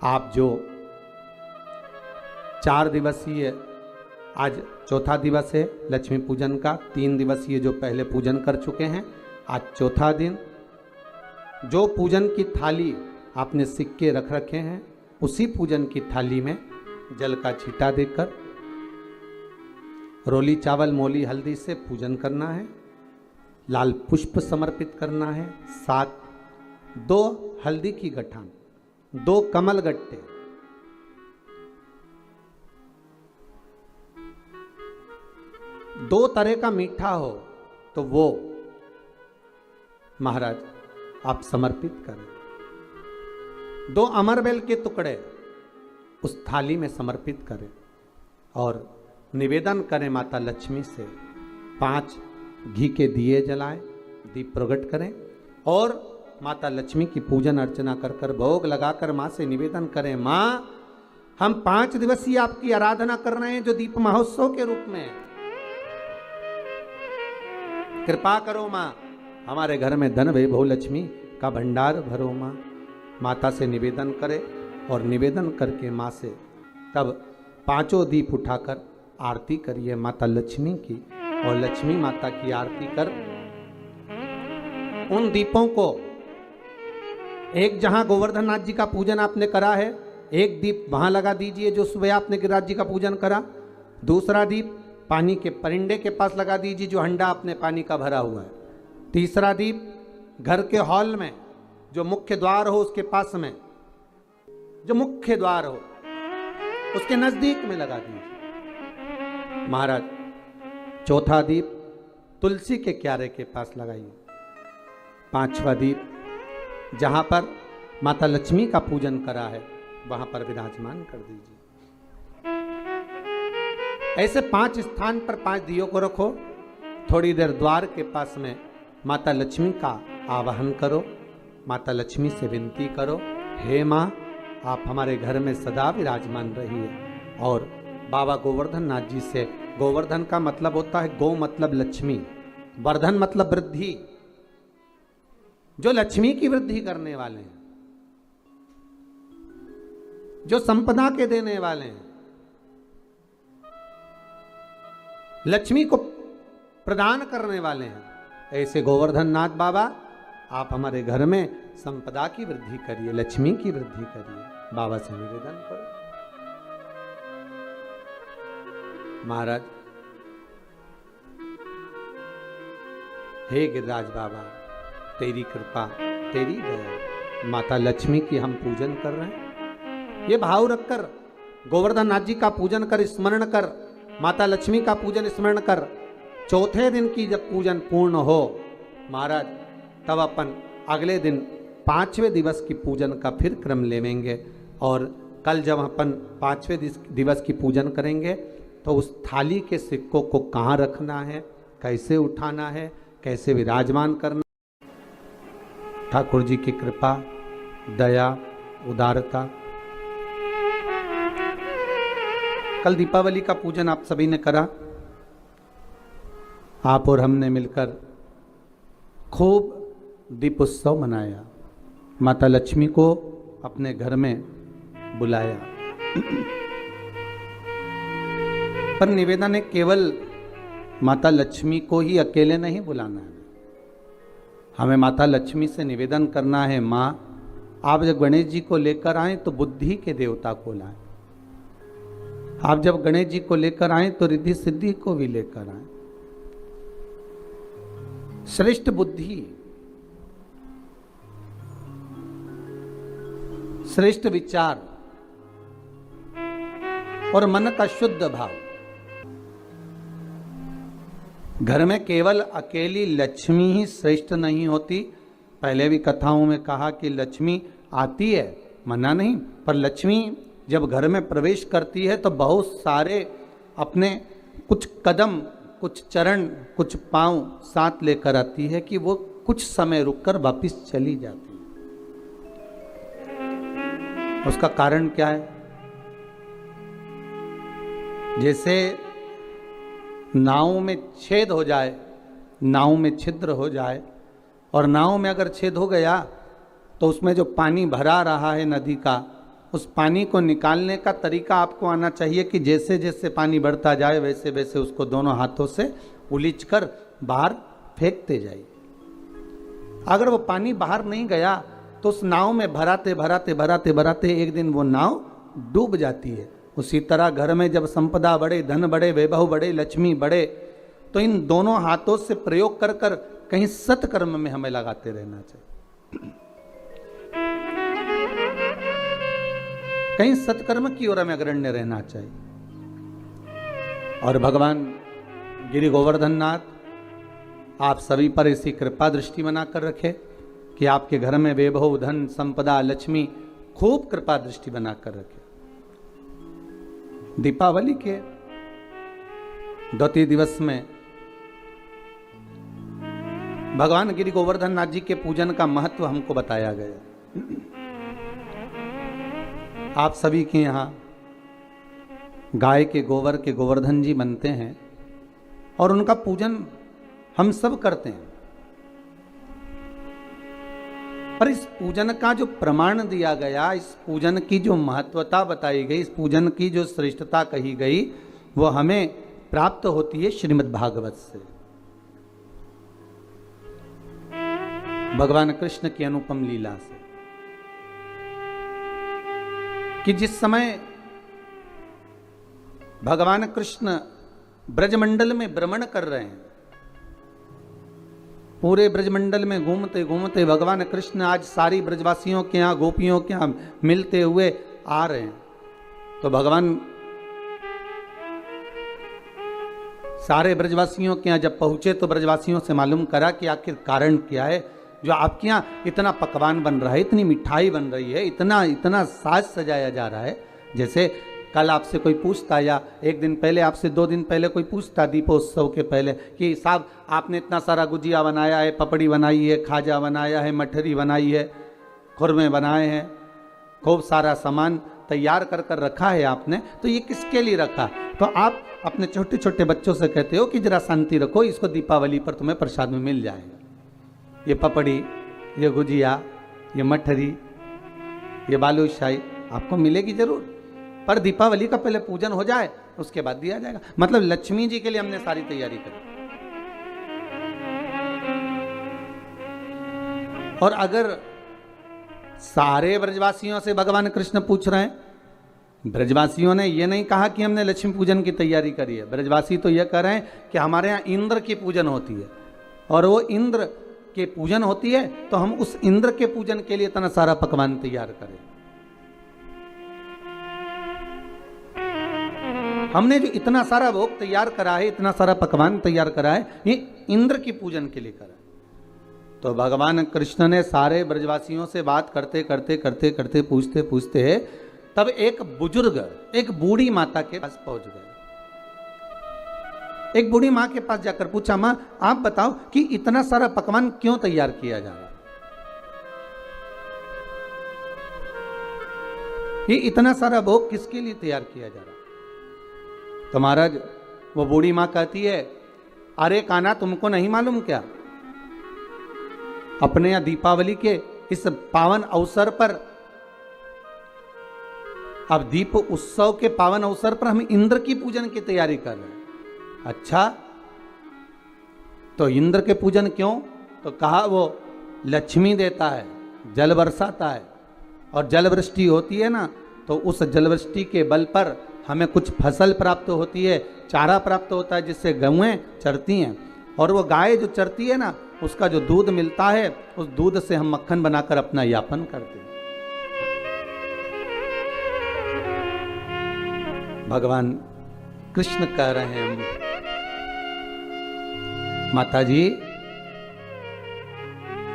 आप जो 4 दिवसीय, आज चौथा दिवस है लक्ष्मी पूजन का, 3 दिवसीय जो पहले पूजन कर चुके हैं, आज चौथा दिन, जो पूजन की थाली आपने सिक्के रख रखे हैं उसी पूजन की थाली में जल का छींटा देकर रोली चावल मोली हल्दी से पूजन करना है, लाल पुष्प समर्पित करना है, साथ 2 हल्दी की गठान, 2 कमल गट्टे, दो तरह का मीठा हो तो वो महाराज आप समर्पित करें। 2 अमरबेल के टुकड़े उस थाली में समर्पित करें और निवेदन करें माता लक्ष्मी से। 5 घी के दिए जलाएं, दीप प्रकट करें और माता लक्ष्मी की पूजन अर्चना कर कर भोग लगाकर माँ से निवेदन करें, माँ हम 5 दिवसीय आपकी आराधना कर रहे हैं जो दीप महोत्सव के रूप में, कृपा करो माँ, हमारे घर में धन वैभव लक्ष्मी का भंडार भरो माँ। माता से निवेदन करे और निवेदन करके माँ से तब 5 दीप उठाकर आरती करिए माता लक्ष्मी की, और लक्ष्मी माता की आरती कर उन दीपों को, एक जहां गोवर्धन नाथ जी का पूजन आपने करा है, एक दीप वहां लगा दीजिए जो सुबह आपने गिरिराज जी का पूजन करा, दूसरा दीप पानी के परिंडे के पास लगा दीजिए जो हंडा आपने पानी का भरा हुआ है, तीसरा दीप घर के हॉल में जो मुख्य द्वार हो उसके पास में, जो मुख्य द्वार हो उसके नजदीक में लगा दीजिए महाराज। चौथा दीप तुलसी के क्यारे के पास लगाइए। 5वां दीप जहां पर माता लक्ष्मी का पूजन करा है वहां पर विराजमान कर दीजिए। ऐसे 5 स्थान पर 5 दियों को रखो। थोड़ी देर द्वार के पास में माता लक्ष्मी का आवाहन करो, माता लक्ष्मी से विनती करो, हे माँ आप हमारे घर में सदा विराजमान रहिए। और बाबा गोवर्धन नाथ जी से, गोवर्धन का मतलब होता है गौ मतलब लक्ष्मी, वर्धन मतलब वृद्धि, जो लक्ष्मी की वृद्धि करने वाले हैं, जो संपदा के देने वाले हैं, लक्ष्मी को प्रदान करने वाले हैं, ऐसे गोवर्धन नाथ बाबा आप हमारे घर में संपदा की वृद्धि करिए, लक्ष्मी की वृद्धि करिए। बाबा से निवेदन करो। महाराज हे गिरिराज बाबा तेरी कृपा तेरी दया, माता लक्ष्मी की हम पूजन कर रहे हैं, ये भाव रखकर गोवर्धन नाथ जी का पूजन कर, स्मरण कर, माता लक्ष्मी का पूजन स्मरण कर। चौथे दिन की जब पूजन पूर्ण हो महाराज तब अपन अगले दिन 5वें दिवस की पूजन का फिर क्रम लेवेंगे। और कल जब अपन 5वें दिवस की पूजन करेंगे तो उस थाली के सिक्कों को कहाँ रखना है, कैसे उठाना है, कैसे विराजमान करना, ठाकुर जी की कृपा दया उदारता। कल दीपावली का पूजन आप सभी ने करा, आप और हमने मिलकर खूब दीप उत्सव मनाया, माता लक्ष्मी को अपने घर में बुलाया। पर निवेदन है केवल माता लक्ष्मी को ही अकेले नहीं बुलाना है, हमें माता लक्ष्मी से निवेदन करना है, माँ आप जब गणेश जी को लेकर आए तो बुद्धि के देवता को लाएं, आप जब गणेश जी को लेकर आए तो रिद्धि सिद्धि को भी लेकर आए, श्रेष्ठ बुद्धि, श्रेष्ठ विचार और मन का शुद्ध भाव। घर में केवल अकेली लक्ष्मी ही श्रेष्ठ नहीं होती। पहले भी कथाओं में कहा कि लक्ष्मी आती है, मना नहीं, पर लक्ष्मी जब घर में प्रवेश करती है तो बहुत सारे अपने कुछ कदम, कुछ चरण, कुछ पांव साथ लेकर आती है कि वो कुछ समय रुककर वापस चली जाती है। उसका कारण क्या है? जैसे नाव में छेद हो जाए, नाव में छिद्र हो जाए, और नाव में अगर छेद हो गया तो उसमें जो पानी भरा रहा है नदी का उस पानी को निकालने का तरीका आपको आना चाहिए कि जैसे जैसे पानी बढ़ता जाए वैसे वैसे उसको दोनों हाथों से उलीचकर बाहर फेंकते जाइए। अगर वो पानी बाहर नहीं गया तो उस नाव में भराते भराते भराते भराते एक दिन वो नाव डूब जाती है। उसी तरह घर में जब संपदा बढ़े, धन बढ़े, वैभव बढ़े, लक्ष्मी बढ़े, तो इन दोनों हाथों से प्रयोग कर कर कहीं सत्कर्म में हमें लगाते रहना चाहिए, कहीं सत्कर्म की ओर हमें अग्रण्य रहना चाहिए। और भगवान गिरि गोवर्धन नाथ आप सभी पर ऐसी कृपा दृष्टि बनाकर रखे कि आपके घर में वैभव, धन, संपदा, लक्ष्मी खूब कृपा दृष्टि बनाकर रखे। दीपावली के द्वितीय दिवस में भगवान गिरि गोवर्धन नाथ जी के पूजन का महत्व हमको बताया गया। आप सभी के यहाँ गाय के गोबर के गोवर्धन जी बनते हैं और उनका पूजन हम सब करते हैं, पर इस पूजन का जो प्रमाण दिया गया, इस पूजन की जो महत्वता बताई गई, इस पूजन की जो श्रेष्ठता कही गई, वो हमें प्राप्त होती है श्रीमद् भागवत से। भगवान कृष्ण की अनुपम लीला से, कि जिस समय भगवान कृष्ण ब्रजमंडल में भ्रमण कर रहे हैं, पूरे ब्रजमंडल में घूमते घूमते भगवान कृष्ण आज सारी ब्रजवासियों के यहाँ, गोपियों के यहाँ मिलते हुए आ रहे हैं, तो भगवान सारे ब्रजवासियों के यहाँ जब पहुंचे तो ब्रजवासियों से मालूम करा कि आखिर कारण क्या है जो आपके यहाँ इतना पकवान बन रहा है, इतनी मिठाई बन रही है, इतना इतना साज सजाया जा रहा है। जैसे कल आपसे कोई पूछता या एक दिन पहले, आपसे 2 दिन पहले कोई पूछता दीपोत्सव के पहले कि साहब आपने इतना सारा गुजिया बनाया है, पपड़ी बनाई है, खाजा बनाया है, मठरी बनाई है, खुरमे बनाए हैं, खूब सारा सामान तैयार कर कर रखा है आपने, तो ये किसके लिए रखा? तो आप अपने छोटे छोटे बच्चों से कहते हो कि जरा शांति रखो, इसको दीपावली पर तुम्हें प्रसाद में मिल जाएगा। ये पपड़ी, ये गुजिया, ये मठरी, ये बालूशाही आपको मिलेगी जरूर, पर दीपावली का पहले पूजन हो जाए उसके बाद दिया जाएगा। मतलब लक्ष्मी जी के लिए हमने सारी तैयारी करी। और अगर सारे ब्रजवासियों से भगवान कृष्ण पूछ रहे हैं, ब्रजवासियों ने ये नहीं कहा कि हमने लक्ष्मी पूजन की तैयारी करी है, ब्रजवासी तो ये कह रहे हैं कि हमारे यहाँ इंद्र की पूजन होती है और वो इंद्र के पूजन होती है, तो हम उस इंद्र के पूजन के लिए इतना सारा पकवान तैयार करें। हमने जो इतना सारा भोग तैयार करा है, इतना सारा पकवान तैयार करा है, ये इंद्र की पूजन के लिए करा। तो भगवान कृष्ण ने सारे ब्रजवासियों से बात करते करते करते करते पूछते पूछते तब एक बुजुर्ग, एक बूढ़ी माता के पास पहुंच गए। एक बूढ़ी माँ के पास जाकर पूछा, माँ आप बताओ कि इतना सारा पकवान क्यों तैयार किया जा रहा है? ये इतना सारा भोग किसके लिए तैयार किया जा रहा है? तो महाराज वो बूढ़ी माँ कहती है, अरे कान्हा तुमको नहीं मालूम क्या, अपने यहाँ दीपावली के इस पावन अवसर पर, अब दीप उत्सव के पावन अवसर पर हम इंद्र की पूजन की तैयारी कर रहे हैं। अच्छा, तो इंद्र के पूजन क्यों? तो कहा वो लक्ष्मी देता है, जल बरसाता है, और जल वृष्टि होती है ना, तो उस जल वृष्टि के बल पर हमें कुछ फसल प्राप्त होती है, चारा प्राप्त होता है, जिससे गौएं चरती हैं, और वो गाय जो चरती है ना, उसका जो दूध मिलता है, उस दूध से हम मक्खन बनाकर अपना यापन करते हैं। भगवान कृष्ण कह रहे हैं, माता जी,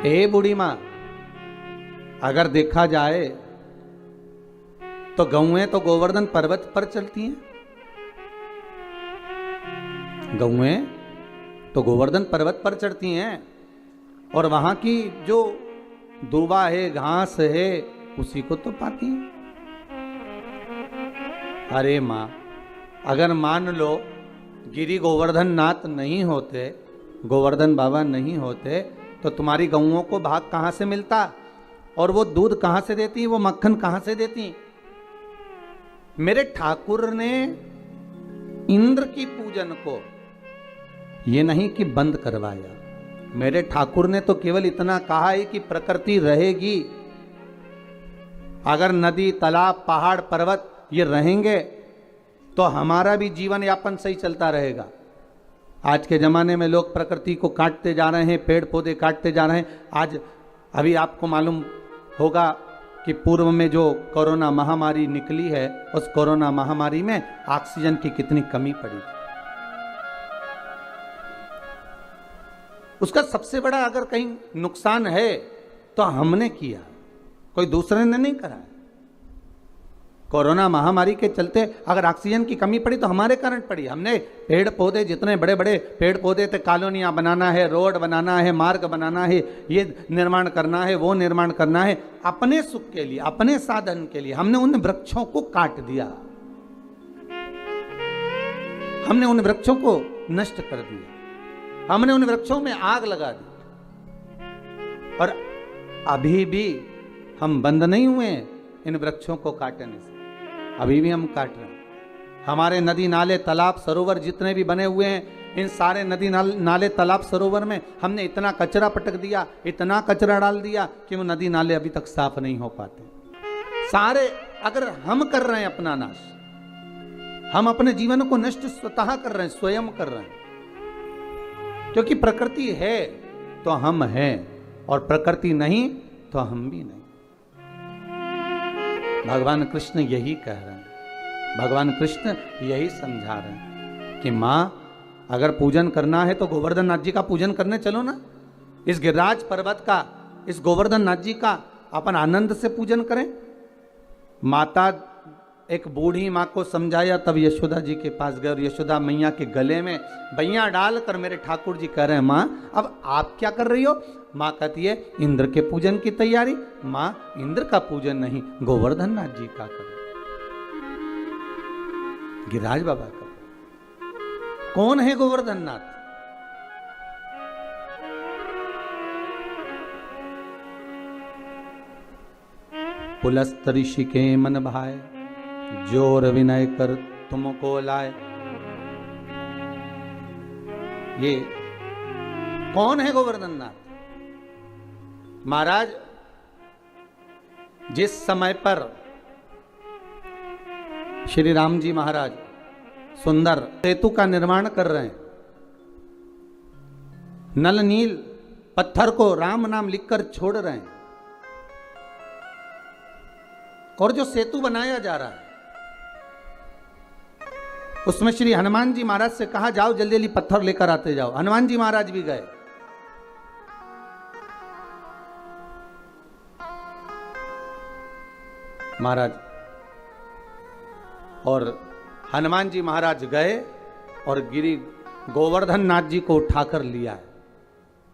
ए बूढ़ी मां, अगर देखा जाए तो गौएं तो गोवर्धन पर्वत पर चलती हैं, गौएं तो गोवर्धन पर्वत पर चढ़ती हैं, और वहां की जो दूबा है, घास है, उसी को तो पाती हैं। अरे माँ, अगर मान लो गिरि गोवर्धन नाथ नहीं होते, गोवर्धन बाबा नहीं होते, तो तुम्हारी गौओं को भाग कहाँ से मिलता, और वो दूध कहाँ से देती, वो मक्खन कहाँ से देती? मेरे ठाकुर ने इंद्र की पूजन को ये नहीं कि बंद करवाया, मेरे ठाकुर ने तो केवल इतना कहा है कि प्रकृति रहेगी। अगर नदी, तालाब, पहाड़, पर्वत ये रहेंगे तो हमारा भी जीवन यापन सही चलता रहेगा। आज के ज़माने में लोग प्रकृति को काटते जा रहे हैं, पेड़ पौधे काटते जा रहे हैं। आज अभी आपको मालूम होगा कि पूर्व में जो कोरोना महामारी निकली है, उस कोरोना महामारी में ऑक्सीजन की कितनी कमी पड़ी। उसका सबसे बड़ा अगर कहीं नुकसान है तो हमने किया, कोई दूसरे ने नहीं करा। कोरोना महामारी के चलते अगर ऑक्सीजन की कमी पड़ी तो हमारे कारण पड़ी। हमने पेड़ पौधे, जितने बड़े बड़े पेड़ पौधे थे, कॉलोनियां बनाना है, रोड बनाना है, मार्ग बनाना है, ये निर्माण करना है, वो निर्माण करना है, अपने सुख के लिए, अपने साधन के लिए हमने उन वृक्षों को काट दिया, हमने उन वृक्षों को नष्ट कर दिया, हमने उन वृक्षों में आग लगा दी। और अभी भी हम बंद नहीं हुए इन वृक्षों को काटने से, अभी भी हम काट रहे हैं। हमारे नदी, नाले, तालाब, सरोवर जितने भी बने हुए हैं, इन सारे नदी, नाले, तालाब, सरोवर में हमने इतना कचरा पटक दिया, इतना कचरा डाल दिया कि वो नदी, नाले अभी तक साफ नहीं हो पाते। सारे अगर हम कर रहे हैं अपना नाश, हम अपने जीवन को नष्ट स्वतः कर रहे हैं, स्वयं कर रहे हैं। क्योंकि प्रकृति है तो हम हैं, और प्रकृति नहीं तो हम भी नहीं। भगवान कृष्ण यही कह रहे हैं, भगवान कृष्ण यही समझा रहे हैं कि मां, अगर पूजन करना है तो गोवर्धन नाथ जी का पूजन करने चलो ना। इस गिरिराज पर्वत का, इस गोवर्धन नाथ जी का अपन आनंद से पूजन करें। माता, एक बूढ़ी माँ को समझाया, तब यशोदा जी के पास गए और यशोदा मैया के गले में बैया डालकर मेरे ठाकुर जी कह रहे हैं, माँ अब आप क्या कर रही हो? माँ कहती है, इंद्र के पूजन की तैयारी। माँ, इंद्र का पूजन नहीं, गोवर्धन नाथ जी का करो, गिरिराज बाबा का। कौन है गोवर्धन नाथ? पुलस्त ऋषि के मन भाए, जोर विनय कर तुमको लाए। ये कौन है गोवर्धन नाथ? महाराज, जिस समय पर श्री राम जी महाराज सुंदर सेतु का निर्माण कर रहे हैं, नल नील पत्थर को राम नाम लिखकर छोड़ रहे हैं, और जो सेतु बनाया जा रहा है उसमें श्री हनुमान जी महाराज से कहा, जाओ जल्दी जल्दी पत्थर लेकर आते जाओ। हनुमान जी महाराज भी गए। महाराज और हनुमान जी महाराज गए और गिरी गोवर्धन नाथ जी को उठाकर लिया है।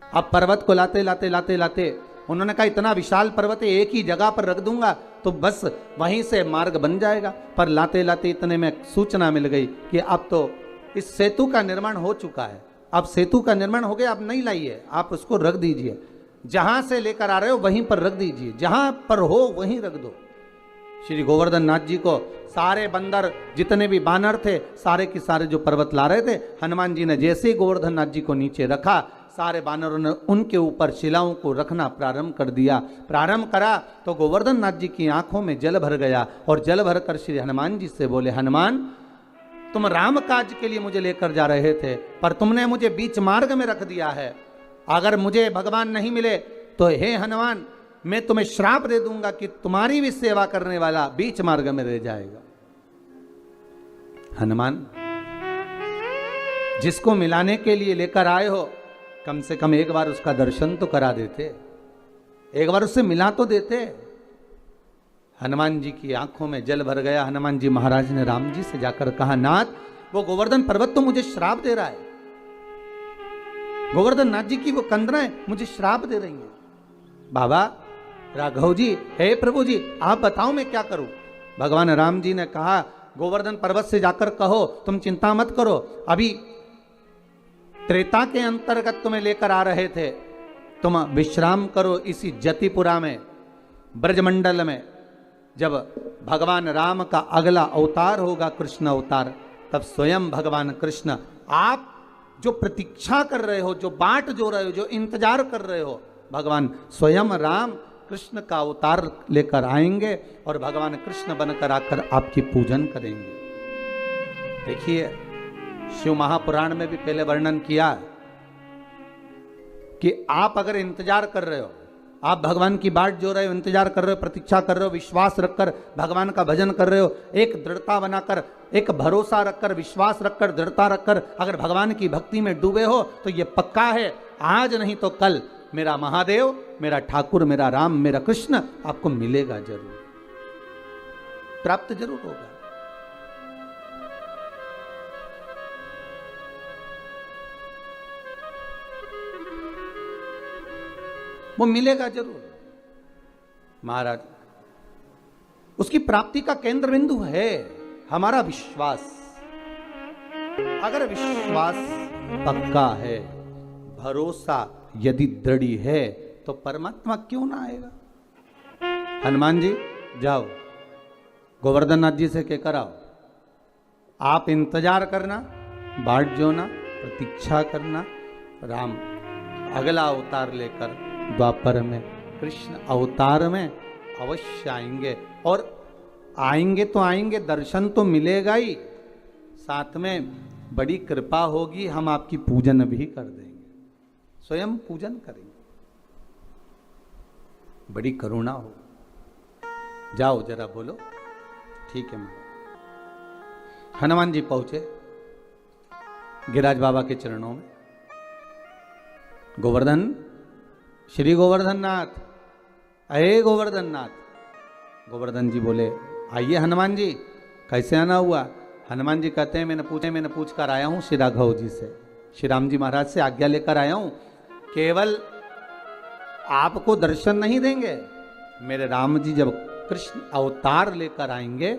अब पर्वत को लाते लाते लाते लाते उन्होंने कहा, इतना विशाल पर्वत है, एक ही जगह पर रख दूंगा तो बस वहीं से मार्ग बन जाएगा। पर लाते लाते इतने में सूचना मिल गई कि अब तो इस सेतु का निर्माण हो चुका है, अब सेतु का निर्माण हो गया, अब नहीं लाइए, आप उसको रख दीजिए, जहां से लेकर आ रहे हो वहीं पर रख दीजिए, जहां पर हो वहीं रख दो। श्री गोवर्धन नाथ जी को सारे बंदर, जितने भी बानर थे, सारे के सारे जो पर्वत ला रहे थे, हनुमान जी ने जैसे ही गोवर्धन नाथ जी को नीचे रखा, सारे बानरों ने उनके ऊपर शिलाओं को रखना प्रारंभ कर दिया। प्रारंभ करा तो गोवर्धन नाथ जी की आंखों में जल भर गया, और जल भर कर श्री हनुमान जी से बोले, हनुमान, तुम राम काज के लिए मुझे लेकर जा रहे थे, पर तुमने मुझे बीच मार्ग में रख दिया है। अगर मुझे भगवान नहीं मिले तो हे हनुमान, मैं तुम्हें श्राप दे दूंगा कि तुम्हारी भी सेवा करने वाला बीच मार्ग में रह जाएगा। हनुमान, जिसको मिलाने के लिए लेकर आए हो, कम से कम एक बार उसका दर्शन तो करा देते, एक बार उससे मिला तो देते। हनुमान जी की आंखों में जल भर गया। हनुमान जी महाराज ने राम जी से जाकर कहा, नाथ, वो गोवर्धन पर्वत तो मुझे श्राप दे रहा है, गोवर्धन नाथ जी की वो कंदराएं मुझे श्राप दे रही हैं। बाबा राघव जी, हे प्रभु जी, आप बताओ मैं क्या करूं? भगवान राम जी ने कहा, गोवर्धन पर्वत से जाकर कहो, तुम चिंता मत करो, अभी त्रेता के अंतर्गत तुम्हें लेकर आ रहे थे, तुम विश्राम करो इसी जतिपुरा में, ब्रजमंडल में, जब भगवान राम का अगला अवतार होगा कृष्ण अवतार, तब स्वयं भगवान कृष्ण, आप जो प्रतीक्षा कर रहे हो, जो बाट जो रहे हो, जो इंतजार कर रहे हो, भगवान स्वयं राम कृष्ण का अवतार लेकर आएंगे और भगवान कृष्ण बनकर आकर आपकी पूजन करेंगे। देखिए शिव महापुराण में भी पहले वर्णन किया कि आप अगर इंतजार कर रहे हो, आप भगवान की बाट जो रहे हो, इंतजार कर रहे हो, प्रतीक्षा कर रहे हो, विश्वास रखकर भगवान का भजन कर रहे हो, एक दृढ़ता बनाकर, एक भरोसा रखकर, विश्वास रखकर, दृढ़ता रखकर अगर भगवान की भक्ति में डूबे हो, तो ये पक्का है आज नहीं तो कल मेरा महादेव, मेरा ठाकुर, मेरा राम, मेरा कृष्ण आपको मिलेगा जरूर, प्राप्त जरूर होगा। वो मिलेगा जरूर महाराज। उसकी प्राप्ति का केंद्र बिंदु है हमारा विश्वास। अगर विश्वास पक्का है, भरोसा यदि दृढ़ है, तो परमात्मा क्यों ना आएगा। हनुमान जी जाओ गोवर्धन नाथ जी से कहकर आओ, आप इंतजार करना, बाट जोना, प्रतीक्षा करना, राम अगला अवतार लेकर द्वापर में, कृष्ण अवतार में अवश्य आएंगे। और आएंगे तो आएंगे, दर्शन तो मिलेगा ही, साथ में बड़ी कृपा होगी, हम आपकी पूजन भी कर देंगे, स्वयं पूजन करेंगे, बड़ी करुणा हो। जाओ जरा बोलो, ठीक है मां। हनुमान जी पहुंचे गिरिराज बाबा के चरणों में। गोवर्धन, श्री गोवर्धन नाथ, अरे गोवर्धन नाथ। गोवर्धन जी बोले आइए हनुमान जी, कैसे आना हुआ। हनुमान जी कहते हैं मैंने पूछ कर आया हूं श्री राघव जी से, श्री राम जी महाराज से आज्ञा लेकर आया हूं, केवल आपको दर्शन नहीं देंगे, मेरे राम जी जब कृष्ण अवतार लेकर आएंगे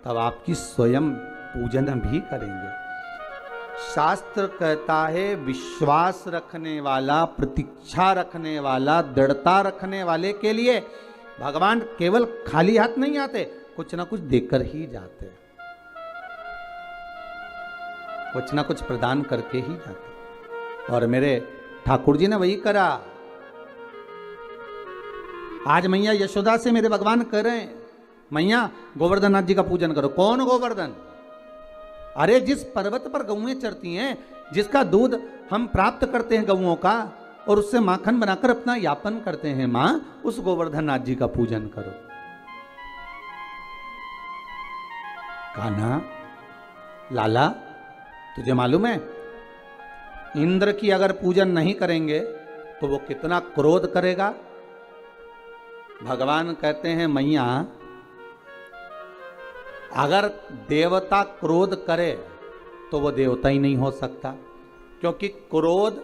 तब आपकी स्वयं पूजन भी करेंगे। शास्त्र कहता है विश्वास रखने वाला, प्रतीक्षा रखने वाला, दृढ़ता रखने वाले के लिए भगवान केवल खाली हाथ नहीं आते, कुछ ना कुछ देकर ही जाते, कुछ ना कुछ प्रदान करके ही जाते। और मेरे ठाकुर जी ने वही करा। आज मैया यशोदा से मेरे भगवान कह रहे हैं, मैया गोवर्धन नाथ जी का पूजन करो। कौन गोवर्धन? अरे जिस पर्वत पर गौएं चरती हैं, जिसका दूध हम प्राप्त करते हैं गौओं का, और उससे माखन बनाकर अपना यापन करते हैं, मां उस गोवर्धन नाथ जी का पूजन करो। कान्हा, लाला, तुझे मालूम है इंद्र की अगर पूजन नहीं करेंगे तो वो कितना क्रोध करेगा। भगवान कहते हैं मैया अगर देवता क्रोध करे तो वो देवता ही नहीं हो सकता, क्योंकि क्रोध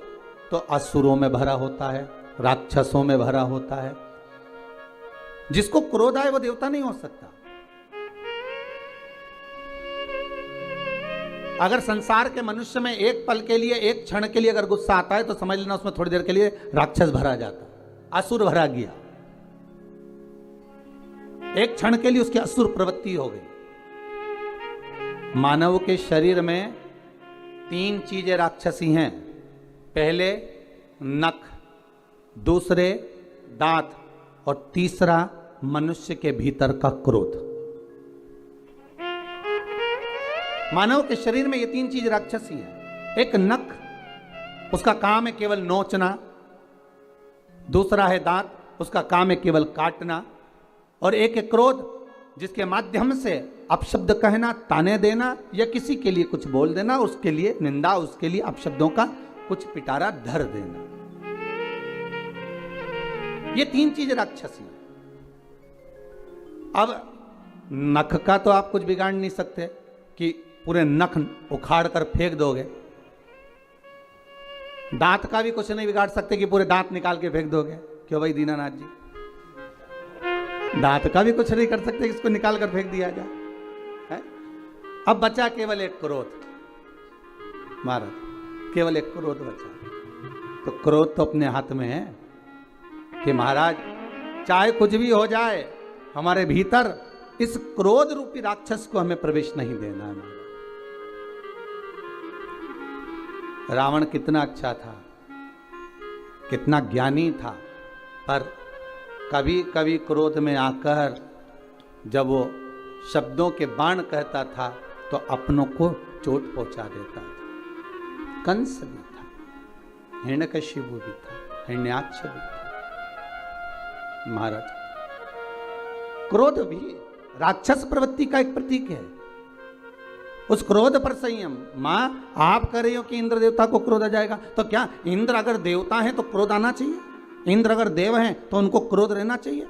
तो असुरों में भरा होता है, राक्षसों में भरा होता है। जिसको क्रोध आए वो देवता नहीं हो सकता। अगर संसार के मनुष्य में एक पल के लिए, एक क्षण के लिए अगर गुस्सा आता है तो समझ लेना उसमें थोड़ी देर के लिए राक्षस भरा जाता, असुर भरा गया, एक क्षण के लिए उसकी असुर प्रवृत्ति हो गई। मानव के शरीर में 3 चीजें राक्षसी हैं। पहले नख, दूसरे दांत, और तीसरा मनुष्य के भीतर का क्रोध। मानव के शरीर में ये 3 चीज राक्षसी है। एक नख, उसका काम है केवल नोचना। दूसरा है दांत, उसका काम है केवल काटना। और एक है क्रोध, जिसके माध्यम से अपशब्द कहना, ताने देना, या किसी के लिए कुछ बोल देना, उसके लिए निंदा, उसके लिए अपशब्दों का कुछ पिटारा धर देना। ये 3 चीज राक्षसी है। अब नख का तो आप कुछ बिगाड़ नहीं सकते कि पूरे नख उखाड़ कर फेंक दोगे। दांत का भी कुछ नहीं बिगाड़ सकते कि पूरे दांत निकाल के फेंक दोगे। क्यों भाई दीनानाथ जी? दांत का भी कुछ नहीं कर सकते, इसको निकाल कर फेंक दिया जाए है? अब बचा केवल एक क्रोध। महाराज केवल एक क्रोध बचा। तो क्रोध तो अपने हाथ में है कि महाराज चाहे कुछ भी हो जाए, हमारे भीतर इस क्रोध रूपी राक्षस को हमें प्रवेश नहीं देना है। रावण कितना अच्छा था, कितना ज्ञानी था, पर कभी कभी क्रोध में आकर जब वो शब्दों के बाण कहता था तो अपनों को चोट पहुंचा देता था। कंस भी था, हिरण्यकशिपु भी था, हिरण्याक्ष भी था। महाराज, क्रोध भी राक्षस प्रवृत्ति का एक प्रतीक है। उस क्रोध पर संयम। मां, आप कह रहे हो कि इंद्र देवता को क्रोध आ जाएगा, तो क्या इंद्र अगर देवता हैं तो क्रोध आना चाहिए? इंद्र अगर देव हैं तो उनको क्रोध रहना चाहिए?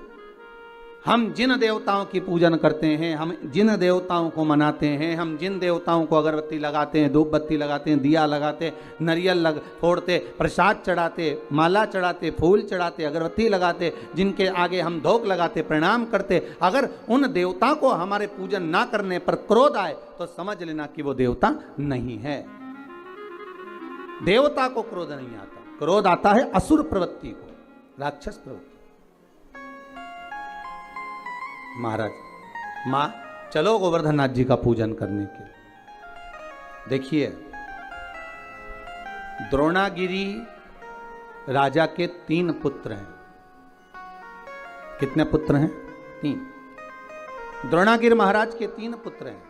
हम जिन देवताओं की पूजन करते हैं, हम जिन देवताओं को मनाते हैं, हम जिन देवताओं को अगरबत्ती लगाते हैं, धूप बत्ती लगाते हैं, दिया लगाते, नारियल फोड़ते, प्रसाद चढ़ाते, माला चढ़ाते, फूल चढ़ाते, अगरबत्ती लगाते, जिनके आगे हम धोख लगाते, प्रणाम करते, अगर उन देवता को हमारे पूजन ना करने पर क्रोध आए तो समझ लेना कि वो देवता नहीं है। देवता को क्रोध नहीं आता, क्रोध आता है असुर प्रवृत्ति को, राक्षस प्रवृत्ति। महाराज, मां, चलो गोवर्धन नाथ जी का पूजन करने के लिए। देखिए, द्रोणागिरी राजा के 3 पुत्र हैं। कितने पुत्र हैं? 3। द्रोणागिरी महाराज के 3 पुत्र हैं।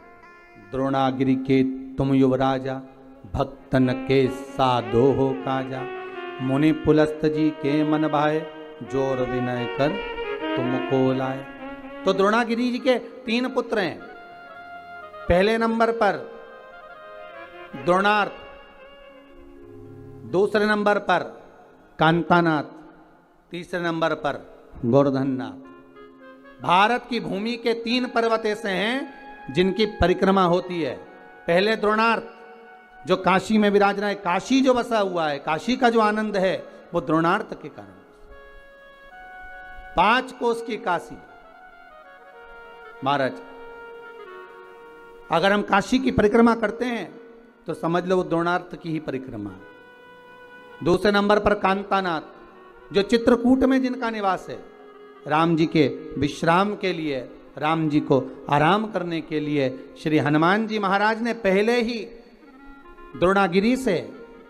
द्रोणागिरी के तुम युवराजा, भक्तन के साधो हो काजा, मुनि पुलस्त जी के मन भाए, जोर विनय कर तुमको लाए। तो द्रोणागिरी जी के 3 पुत्र हैं। पहले नंबर पर द्रोणार्थ, दूसरे नंबर पर कांतानाथ, तीसरे नंबर पर गोवर्धननाथ। भारत की भूमि के 3 पर्वत ऐसे हैं जिनकी परिक्रमा होती है। पहले द्रोणार्थ, जो काशी में विराज रहा है, काशी जो बसा हुआ है, काशी का जो आनंद है वो द्रोणार्थ के कारण। 5 कोस की काशी। महाराज, अगर हम काशी की परिक्रमा करते हैं तो समझ लो वो द्रोणार्थ की ही परिक्रमा है। दूसरे नंबर पर कांतानाथ, जो चित्रकूट में जिनका निवास है, राम जी के विश्राम के लिए, राम जी को आराम करने के लिए श्री हनुमान जी महाराज ने पहले ही द्रोणागिरी से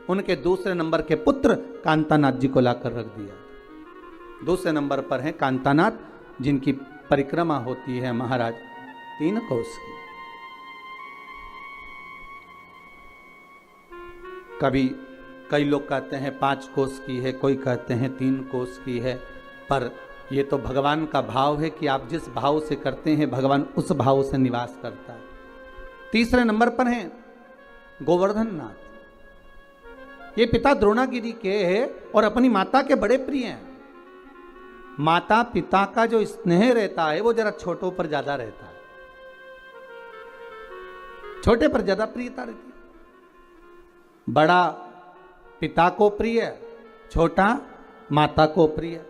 उनके दूसरे नंबर के पुत्र कांतानाथ जी को लाकर रख दिया। दूसरे नंबर पर है कांतानाथ, जिनकी परिक्रमा होती है महाराज 3 कोस की। कई लोग कहते हैं 5 कोस की है, कोई कहते हैं 3 कोस की है, पर ये तो भगवान का भाव है कि आप जिस भाव से करते हैं भगवान उस भाव से निवास करता है। तीसरे नंबर पर हैं गोवर्धन नाथ। ये पिता द्रोणागिरी के हैं और अपनी माता के बड़े प्रिय हैं। माता पिता का जो स्नेह रहता है वो जरा छोटों पर ज्यादा रहता है, छोटे पर ज्यादा प्रियता रहती है। बड़ा पिता को प्रिय, छोटा माता को प्रिय।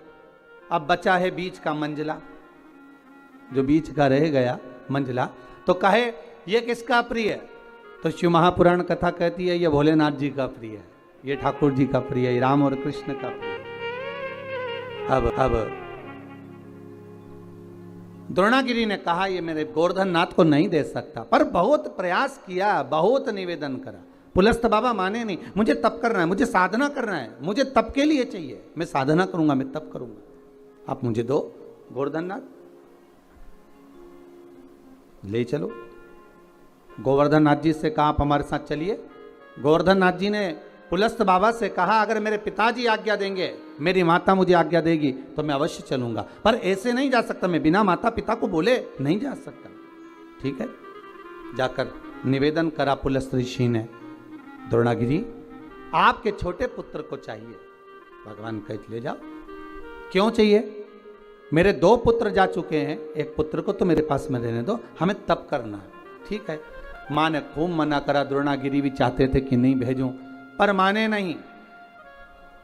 अब बचा है बीच का मंझला, जो बीच का रह गया मंझला, तो कहे ये किसका प्रिय है? तो शिव महापुराण कथा कहती है ये भोलेनाथ जी का प्रिय है, ये ठाकुर जी का प्रिय है, राम और कृष्ण का प्रिय है। अब द्रोणागिरी ने कहा ये मेरे गोवर्धन नाथ को नहीं दे सकता, पर बहुत प्रयास किया, बहुत निवेदन करा। पुलस्त बाबा माने नहीं, मुझे तप करना है, मुझे साधना करना है, मुझे तप के लिए चाहिए, मैं साधना करूंगा, मैं तप करूंगा, आप मुझे दो गोवर्धन नाथ, ले चलो। गोवर्धन नाथ जी से कहा आप हमारे साथ चलिए। गोवर्धन नाथ जी ने पुलस्त बाबा से कहा अगर मेरे पिताजी आज्ञा देंगे, मेरी माता मुझे आज्ञा देगी तो मैं अवश्य चलूंगा, पर ऐसे नहीं जा सकता, मैं बिना माता पिता को बोले नहीं जा सकता। ठीक है, जाकर निवेदन करा पुलस्त ऋषि ने, द्रोणागिरी आपके छोटे पुत्र को चाहिए। भगवान कहते ले जाओ। क्यों चाहिए? मेरे 2 पुत्र जा चुके हैं, एक पुत्र को तो मेरे पास में रहने दो, हमें तप करना है। ठीक है, माँ ने खूब मना करा, द्रोणागिरी भी चाहते थे कि नहीं भेजूं, पर माने नहीं।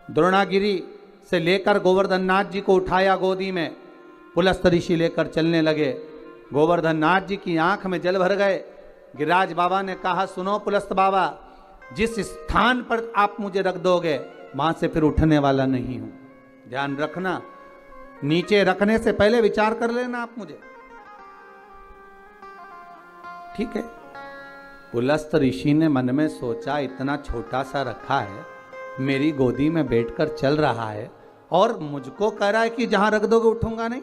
द्रोणागिरी से लेकर गोवर्धन नाथ जी को उठाया गोदी में, पुलस्त ऋषि लेकर चलने लगे। गोवर्धन नाथ जी की आंख में जल भर गए। गिरिराज बाबा ने कहा सुनो पुलस्त बाबा, जिस स्थान पर आप मुझे रख दोगे वहां से फिर उठने वाला नहीं हूं, ध्यान रखना। नीचे रखने से पहले विचार कर लेना आप मुझे। ठीक है। पुलस्त ऋषि ने मन में सोचा, इतना छोटा सा रखा है, मेरी गोदी में बैठकर चल रहा है और मुझको कह रहा है कि जहां रख दोगे उठूंगा नहीं।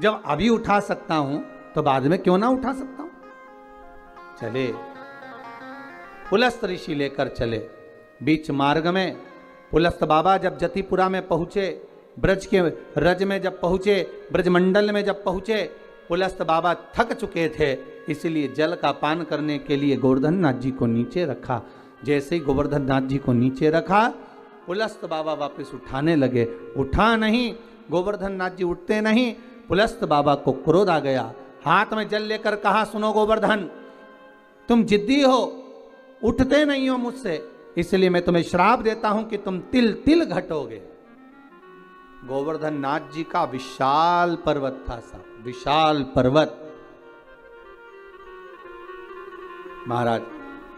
जब अभी उठा सकता हूं तो बाद में क्यों ना उठा सकता हूं। चले, पुलस्त ऋषि लेकर चले। बीच मार्ग में पुलस्त बाबा जब जतिपुरा में पहुंचे, ब्रज के रज में जब पहुंचे, ब्रजमंडल में जब पहुंचे, पुलस्त बाबा थक चुके थे, इसलिए जल का पान करने के लिए गोवर्धन नाथ जी को नीचे रखा। जैसे ही गोवर्धन नाथ जी को नीचे रखा, पुलस्त बाबा वापस उठाने लगे। उठा नहीं, गोवर्धन नाथ जी उठते नहीं। पुलस्त बाबा को क्रोध आ गया, हाथ में जल लेकर कहा, सुनो गोवर्धन, तुम जिद्दी हो, उठते नहीं हो मुझसे, इसलिए मैं तुम्हें श्राप देता हूं कि तुम तिल तिल घटोगे। गोवर्धन नाथ जी का विशाल पर्वत था, साहब, विशाल पर्वत। महाराज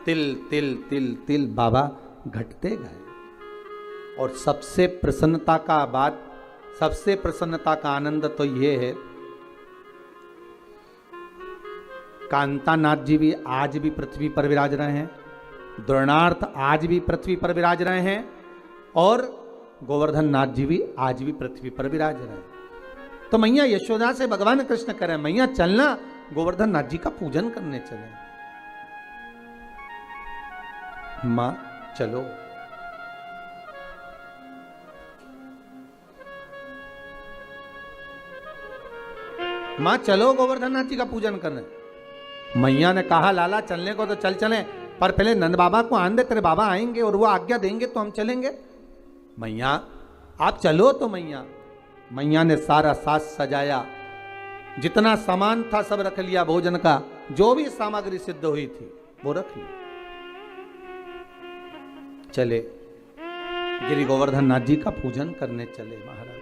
तिल तिल तिल तिल बाबा घटते गए। और सबसे प्रसन्नता का बात, सबसे प्रसन्नता का आनंद तो यह है, कांतानाथ जी भी आज भी पृथ्वी पर विराज रहे हैं, द्रोणार्थ आज भी पृथ्वी पर विराज रहे हैं, और गोवर्धन नाथ जी भी आज भी पृथ्वी पर विराज रहे हैं। तो मैया यशोदा से भगवान कृष्ण कह रहे हैं, मैया चलना, गोवर्धन नाथ जी का पूजन करने चले। मां चलो। मां चलो गोवर्धन नाथ जी का पूजन करने। मैया ने कहा, लाला चलने को तो चल चले, पर पहले नंद बाबा को आन दे, तेरे बाबा आएंगे और वो आज्ञा देंगे तो हम चलेंगे। मैया आप चलो। तो मैया ने सारा साज सजाया, जितना सामान था सब रख लिया, भोजन का जो भी सामग्री सिद्ध हुई थी वो रख ली। चले, गिरि गोवर्धन नाथ जी का पूजन करने चले। महाराज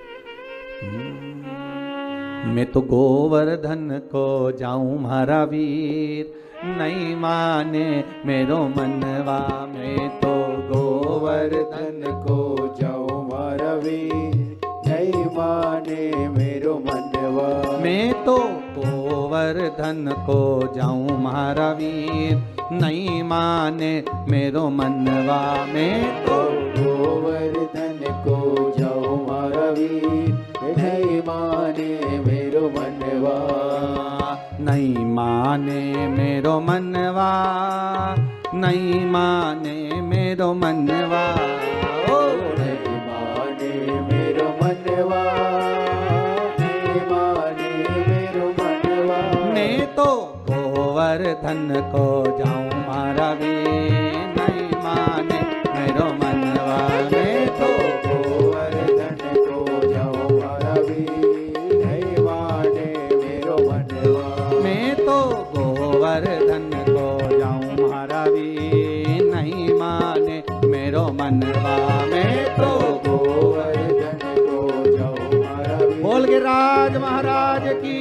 मैं तो गोवर्धन को जाऊं मारा वीर, नहीं माने मेरो मनवा। मैं तो गोवर्धन को जाऊं मारा वीर, नहीं माने मेरो मनवा। मैं तो गोवर्धन को जाऊं मारा वीर, नहीं माने मेरो मनवा। मैं तो गोवर्धन को जाऊं मारा वीर, नहीं माने मेरो मनवा। नहीं माने मेरो मनवा, नहीं माने मेरो मनवा। ओ नहीं माने मेरो मनवा, नहीं माने मेरो मनवा। मैं तो गोवर्धन को जाऊं मारा वीर, नहीं माने मेरो मनवा। मैं तो गोवर्धन को जाऊं मारा वीर, नहीं माने मेरो मनवा। मैं तो गोवर्धन को जाऊं मारा वीर, नहीं माने मेरो मनवा। मैं तो गोवर्धन को जाऊं मारा वीर। बोल के राज महाराज की।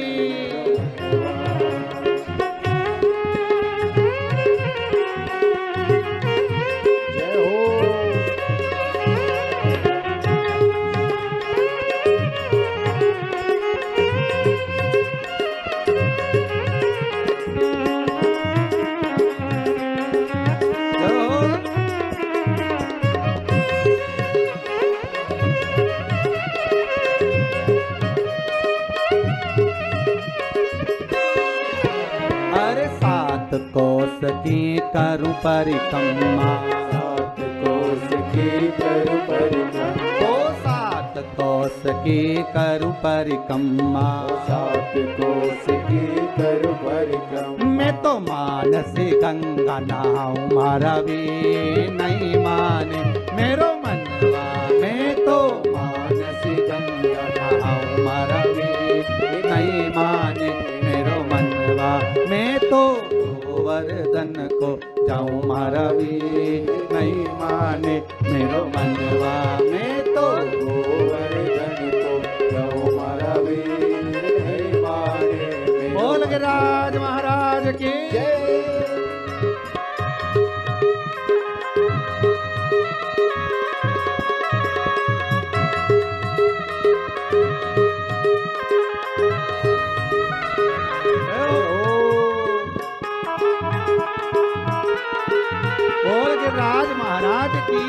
कोस की करूं परिक्रमा, सात कोस की करूं परिक्रमा। ओ सात कोस की करूं परिक्रमा, सात कोस की करूं परिक्रमा। मैं तो मानसी गंगा नहाऊं मारा वीर, नहीं माने मेरो मनवा। मैं तो मानसी गंगा नहाऊं मारा वीर, नहीं माने मेरो मनवा। मैं तो गोवर्धन को जाऊं मारा वीर, नहीं माने मेरो मनवा। मैं तो गोवर्धन को जाऊं मारा वीर, नहीं माने। बोल के राज महाराज की जय। गिरिराज महाराज की।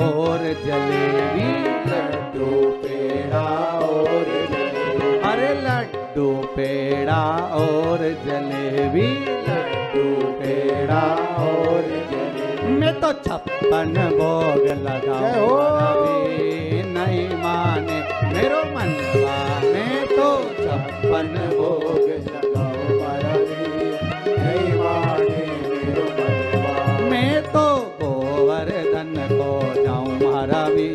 और जलेबी, लड्डू पेड़ा और जलेबी, अरे लड्डू पेड़ा और जलेबी, लड्डू पेड़ा और जलेबी। मैं तो 56 भोग लगाऊं अभी नहीं माने मेरो मनवा। मैं तो 56 भोग लगाऊं अभी नहीं माने मेरो मनवा। मैं तो गोवर्धन को जाऊं महारावी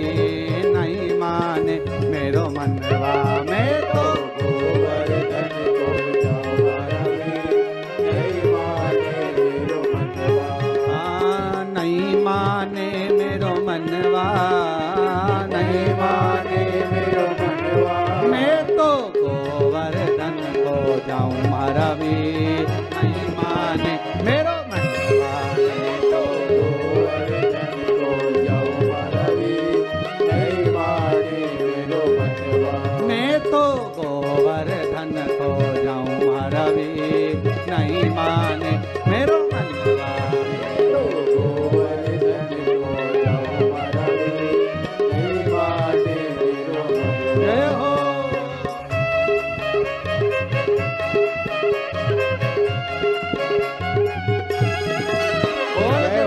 नहीं माने मेरो मनवा। मैं तो गोवर्धन को जाऊं महारावी नहीं माने मेरो मनवा। नहीं माने मेरो मनवा, नहीं माने मेरो मनवा। मैं तो गोवर्धन को जाऊं महारावी नहीं माने मेरो मनवा। मैं तो गोवर्धन को जाऊं महारावी नहीं माने मेरो मनवा। मैं तो गोवर्धन को जाऊं महारावी नहीं माने मेरो मनवा। गोवर्धन को जाऊं महारावी नहीं माने मेरो मनवा। जय हो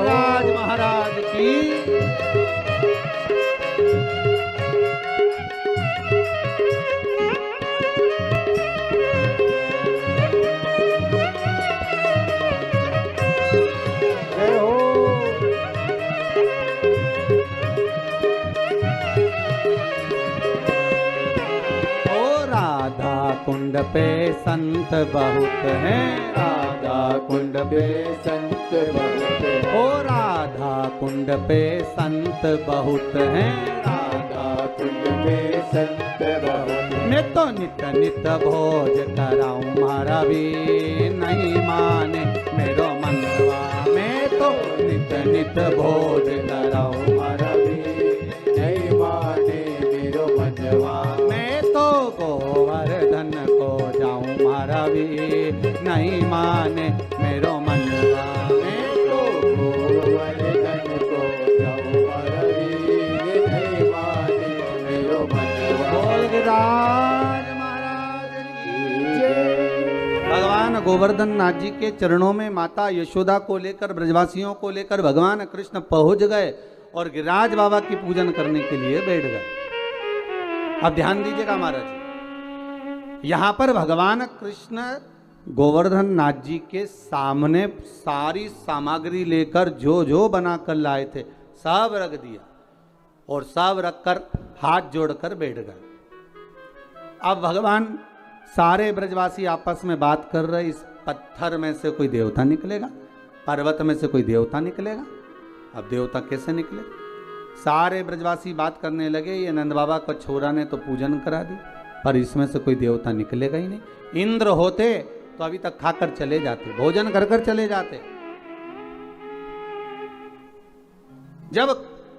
राज महाराज की। जय हो। ओ राधा कुंड पे संत बहुत हैं, राधा कुंड पे संत बहुत हैं। ओ राधा कुंड पे संत बहुत हैं, राधा कुंड पे संत बहुत हैं। मैं तो नित नित भोज कराऊं महारावी नहीं माने मेरो मनवा। मैं तो नित नित भोज कराऊं महारावी नहीं माने मेरो मनवा। मैं तो गोवर्धन को जाऊं महारावी नहीं माने मेरो मनवा। मैं तो गोवर्धन को जाऊं महारावी नहीं माने मेरो मनवा। बोल गिरिराज महाराज की जय। भगवान गोवर्धन नाथ जी के चरणों में माता यशोदा को लेकर ब्रजवासियों को लेकर भगवान कृष्ण पहुंच गए और गिरिराज बाबा की पूजन करने के लिए बैठ गए। अब ध्यान दीजिएगा महाराज, यहां पर भगवान कृष्ण गोवर्धन नाथ जी के सामने सारी सामग्री लेकर जो जो बनाकर लाए थे सब रख दिया और सब रखकर हाथ जोड़कर बैठ गए। अब भगवान सारे ब्रजवासी आपस में बात कर रहे, इस पत्थर में से कोई देवता निकलेगा, पर्वत में से कोई देवता निकलेगा। अब देवता कैसे निकले? सारे ब्रजवासी बात करने लगे, ये नंद बाबा को छोरा ने तो पूजन करा दी, पर इसमें से कोई देवता निकलेगा ही नहीं। इंद्र होते तो अभी तक खाकर चले जाते, भोजन कर कर चले जाते। जब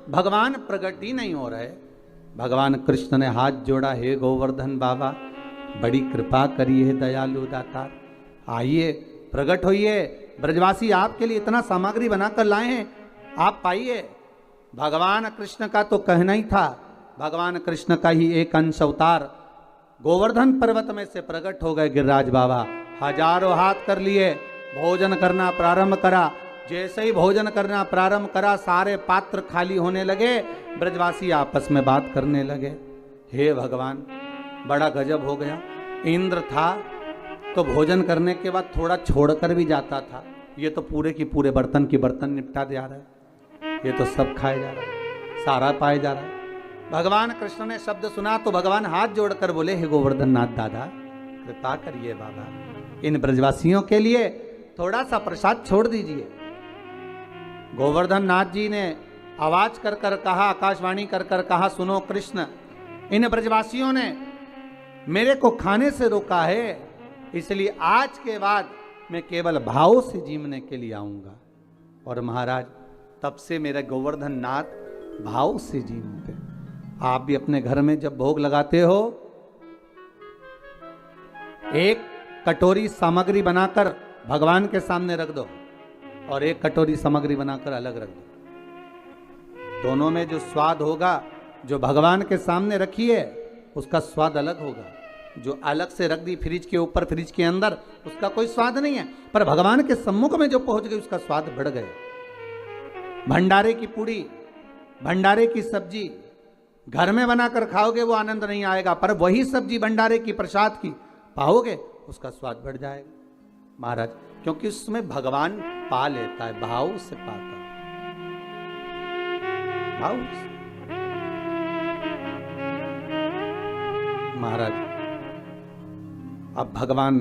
भगवान प्रकट ही नहीं हो रहे, भगवान कृष्ण ने हाथ जोड़ा, हे गोवर्धन बाबा बड़ी कृपा करिए दयालु दातार, आइए प्रकट होइए, ब्रजवासी आपके लिए इतना सामग्री बनाकर लाए हैं, आप पाइए। भगवान कृष्ण का तो कहना ही था, भगवान कृष्ण का ही एक अंश अवतार गोवर्धन पर्वत में से प्रकट हो गए गिरिराज बाबा। हजारों हाथ कर लिए, भोजन करना प्रारंभ करा। जैसे ही भोजन करना प्रारंभ करा, सारे पात्र खाली होने लगे, ब्रजवासी आपस में बात करने लगे। हे भगवान बड़ा गजब हो गया, इंद्र था तो भोजन करने के बाद थोड़ा छोड़कर भी जाता था, ये तो पूरे की पूरे बर्तन की बर्तन निपटा जा रहा है, ये तो सब खाए जा रहा है, सारा पाए जा रहा है। भगवान कृष्ण ने शब्द सुना तो भगवान हाथ जोड़कर बोले, हे गोवर्धन नाथ दादा, कृपा करिए बाबा, इन ब्रजवासियों के लिए थोड़ा सा प्रसाद छोड़ दीजिए। गोवर्धन नाथ जी ने आवाज कर कर कहा, आकाशवाणी कर कर कहा, सुनो कृष्ण, इन ब्रजवासियों ने मेरे को खाने से रोका है, इसलिए आज के बाद मैं केवल भाव से जीवने के लिए आऊंगा। और महाराज तब से मेरे गोवर्धन नाथ भाव से जीवते। आप भी अपने घर में जब भोग लगाते हो, एक कटोरी सामग्री बनाकर भगवान के सामने रख दो और एक कटोरी सामग्री बनाकर अलग रख दो। दोनों में जो स्वाद होगा, जो भगवान के सामने रखी है उसका स्वाद अलग होगा, जो अलग से रख दी फ्रिज के ऊपर, फ्रिज के अंदर, उसका कोई स्वाद नहीं है। पर भगवान के सम्मुख में जो पहुंच गई उसका स्वाद बढ़ गया। भंडारे की पूड़ी, भंडारे की सब्जी घर में बनाकर खाओगे वो आनंद नहीं आएगा, पर वही सब्जी भंडारे की प्रसाद की पाओगे उसका स्वाद बढ़ जाएगा महाराज, क्योंकि उसमें भगवान पा लेता है, भाव से पाता है, भाव से। महाराज अब भगवान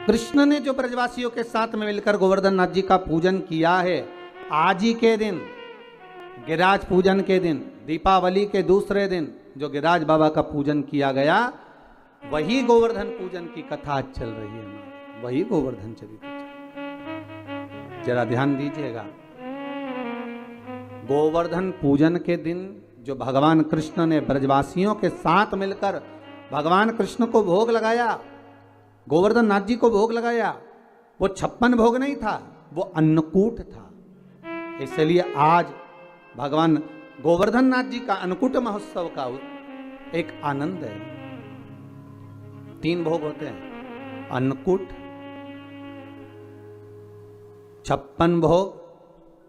कृष्ण ने जो ब्रजवासियों के साथ में मिलकर गोवर्धन नाथ जी का पूजन किया है, आज ही के दिन, गिरिराज पूजन के दिन, दीपावली के दूसरे दिन जो गिरिराज बाबा का पूजन किया गया, वही गोवर्धन पूजन की कथा आज चल रही है, वही गोवर्धन चरित्र। जरा ध्यान दीजिएगा, गोवर्धन पूजन के दिन जो भगवान कृष्ण ने ब्रजवासियों के साथ मिलकर भगवान कृष्ण को भोग लगाया, गोवर्धन नाथ जी को भोग लगाया, वो 56 भोग नहीं था, वो अन्नकूट था। इसलिए आज भगवान गोवर्धन नाथ जी का अन्नकूट महोत्सव का एक आनंद है। 3 भोग होते हैं, अन्नकूट, 56 भोग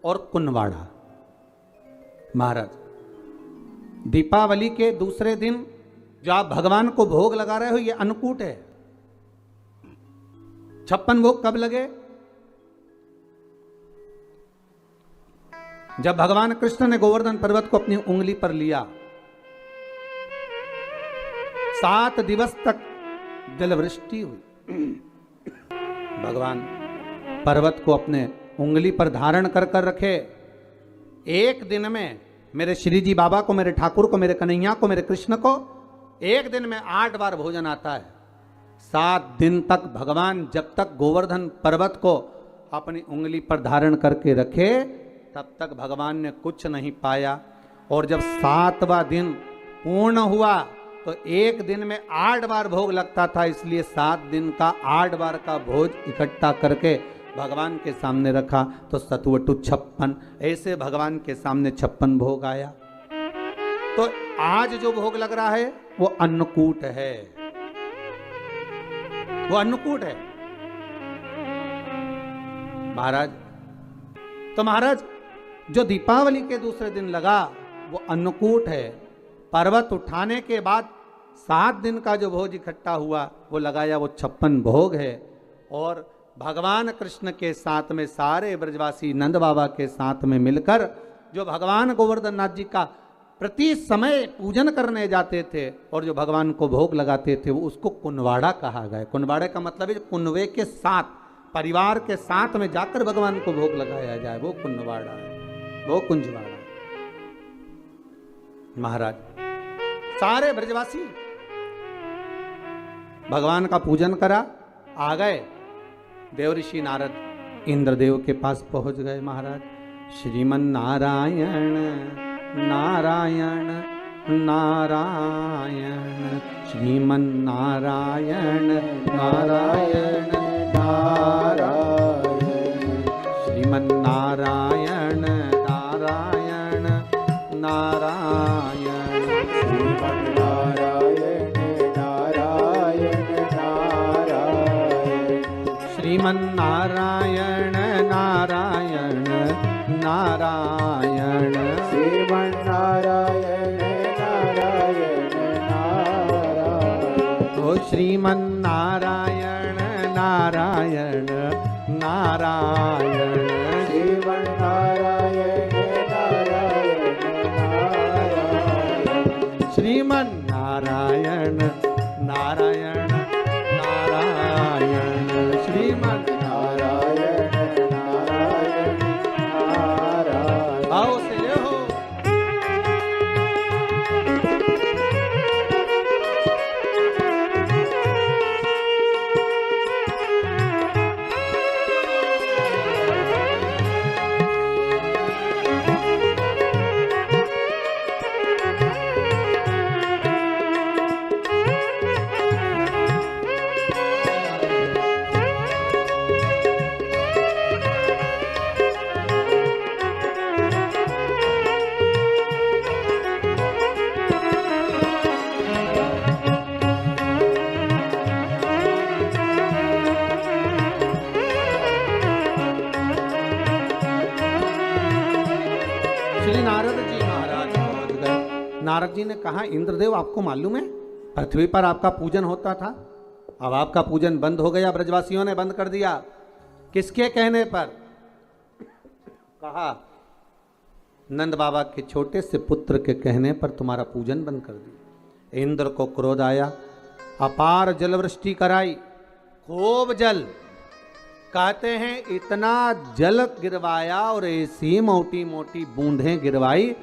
और कुनवाड़ा। महाराज दीपावली के दूसरे दिन जो आप भगवान को भोग लगा रहे हो ये अन्नकूट है। 56 भोग कब लगे? जब भगवान कृष्ण ने गोवर्धन पर्वत को अपनी उंगली पर लिया, 7 दिवस तक जलवृष्टि हुई। भगवान पर्वत को अपने उंगली पर धारण कर कर रखे। एक दिन में मेरे श्री जी बाबा को, मेरे ठाकुर को, मेरे कन्हैया को, मेरे कृष्ण को एक दिन में 8 बार भोजन आता है। 7 दिन तक भगवान जब तक गोवर्धन पर्वत को अपनी उंगली पर धारण करके रखे तब तक भगवान ने कुछ नहीं पाया। और जब 7वां दिन पूर्ण हुआ तो एक दिन में 8 बार भोग लगता था, इसलिए 7 दिन का 8 बार का भोज इकट्ठा करके भगवान के सामने रखा तो सतवटु 56, ऐसे भगवान के सामने 56 भोग आया। तो आज जो भोग लग रहा है वो अन्नकूट है, वो अन्नकूट है महाराज। तो महाराज जो दीपावली के दूसरे दिन लगा वो अन्नकूट है। पर्वत उठाने के बाद 7 दिन का जो भोज इकट्ठा हुआ वो लगाया, वो 56 भोग है। और भगवान कृष्ण के साथ में सारे ब्रजवासी नंद बाबा के साथ में मिलकर जो भगवान गोवर्धन नाथ जी का प्रति समय पूजन करने जाते थे और जो भगवान को भोग लगाते थे, वो उसको कुनवाड़ा कहा गया। कुनवाड़े का मतलब है कुनवे के साथ, परिवार के साथ में जाकर भगवान को भोग लगाया जाए, वो कुनवाड़ा है, वो कुंजवाड़ा। महाराज सारे ब्रजवासी भगवान का पूजन करा, आ गए। देवऋषि नारद इंद्रदेव के पास पहुंच गए। महाराज श्रीमन नारायण नारायण नारायण, श्रीमन नारायण नारायण नारायण, श्रीमन नारायण नारायण नारायण, श्रीमन नारायण नारायण नारायण, श्रीमन नारायण नारायण नारायण, श्रीमन नारायण नारायण नारायण, ओ श्रीमन नारायण नारायण नारायण, श्रीमन नारायण नारायण नारायण, नारायण नारायण नारायण श्रीमन नारायण नारायण नारायण। भाव से ले हो। श्री नारद जी महाराज पहुंच गए। नारद जी ने कहा, इंद्रदेव आपको मालूम है पृथ्वी पर आपका पूजन होता था, अब आपका पूजन बंद हो गया, ब्रजवासियों ने बंद कर दिया। किसके कहने पर? कहा नंद बाबा के छोटे से पुत्र के कहने पर तुम्हारा पूजन बंद कर दिया। इंद्र को क्रोध आया, अपार जलवृष्टि कराई, खूब जल, कहते हैं इतना जल गिरवाया और ऐसी मोटी मोटी बूंदें गिरवाई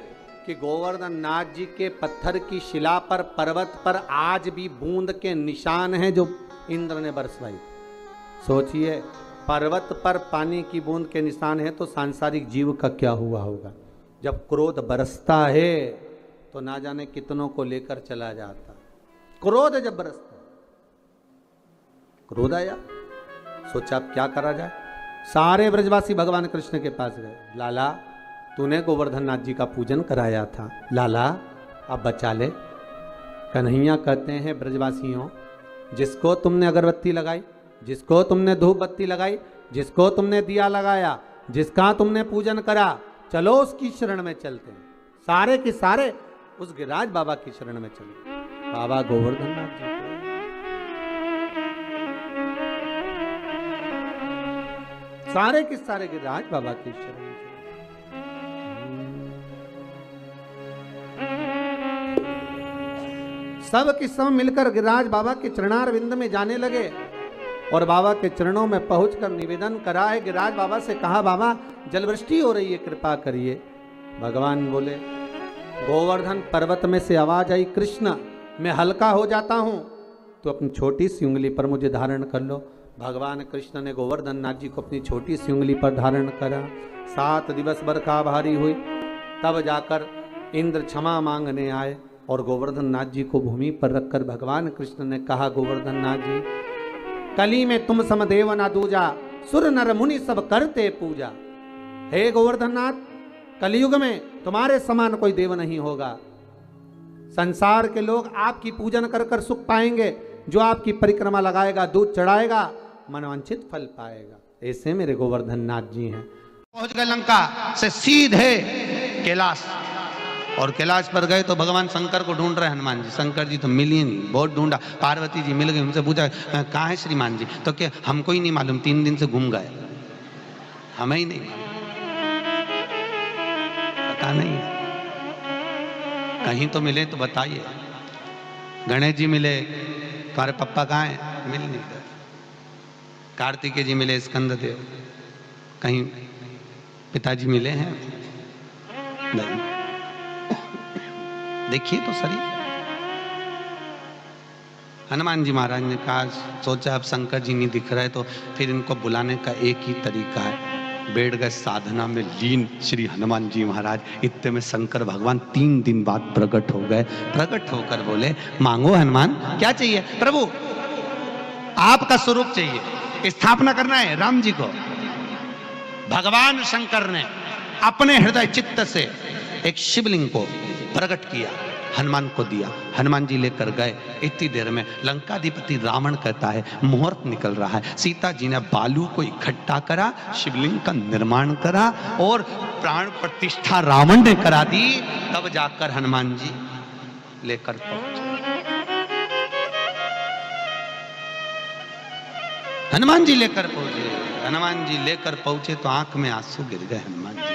कि गोवर्धन नाथ जी के पत्थर की शिला पर, पर्वत पर आज भी बूंद के निशान हैं जो इंद्र ने बरसवाई। सोचिए, पर्वत पर पानी की बूंद के निशान है तो सांसारिक जीव का क्या हुआ होगा। जब क्रोध बरसता है तो ना जाने कितनों को लेकर चला जाता। क्रोध जब बरसता, क्रोध आया, सोचा अब क्या करा जाए। सारे ब्रजवासी भगवान कृष्ण के पास गए। लाला, तूने गोवर्धन नाथ जी का पूजन कराया था, लाला अब बचा ले। कन्हैया कहते हैं, ब्रजवासियों, जिसको तुमने अगरबत्ती लगाई, जिसको तुमने धूप बत्ती लगाई, जिसको तुमने दिया लगाया, जिसका तुमने पूजन करा, चलो उसकी शरण में चलते हैं। सारे के सारे उस गिरिराज बाबा की शरण में चले। बाबा गोवर्धन नाथ जी सारे के सारे गिरिराज बाबा की शरण में सब के सब मिलकर गिरिराज बाबा के चरणार विंद में जाने लगे और बाबा के चरणों में पहुंचकर निवेदन करा है। गिरिराज बाबा से कहा, बाबा जलवृष्टि हो रही है, कृपा करिए। भगवान बोले, गोवर्धन पर्वत में से आवाज आई, कृष्ण मैं हल्का हो जाता हूं तो अपनी छोटी सी उंगली पर मुझे धारण कर लो। भगवान कृष्ण ने गोवर्धन नाथ जी को अपनी छोटी सी उंगली पर धारण करा। 7 दिवस बरखा भारी हुई, तब जाकर इंद्र क्षमा मांगने आए और गोवर्धन नाथ जी को भूमि पर रखकर भगवान कृष्ण ने कहा, गोवर्धन नाथ जी, कली में तुम समदेव ना दूजा, सुर नर मुनि सब करते पूजा। हे गोवर्धन नाथ, कलयुग में तुम्हारे समान कोई देव नहीं होगा। संसार के लोग आपकी पूजन कर कर सुख पाएंगे। जो आपकी परिक्रमा लगाएगा, दूध चढ़ाएगा, मनवांछित फल पाएगा। ऐसे मेरे गोवर्धन नाथ जी हैं। पहुंच गए लंका से सीधे कैलाश, और कैलाश पर गए तो भगवान शंकर को ढूंढ रहे हनुमान जी। शंकर जी तो मिली नहीं, बहुत ढूंढा। पार्वती जी मिल गई, उनसे पूछा कहाँ है श्रीमान जी, तो क्या हमको ही नहीं मालूम, 3 दिन से घूम गए, हमें ही नहीं पता नहीं, कहीं तो मिले तो बताइए। गणेश जी मिले, तुम्हारे पप्पा कहाँ हैं, मिल नहीं गए। कार्तिकेय जी मिले, स्कंददेव, कहीं पिताजी मिले हैं, नहीं। देखिए तो सही। हनुमान जी महाराज ने कहा, सोचा अब शंकर जी नहीं दिख रहे तो फिर इनको बुलाने का एक ही तरीका है। बैठ गए साधना में लीन श्री हनुमान जी महाराज। इतने में शंकर भगवान 3 दिन बाद प्रकट हो गए। प्रकट होकर बोले, मांगो हनुमान, क्या चाहिए? प्रभु आपका स्वरूप चाहिए, स्थापना करना है राम जी को। भगवान शंकर ने अपने हृदय चित्त से एक शिवलिंग को प्रकट किया, हनुमान को दिया। हनुमान जी लेकर गए। इतनी देर में लंकाधिपति रावण कहता है मुहूर्त निकल रहा है। सीता जी ने बालू को इकट्ठा करा, शिवलिंग का निर्माण करा और प्राण प्रतिष्ठा रावण ने करा दी। तब जाकर हनुमान जी लेकर पहुंचे। हनुमान जी लेकर पहुंचे। हनुमान जी लेकर पहुंचे तो आंख में आंसू गिर गए हनुमान जी।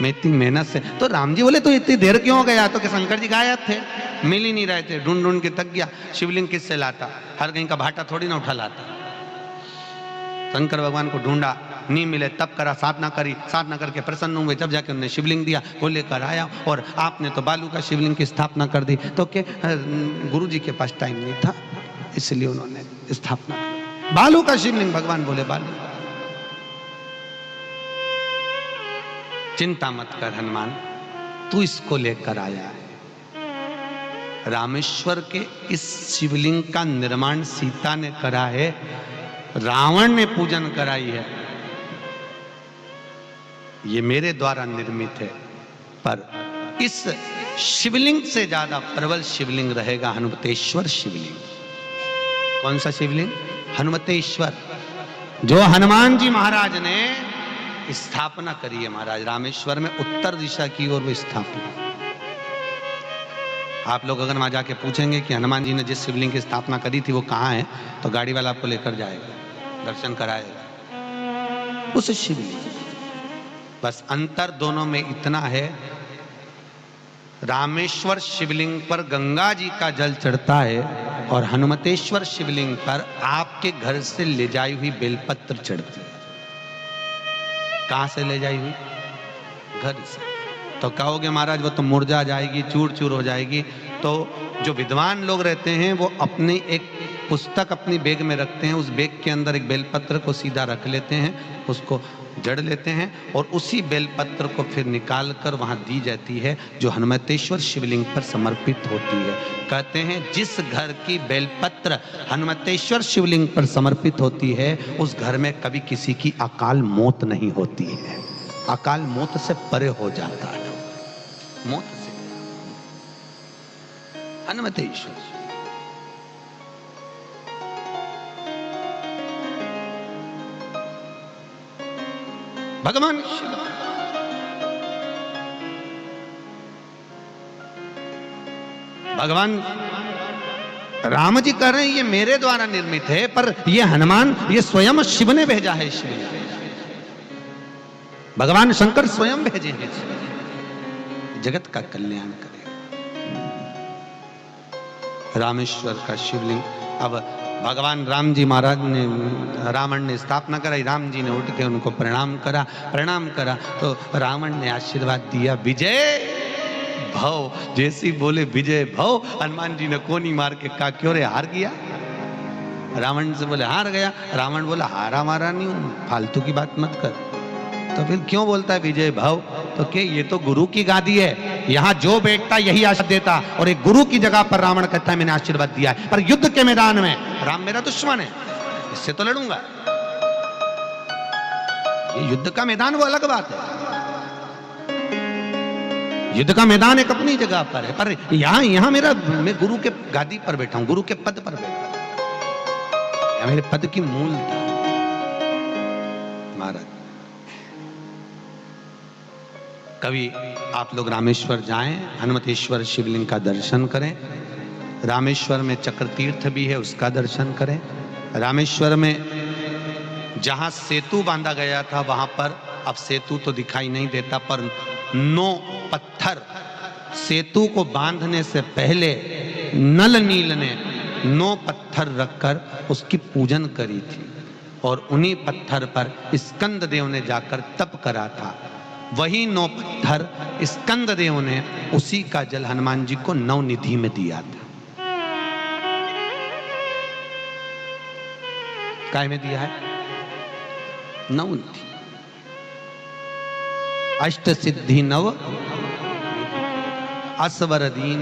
मैं इतनी मेहनत से, तो राम जी बोले तो इतनी देर क्यों हो गया? तो कि शंकर जी गायब थे, मिल ही नहीं रहे थे, ढूंढ ढूंढ के थक गया। शिवलिंग किससे लाता? हर कहीं का भाटा थोड़ी ना उठा लाता। शंकर भगवान को ढूंढा, नहीं मिले, तब करा, साधना करी, साधना करके प्रसन्न हुए, जब जाके उन्होंने शिवलिंग दिया, वो लेकर आया। और आपने तो बालू का शिवलिंग की स्थापना कर दी। तो के गुरु जी के पास टाइम नहीं था, इसलिए उन्होंने स्थापना की बालू का शिवलिंग। भगवान बोले बालू, चिंता मत कर हनुमान, तू इसको लेकर आया है। रामेश्वर के इस शिवलिंग का निर्माण सीता ने करा है, रावण ने पूजन कराई है, ये मेरे द्वारा निर्मित है। पर इस शिवलिंग से ज्यादा प्रबल शिवलिंग रहेगा हनुमतेश्वर शिवलिंग। कौन सा शिवलिंग? हनुमतेश्वर, जो हनुमान जी महाराज ने स्थापना करी है। महाराज रामेश्वर में उत्तर दिशा की ओर वो स्थापना। आप लोग अगर वहां जाके पूछेंगे कि हनुमान जी ने जिस शिवलिंग की स्थापना करी थी वो कहाँ है, तो गाड़ी वाला आपको लेकर जाएगा, दर्शन कराएगा उस शिवलिंग। बस अंतर दोनों में इतना है, रामेश्वर शिवलिंग पर गंगा जी का जल चढ़ता है और हनुमतेश्वर शिवलिंग पर आपके घर से ले जाई हुई बेलपत्र चढ़ती है। कहां से ले जाई हुई? घर से। तो कहोगे महाराज वो तो मुरझा जाएगी, चूर चूर हो जाएगी। तो जो विद्वान लोग रहते हैं वो अपनी एक पुस्तक अपनी बैग में रखते हैं, उस बैग के अंदर एक बेलपत्र को सीधा रख लेते हैं, उसको जड़ लेते हैं और उसी बेलपत्र को फिर निकाल कर वहां दी जाती है, जो हनुमतेश्वर शिवलिंग पर समर्पित होती है। कहते हैं जिस घर की बेलपत्र हनुमतेश्वर शिवलिंग पर समर्पित होती है, उस घर में कभी किसी की अकाल मौत नहीं होती है। अकाल मौत से परे हो जाता है, मौत से। हनुमतेश्वर भगवान शिव, भगवान राम जी कह रहे हैं ये मेरे द्वारा निर्मित है, पर ये हनुमान, ये स्वयं शिव ने भेजा है। शिव भगवान शंकर स्वयं भेजे हैं, जगत का कल्याण करे। रामेश्वर का शिवलिंग। अब भगवान राम जी महाराज ने, रावण ने स्थापना कराई, राम जी ने उठ के उनको प्रणाम करा तो रावण ने आशीर्वाद दिया, विजय भव। जैसी बोले विजय भव, हनुमान जी ने कोनी मार के कहा क्यों रे हार गया? रावण से बोले हार गया। रावण बोला हारा मारा नहीं हूं, फालतू की बात मत कर। तो फिर क्यों बोलता है विजय भव? तो क्या ये तो गुरु की गादी है, यहां जो बैठता यही आशीर्वाद देता। और एक गुरु की जगह पर रावण कहता है मैंने आशीर्वाद दिया है, पर युद्ध के मैदान में राम मेरा दुश्मन है, इससे तो लड़ूंगा। ये युद्ध का मैदान वो अलग बात है, युद्ध का मैदान एक अपनी जगह पर है, पर यहां मैं गुरु के गादी पर बैठा हूं, गुरु के पद पर बैठा हूं, मेरे पद की मूलता। महाराज कभी आप लोग रामेश्वर जाएं, हनुमतेश्वर शिवलिंग का दर्शन करें। रामेश्वर में चक्र तीर्थ भी है, उसका दर्शन करें। रामेश्वर में जहां सेतु बांधा गया था वहां पर अब सेतु तो दिखाई नहीं देता, पर 9 पत्थर सेतु को बांधने से पहले नल नील ने 9 पत्थर रखकर उसकी पूजन करी थी, और उन्हीं पत्थर पर स्कंद देव ने जाकर तप करा था। वही 9 पत्थर स्कंद देव ने उसी का जल हनुमान जी को नवनिधि में दिया था। काय में दिया है? नवनिधि। अष्ट सिद्धि नव असवर दीन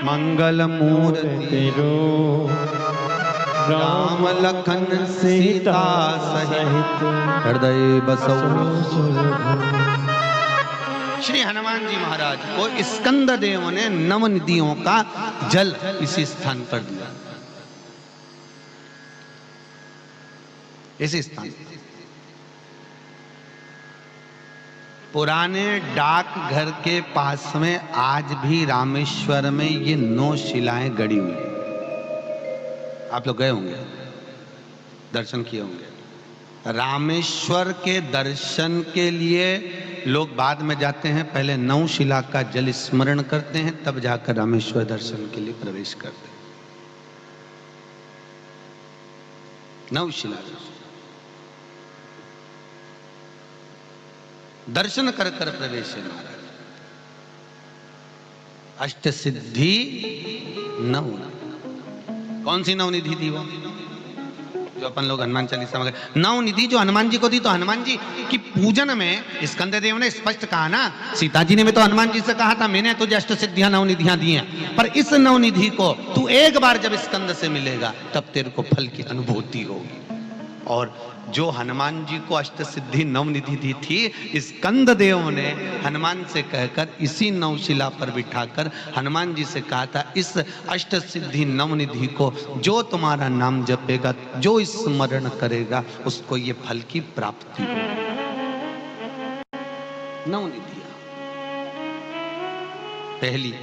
मंगल मूर्ति राम लखन सीता सहित हृदय बसो। श्री हनुमान जी महाराज को स्कंद देव ने नवनिधियों का जल इसी स्थान पर दिया, इसी स्थान। पुराने डाक घर के पास में आज भी रामेश्वर में ये 9 शिलाएं गड़ी हुई हैं। आप लोग गए होंगे, दर्शन किए होंगे। रामेश्वर के दर्शन के लिए लोग बाद में जाते हैं, पहले नवशिला का जल स्मरण करते हैं, तब जाकर रामेश्वर दर्शन के लिए प्रवेश करते हैं। नवशिला दर्शन कर कर प्रवेश है महाराज। अष्ट सिद्धि नव, कौन सी नवनिधि थी वो जो अपन लोग हनुमान चालीसा में, नवनिधि जो हनुमान जी को दी। तो हनुमान जी की पूजन में स्कंददेव ने स्पष्ट कहा ना, सीता जी ने भी तो हनुमान जी से कहा था मैंने तुझे अष्ट सिद्धियां नवनिधियां दी हैं, पर इस नवनिधि को तू एक बार जब स्कंद से मिलेगा तब तेरे को फल की अनुभूति होगी। और जो हनुमान जी को अष्ट सिद्धि नवनिधि दी थी, स्कंद देव ने हनुमान से कहकर इसी नवशिला पर बिठाकर हनुमान जी से कहा था, इस अष्ट सिद्धि नवनिधि को जो तुम्हारा नाम जपेगा, जो स्मरण करेगा, उसको ये फल की प्राप्ति होगी। नवनिधियां, पहली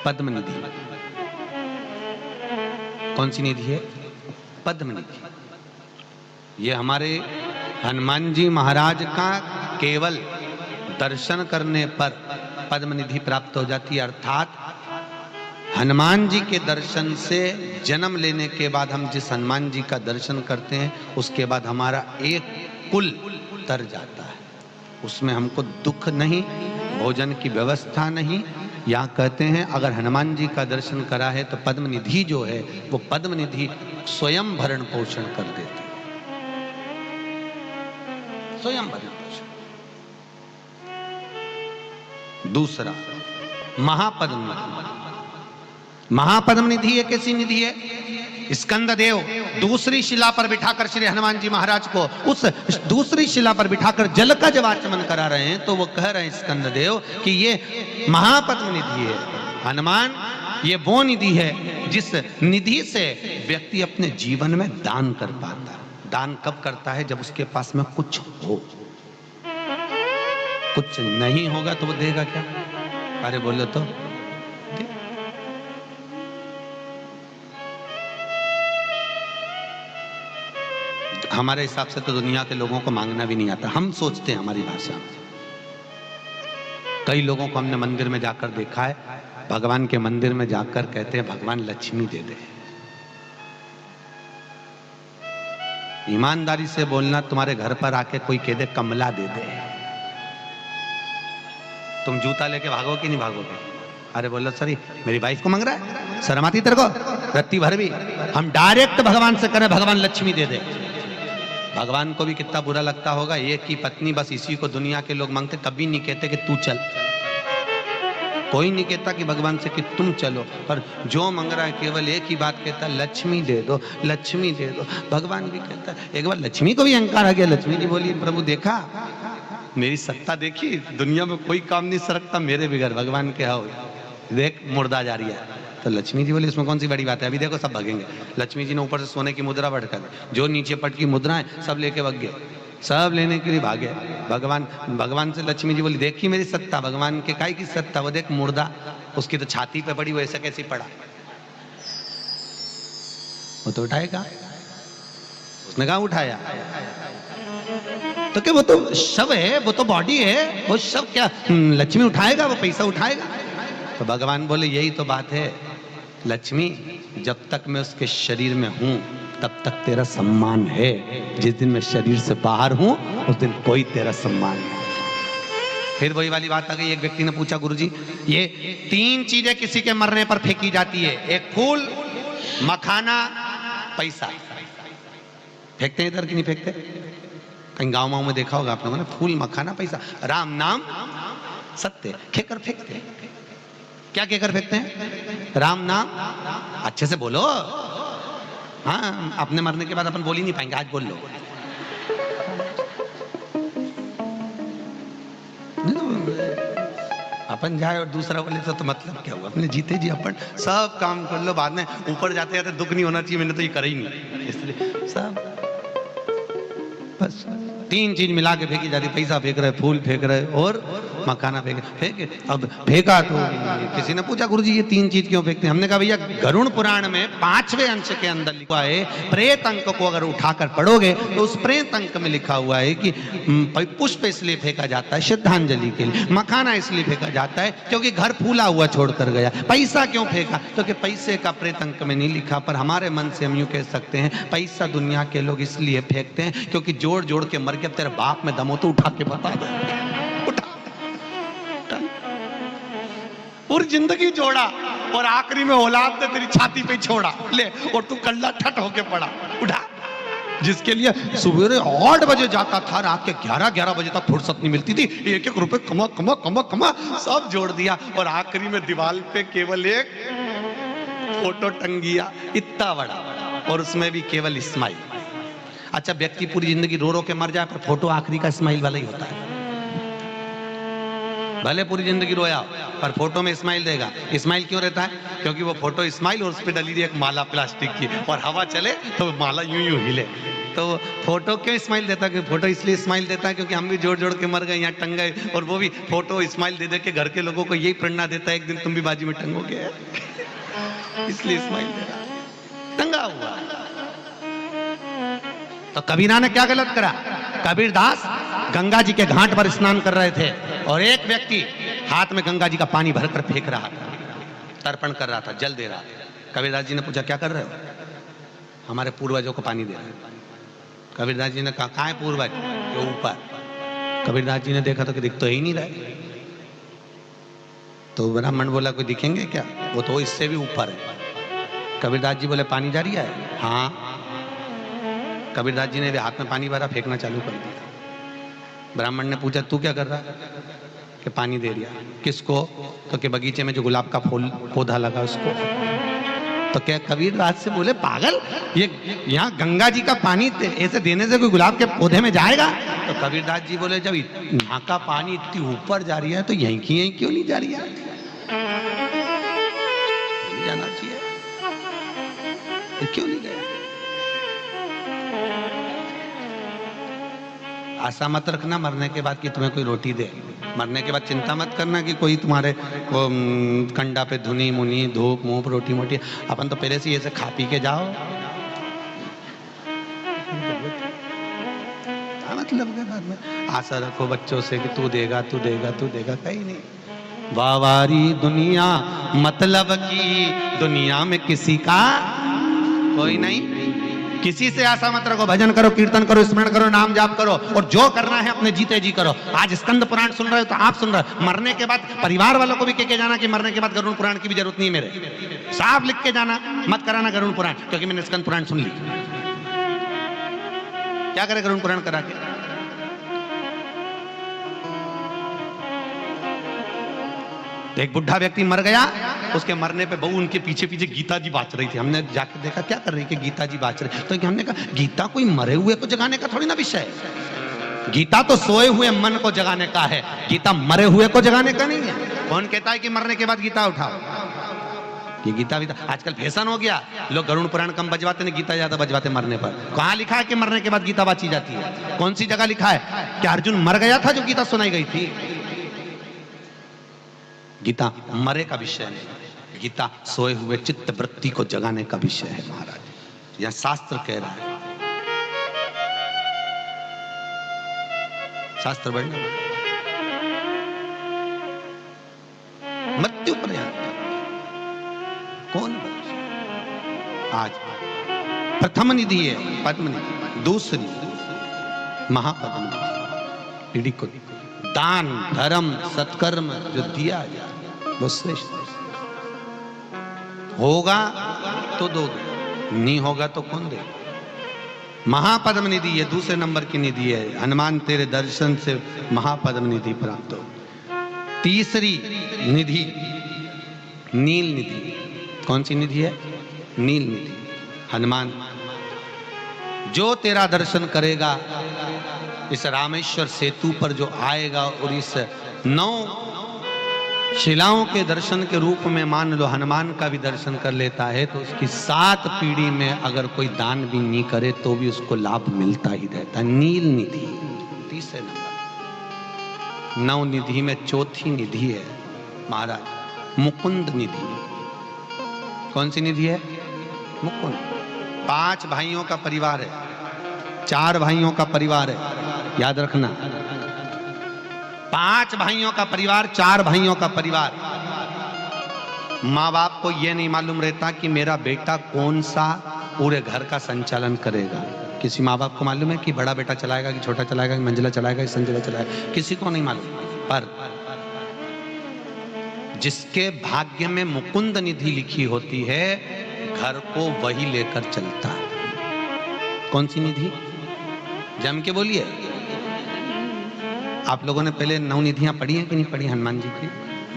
पद्म निधि। कौन सी निधि है? पद्म निधि। ये हमारे हनुमान जी महाराज का केवल दर्शन करने पर पद्म निधि प्राप्त हो जाती है। अर्थात हनुमान जी के दर्शन से जन्म लेने के बाद हम जिस हनुमान जी का दर्शन करते हैं, उसके बाद हमारा एक कुल तर जाता है। उसमें हमको दुख नहीं, भोजन की व्यवस्था नहीं। यहाँ कहते हैं अगर हनुमान जी का दर्शन करा है तो पद्म निधि जो है वो पद्म निधि स्वयं भरण पोषण कर देती है, स्वयं भरण पोषण। दूसरा महापद्म निधि। महापद्म निधि एक ऐसी निधि है, स्कंद देव दूसरी शिला पर बिठाकर श्री हनुमान जी महाराज को उस दूसरी शिला पर बिठाकर जल का जब आचमन करा रहे हैं, तो वो कह रहे हैं स्कंद देव कि ये महापद्म निधि है। हनुमान, ये वो निधि है जिस निधि से व्यक्ति अपने जीवन में दान कर पाता है। दान कब करता है? जब उसके पास में कुछ हो। कुछ नहीं होगा तो वो देगा क्या? अरे बोलो तो। हमारे हिसाब से तो दुनिया के लोगों को मांगना भी नहीं आता। हम सोचते हैं हमारी भाषा में। कई लोगों को हमने मंदिर में जाकर देखा है, भगवान के मंदिर में जाकर कहते हैं भगवान लक्ष्मी दे दे। ईमानदारी से बोलना, तुम्हारे घर पर आके कोई कह दे कमला दे दे, तुम जूता लेके भागो कि नहीं भागोगे? अरे बोलो सर मेरी वाइफ को मांग रहा है, शर्म आती तेरे को? रत्ती भर भी हम डायरेक्ट भगवान से करें भगवान लक्ष्मी दे दे। भगवान को भी कितना बुरा लगता होगा, एक ही पत्नी, बस इसी को दुनिया के लोग मांगते। कभी नहीं कहते कि तू चल, कोई नहीं कहता कि भगवान से कि तुम चलो, पर जो मांग रहा है केवल एक ही बात कहता है, लक्ष्मी दे दो, लक्ष्मी दे दो। भगवान भी कहता है। एक बार लक्ष्मी को भी अहंकार आ गया। लक्ष्मी जी बोली प्रभु देखा मेरी सत्ता देखी, दुनिया में कोई काम नहीं सरकता मेरे बगैर, भगवान के आओ देख मुर्दा जा रही है। तो लक्ष्मी जी बोली इसमें कौन सी बड़ी बात है, अभी देखो सब भगेंगे। लक्ष्मी जी ने ऊपर से सोने की मुद्रा बढ़कर जो नीचे पट की मुद्रा है सब लेके भग गए, सब लेने के लिए भागे। भगवान से लक्ष्मी जी बोली देखी मेरी सत्ता। भगवान के काहे की सत्ता? वो देख मुर्दा, उसकी तो छाती पे पड़ी, वो ऐसा कैसे पड़ा? वो तो उठाएगा, उसने कहा उठाया तो क्या वो तो शव है, वो तो बॉडी है, वो शव क्या लक्ष्मी उठाएगा? वो पैसा उठाएगा? तो भगवान बोले यही तो बात है लक्ष्मी, जब तक मैं उसके शरीर में हूं तब तक तेरा सम्मान है, जिस दिन मैं शरीर से बाहर हूं उस दिन कोई तेरा सम्मान नहीं। फिर वही वाली बात आ गई। एक व्यक्ति ने पूछा गुरुजी ये 3 चीजें किसी के मरने पर फेंकी जाती है, एक फूल, मखाना, पैसा। फेंकते हैं इधर कि नहीं फेंकते? कहीं गाँव में देखा होगा आप लोगों ने, फूल, मखाना, पैसा, राम नाम सत्य खेकर फेंकते हैं। क्या कहकर फेंकते हैं? राम नाम। अच्छे से बोलो। हाँ, अपने मरने के बाद अपन बोल ही नहीं पाएंगे, आज बोल लो। अपन जाए और दूसरा बोले तो मतलब क्या हुआ? अपने जीते जी अपन सब काम कर लो, बाद में ऊपर जाते जाते दुख नहीं होना चाहिए मैंने तो ये करा ही नहीं, इसलिए सब बस 3 चीज मिला के फेंकी जाती। पैसा फेंक रहे, फूल फेंक रहे और मखाना फेंके। अब फेंका तो किसी ने पूछा गुरुजी ये 3 चीज क्यों फेंकते हैं? हमने कहा भैया गरुड़ पुराण में 5वें अंश के अंदर लिखा है, प्रेत अंक को अगर उठाकर पढ़ोगे तो उस प्रेत अंक में लिखा हुआ है कि पुष्प इसलिए फेंका जाता है श्रद्धांजलि के लिए, मखाना इसलिए फेंका जाता है क्योंकि घर फूला हुआ छोड़कर गया। पैसा क्यों फेंका? क्योंकि पैसे का प्रेत अंक में नहीं लिखा, पर हमारे मन से हम यूं कह सकते हैं पैसा दुनिया के लोग इसलिए फेंकते हैं क्योंकि जोड़ जोड़ के मर गया, तेरे बाप में दम हो तो उठा के बता दे, उठा पूरी जिंदगी जोड़ा और आखिरी में औलाद ने तेरी छाती पे छोड़ा ले, और तू कल्ला ठट होके पड़ा, उठा। जिसके लिए सुबह 8 बजे जाता था, रात के 11 बजे तक फुर्सत नहीं मिलती थी, 1-1 रुपए कमा कमा कमा कमा सब जोड़ दिया और आखिरी में दीवार पे केवल एक फोटो टंगिया इतना बड़ा, और उसमें भी केवल स्माइल। अच्छा, व्यक्ति पूरी जिंदगी रो रो के मर जाए पर फोटो आखिरी का स्माइल वाला ही होता है। भले पूरी जिंदगी रोया पर फोटो में स्माइल देगा। स्माइल क्यों रहता है? क्योंकि वो फोटो स्माइल और उस पर डली एक माला प्लास्टिक की, और हवा चले तो माला यूं यूं हिले। तो फोटो क्यों स्माइल देता है? फोटो इसलिए स्माइल देता है क्योंकि हम भी जोड़ जोड़ के मर गए, यहाँ टंग गए, और वो भी फोटो स्माइल दे दे के घर के लोगों को यही प्रेरणा देता है एक दिन तुम भी बाजी में टंगोगे, इसलिए स्माइल दे रहा है, टंगा हुआ। तो कबीरा ने क्या गलत करा? कबीरदास गंगा जी के घाट पर स्नान कर रहे थे और एक व्यक्ति हाथ में गंगा जी का पानी भरकर फेंक रहा था, तर्पण कर रहा था, जल दे रहा था। कबीरदास जी ने पूछा क्या कर रहे हो? हमारे पूर्वजों को पानी दे रहे हैं। कबीरदास जी ने कहा कहाँ है पूर्वज? जो ऊपर। कबीरदास जी ने देखा तो कि दिख तो ही नहीं रहे। तो ब्राह्मण बोला कोई दिखेंगे क्या? वो तो इससे भी ऊपर है। कबीरदास जी बोले पानी जारी है? हाँ। कबीरदास जी ने हाथ में पानी भरा, फेंकना चालू कर दिया। ब्राह्मण ने पूछा तू क्या कर रहा है? कि पानी दे दिया। किसको? तो के बगीचे में जो गुलाब का फूल पौधा लगा उसको। तो क्या कबीरदास से बोले पागल, ये यहाँ गंगा जी का पानी ऐसे देने से कोई गुलाब के पौधे में जाएगा? तो कबीरदास जी बोले जब यहाँ का पानी इतनी ऊपर जा रही है तो यहीं की यहीं क्यों नहीं जा रही है? नहीं जाना चाहिए, क्यों नहीं गया? आशा मत रखना मरने के बाद कि तुम्हें कोई रोटी दे। मरने के बाद चिंता मत करना कि कोई तुम्हारे कंडा पे धुनी मुनी धूप मूप रोटी मोटी। अपन तो पहले से ऐसे खा पी के जाओ, मतलब के बाद में आशा रखो बच्चों से कि तू देगा तू देगा तू देगा, कहीं नहीं। वावारी दुनिया मतलब की दुनिया में किसी का कोई नहीं। किसी से आशा मत रखो, भजन करो, कीर्तन करो, स्मरण करो, नाम जाप करो, और जो करना है अपने जीते जी करो। आज स्कंद पुराण सुन रहे हो तो आप सुन रहे हो, मरने के बाद परिवार वालों को भी कह के जाना कि मरने के बाद गरुड़ पुराण की भी जरूरत नहीं है मेरे। साफ लिख के जाना, मत कराना गरुड़ पुराण, क्योंकि मैंने स्कंद पुराण सुन ली। क्या करे गरुड़ पुराण करा के? एक बुढ़ा व्यक्ति मर गया, उसके मरने पे बहू उनके पीछे पीछे गीता जी बाँच रही थी। हमने जाकर देखा क्या कर रही कि गीता जी बाँच रही, तो हमने कहा गीता कोई मरे हुए को जगाने का थोड़ी ना विषय है। गीता तो सोए हुए मन को जगाने का है, गीता मरे हुए को जगाने का नहीं है। कौन कहता है कि मरने के बाद गीता उठाओ? ये गीता भी आजकल फैशन हो गया, लोग गरुड़ पुराण कम बजवाते हैं, गीता ज्यादा बजवाते मरने पर। कहाँ लिखा है कि मरने के बाद गीता बाँची जाती है? कौन सी जगह लिखा है कि अर्जुन मर गया था जो गीता सुनाई गई थी? गीता मरे का विषय नहीं, गीता सोए हुए चित्त वृत्ति को जगाने का विषय है महाराज। यह शास्त्र कह रहा है, शास्त्र बढ़ना मृत्यु पर्यंत कौन आज प्रथम निधि है पद्म निधि, दूसरी महापद्म निधि को दान धर्म सत्कर्म जो दिया गया वो श्रेष्ठ होगा तो दोगे, नहीं होगा तो कौन देगा? महापद्म निधि ये दूसरे नंबर की निधि है। हनुमान तेरे दर्शन से महापद्म निधि प्राप्त हो। तीसरी निधि नील निधि। कौन सी निधि है? नील निधि। हनुमान जो तेरा दर्शन करेगा, इस रामेश्वर सेतु पर जो आएगा और इस 9 शिलाओं के दर्शन के रूप में मान लो हनुमान का भी दर्शन कर लेता है, तो उसकी 7 पीढ़ी में अगर कोई दान भी नहीं करे तो भी उसको लाभ मिलता ही रहता है। नील निधि तीसरे नंबर। 9 निधि में चौथी निधि है महाराज मुकुंद निधि। कौन सी निधि है? मुकुंद। 5 भाइयों का परिवार है, 4 भाइयों का परिवार है, याद रखना। 5 भाइयों का परिवार, 4 भाइयों का परिवार। माँ बाप को यह नहीं मालूम रहता कि मेरा बेटा कौन सा पूरे घर का संचालन करेगा। किसी माँ बाप को मालूम है कि बड़ा बेटा चलाएगा कि छोटा चलाएगा, कि मंजिला चलाएगा कि संजिला चलाएगा, किसी को नहीं मालूम। पर जिसके भाग्य में मुकुंद निधि लिखी होती है, घर को वही लेकर चलता है। कौन सी निधि? जम के बोलिए। आप लोगों ने पहले 9 निधियां पढ़ी हैं कि नहीं पढ़ी? हनुमान जी की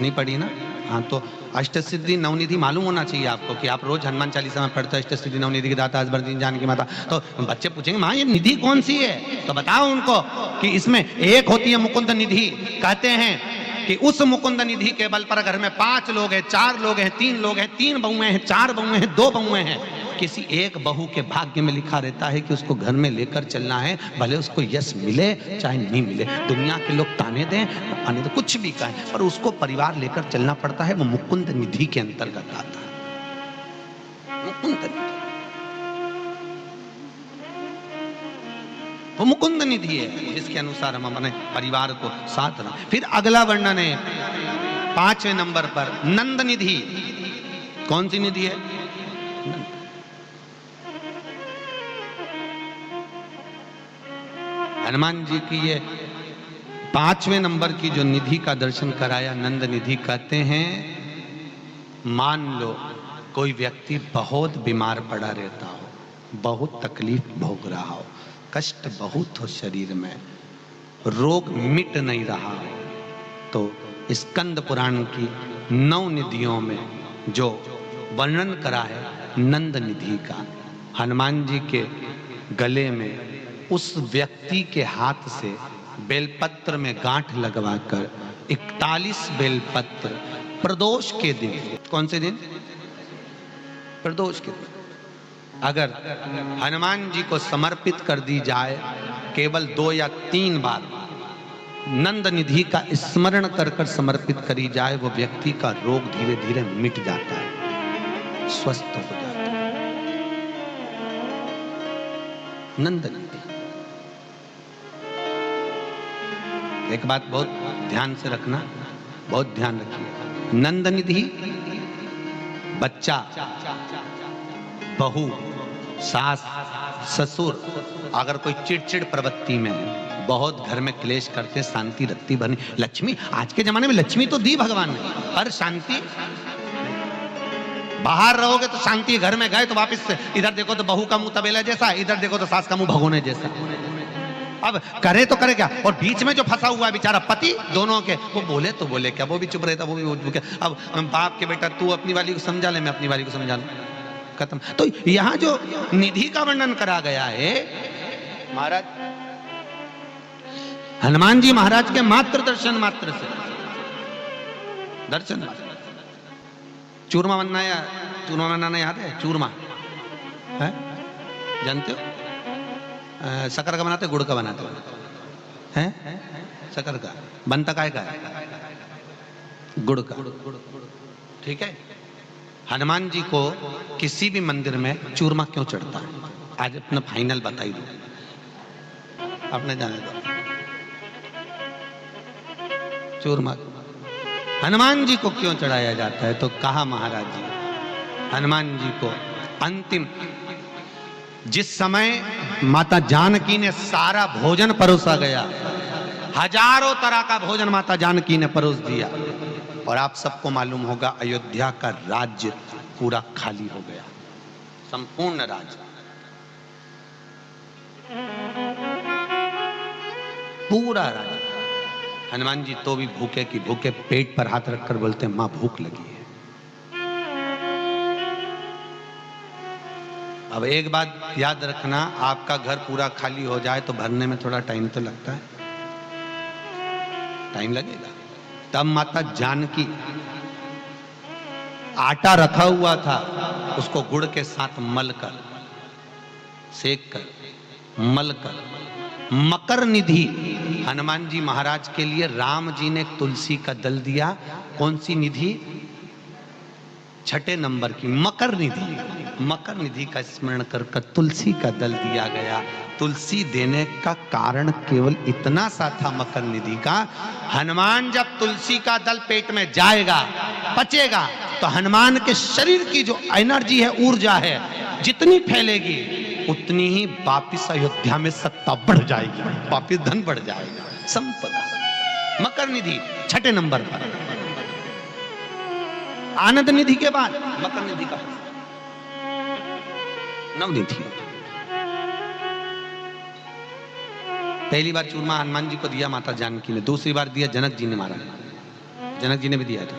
नहीं पढ़ी ना? हाँ, तो अष्टसिद्धि 9 निधि मालूम होना चाहिए आपको कि आप रोज हनुमान चालीसा में पढ़ते हो अष्टसिद्धि 9 निधि के दाता अजबर दीन जानकी माता। तो बच्चे पूछेंगे माँ ये निधि कौन सी है, तो बताओ उनको कि इसमें एक होती है मुकुंद निधि। कहते हैं कि उस मुकुंद निधि के बल पर घर में 5 लोग हैं, 4 लोग हैं, 3 लोग हैं, 3 बहुएं हैं, 4 बहुएं हैं, 2 बहुएं हैं, किसी एक बहू के भाग्य में लिखा रहता है कि उसको घर में लेकर चलना है, भले उसको यश मिले चाहे नहीं मिले। दुनिया के लोग ताने दें, आने तो कुछ भी कहें, पर उसको परिवार लेकर चलना पड़ता है। वो मुकुंद निधि के अंतर्गत आता है। मुकुंद निधि, वो मुकुंद निधि है जिसके अनुसार हम अपने परिवार को साथ रखें। फिर अगला वर्णन है 5वें नंबर पर नंद निधि। कौन सी निधि है? हनुमान जी की ये 5वें नंबर की जो निधि का दर्शन कराया, नंद निधि। कहते हैं मान लो कोई व्यक्ति बहुत बीमार पड़ा रहता हो, बहुत तकलीफ भोग रहा हो, कष्ट बहुत हो शरीर में, रोग मिट नहीं रहा हो, तो स्कंद पुराण की 9 निधियों में जो वर्णन करा है नंद निधि का, हनुमान जी के गले में उस व्यक्ति के हाथ से बेलपत्र में गांठ लगवाकर 41 बेलपत्र प्रदोष के दिन, कौन से दिन? प्रदोष के दिन, अगर हनुमान जी को समर्पित कर दी जाए, केवल 2 या 3 बार नंद निधि का स्मरण कर कर समर्पित करी जाए, वो व्यक्ति का रोग धीरे धीरे मिट जाता है, स्वस्थ हो जाता है। नंद निधि। एक बात बहुत ध्यान से रखना, बहुत ध्यान रखिए। नंद निधि बच्चा, बहू, सास, ससुर अगर कोई चिड़चिड़ प्रवृत्ति में है, बहुत घर में क्लेश करते, शांति रत्ती भरनी, लक्ष्मी, आज के जमाने में लक्ष्मी तो दी भगवान ने, पर शांति, बाहर रहोगे तो शांति, घर में गए तो वापस से इधर देखो तो बहू का मुंह तबेला जैसा, इधर देखो तो सास का मुंह भगोने जैसा। अब करे तो करे क्या? और बीच में जो फंसा हुआ है बेचारा पति, दोनों के, वो बोले तो बोले क्या, वो भी चुप रहता, वो भी क्या। अब बाप के बेटा तू अपनी वाली को समझा ले, मैं अपनी वाली को समझा लूं, खत्म। तो यहां जो निधि का वर्णन करा गया है महाराज, हनुमान जी महाराज के मात्र दर्शन मात्र से, दर्शन, चूरमा बनाया, चूरमा बनाना याद है? चूरमा है, जानते हो? शक्कर का बनाते, गुड़ का बनाते हैं? शक्कर का बनता काय का है? गुड़ का। ठीक है। हनुमान जी को किसी भी मंदिर में चूरमा क्यों चढ़ता है? आज अपना फाइनल बताई दो, आपने जाने दो। चूरमा हनुमान जी को क्यों चढ़ाया जाता है? तो कहा महाराज जी, हनुमान जी को अंतिम, जिस समय माता जानकी ने सारा भोजन परोसा गया, हजारों तरह का भोजन माता जानकी ने परोस दिया, और आप सबको मालूम होगा अयोध्या का राज्य पूरा खाली हो गया, संपूर्ण राज्य, पूरा राज्य। हनुमान जी तो भी भूखे की भूखे, पेट पर हाथ रखकर बोलते मां भूख लगी है। अब एक बात याद रखना, आपका घर पूरा खाली हो जाए तो भरने में थोड़ा टाइम तो लगता है, टाइम लगेगा। तब माता जानकी आटा रखा हुआ था, उसको गुड़ के साथ मलकर, सेक कर, मलकर मकर निधि हनुमान जी महाराज के लिए राम जी ने तुलसी का दल दिया। कौन सी निधि? छठे नंबर की मकर निधि। मकर निधि का स्मरण कर कर तुलसी का दल दिया गया। तुलसी देने का कारण केवल इतना सा था मकर निधि का, हनुमान जब तुलसी का दल पेट में जाएगा, पचेगा, तो हनुमान के शरीर की जो एनर्जी है, ऊर्जा है, जितनी फैलेगी उतनी ही वापिस अयोध्या में सत्ता बढ़ जाएगी, वापिस धन बढ़ जाएगा, संपदा। मकर निधि छठे नंबर पर। आनंद निधि के बाद मकर निधि का नवनिधि। पहली बार चूरमा हनुमान जी को दिया माता जानकी ने, दूसरी बार दिया जनक जी ने मारा, जनक जी ने भी दिया था,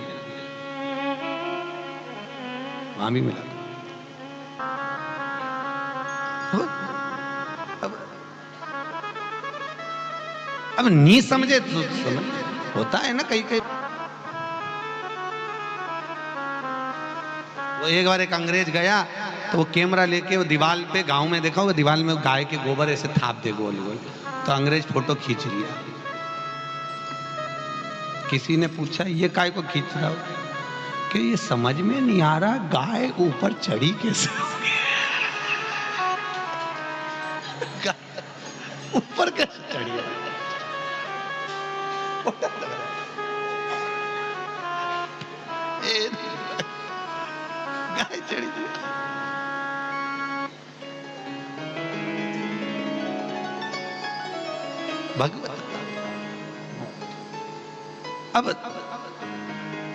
वहां भी मिला था। अब नहीं समझे तो समझ होता है ना कहीं कहीं। वो एक बार एक अंग्रेज गया तो वो कैमरा लेके वो दीवार पे, गांव में देखा होगा दीवार में गाय के गोबर ऐसे थाप दे गोल गोल, तो अंग्रेज फोटो खींच लिया। किसी ने पूछा ये काय को खींच रहा हो? कि ये समझ में नहीं आ रहा गाय ऊपर चढ़ी कैसे, ऊपर कैसे चढ़ी? गाय चढ़ी भगवत। अब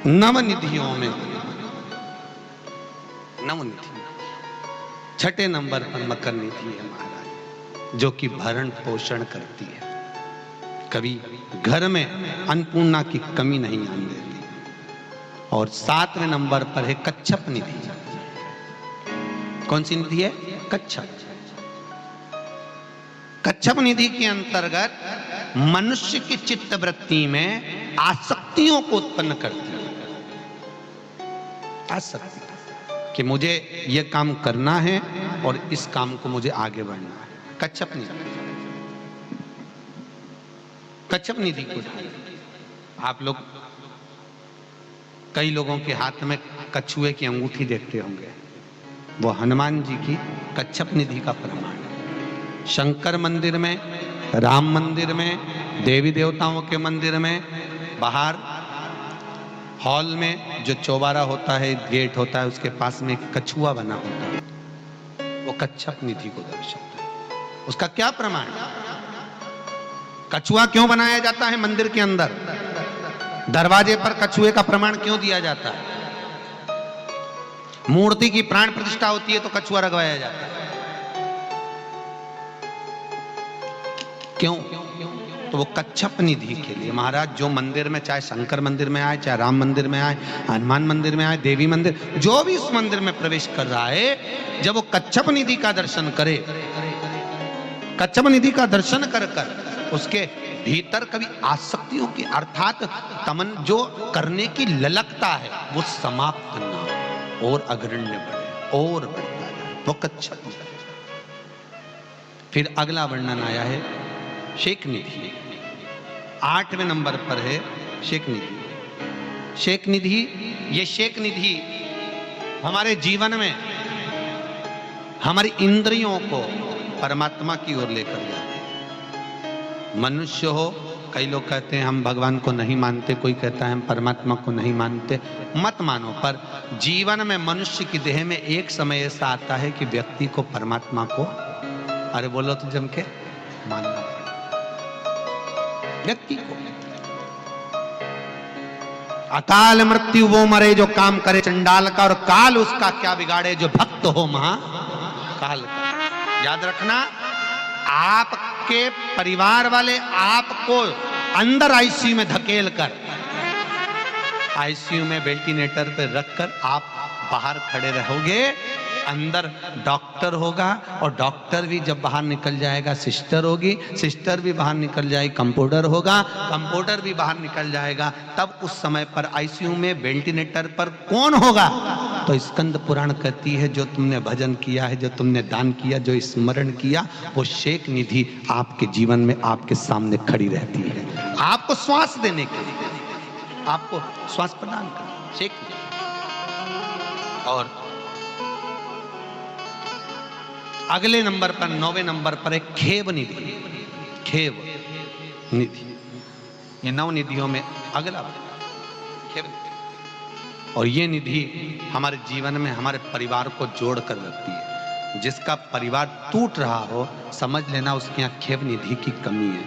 नवनिधियों में नवनिधि छठे नंबर पर मकर निधि है महाराज, जो कि भरण पोषण करती है, कभी घर में अन्नपूर्णा की कमी नहीं आने देती। और सातवें नंबर पर है कच्छप निधि। कौन सी निधि है? कच्छप। कच्छप निधि के अंतर्गत मनुष्य की चित्त वृत्ति में आसक्तियों को उत्पन्न करती है। आसक्ति कि मुझे यह काम करना है और इस काम को मुझे आगे बढ़ना है। कच्छप निधि। कच्छप निधि को आप लोग, कई लोगों के हाथ में कछुए की अंगूठी देखते होंगे, वो हनुमान जी की कच्छप निधि का प्रमाण है। शंकर मंदिर में, राम मंदिर में, देवी देवताओं के मंदिर में, बाहर हॉल में जो चौबारा होता है, गेट होता है, उसके पास में एक कछुआ बना होता है, वो कच्छप निधि को दर्शाता है। उसका क्या प्रमाण? कछुआ क्यों बनाया जाता है मंदिर के अंदर? दरवाजे पर कछुए का प्रमाण क्यों दिया जाता है? मूर्ति की प्राण प्रतिष्ठा होती है तो कछुआ रखवाया जाता है। क्यों? तो वो कच्छप निधि के लिए। महाराज जो मंदिर में, चाहे शंकर मंदिर में आए, चाहे राम मंदिर में आए, हनुमान मंदिर में आए, देवी मंदिर, जो भी उस मंदिर में प्रवेश कर रहा है, जब वो कच्छप निधि का दर्शन करे, कच्छप निधि का दर्शन कर कर उसके भीतर कभी आसक्तियों की, अर्थात तमन जो करने की ललकता है, वो समाप्त ना हो और अग्रण्य बढ़े और बढ़ता है, वो कच्छप निधि। फिर अगला वर्णन आया है शेख निधि। 8वें नंबर पर है शेख निधि। शेख निधि, ये शेख निधि हमारे जीवन में हमारी इंद्रियों को परमात्मा की ओर लेकर जाती है। मनुष्य हो, कई लोग कहते हैं हम भगवान को नहीं मानते, कोई कहता है हम परमात्मा को नहीं मानते, मत मानो, पर जीवन में मनुष्य की देह में एक समय ऐसा आता है कि व्यक्ति को परमात्मा को, अरे बोलो तो जम के, मानना पड़ेगा व्यक्ति को। अकाल मृत्यु वो मरे जो काम करे चंडाल का, और काल उसका क्या बिगाड़े जो भक्त हो महाकाल का। याद रखना, आपके परिवार वाले आपको अंदर आईसीयू में धकेल कर, आईसीयू में वेंटिलेटर पर रखकर आप बाहर खड़े रहोगे, अंदर डॉक्टर होगा, और डॉक्टर भी जब बाहर निकल जाएगा सिस्टर होगी, सिस्टर भी बाहर निकल जाएगी, कंपाउंडर होगा, कंपाउंडर भी बाहर निकल जाएगा। तब उस समय पर आईसीयू में वेंटिलेटर पर कौन होगा? तो स्कंद पुराण कहती है जो तुमने भजन किया है, जो तुमने दान किया, जो स्मरण किया, वो शेख निधि आपके जीवन में आपके सामने खड़ी रहती है, आपको श्वास देने के लिए, आपको श्वास प्रदान कर शेख निधि। और अगले नंबर पर 9वें नंबर पर एक खेव निधि। खेव निधि ये 9 निधियों में अगला खेव निधि। और ये निधि हमारे जीवन में हमारे परिवार को जोड़ कर रखती है। जिसका परिवार टूट रहा हो समझ लेना उसके यहाँ खेव निधि की कमी है।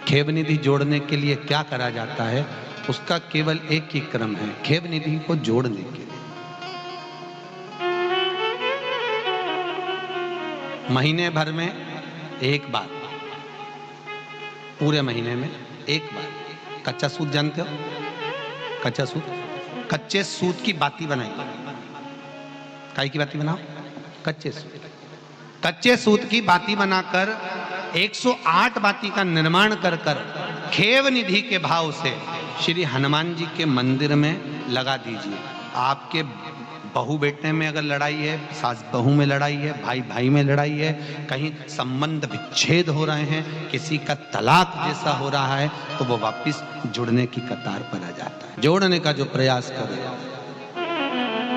खेव निधि जोड़ने के लिए क्या करा जाता है, उसका केवल एक ही क्रम है, खेव निधि को जोड़ने के लिए महीने भर में एक बार, पूरे महीने में एक बार कच्चा सूत जानते हो? कच्चा सूत, कच्चे सूत की बाती बनाई। काई की बाती बनाओ? कच्चे सूत। कच्चे सूत की बाती बनाकर 108 बाती का निर्माण कर खेव निधि के भाव से श्री हनुमान जी के मंदिर में लगा दीजिए। आपके बहू बेटे में अगर लड़ाई है, सास बहू में लड़ाई है, भाई भाई में लड़ाई है, कहीं संबंध विच्छेद हो रहे हैं, किसी का तलाक जैसा हो रहा है, तो वो वापस जुड़ने की कतार पर आ जाता है। जोड़ने का जो प्रयास करे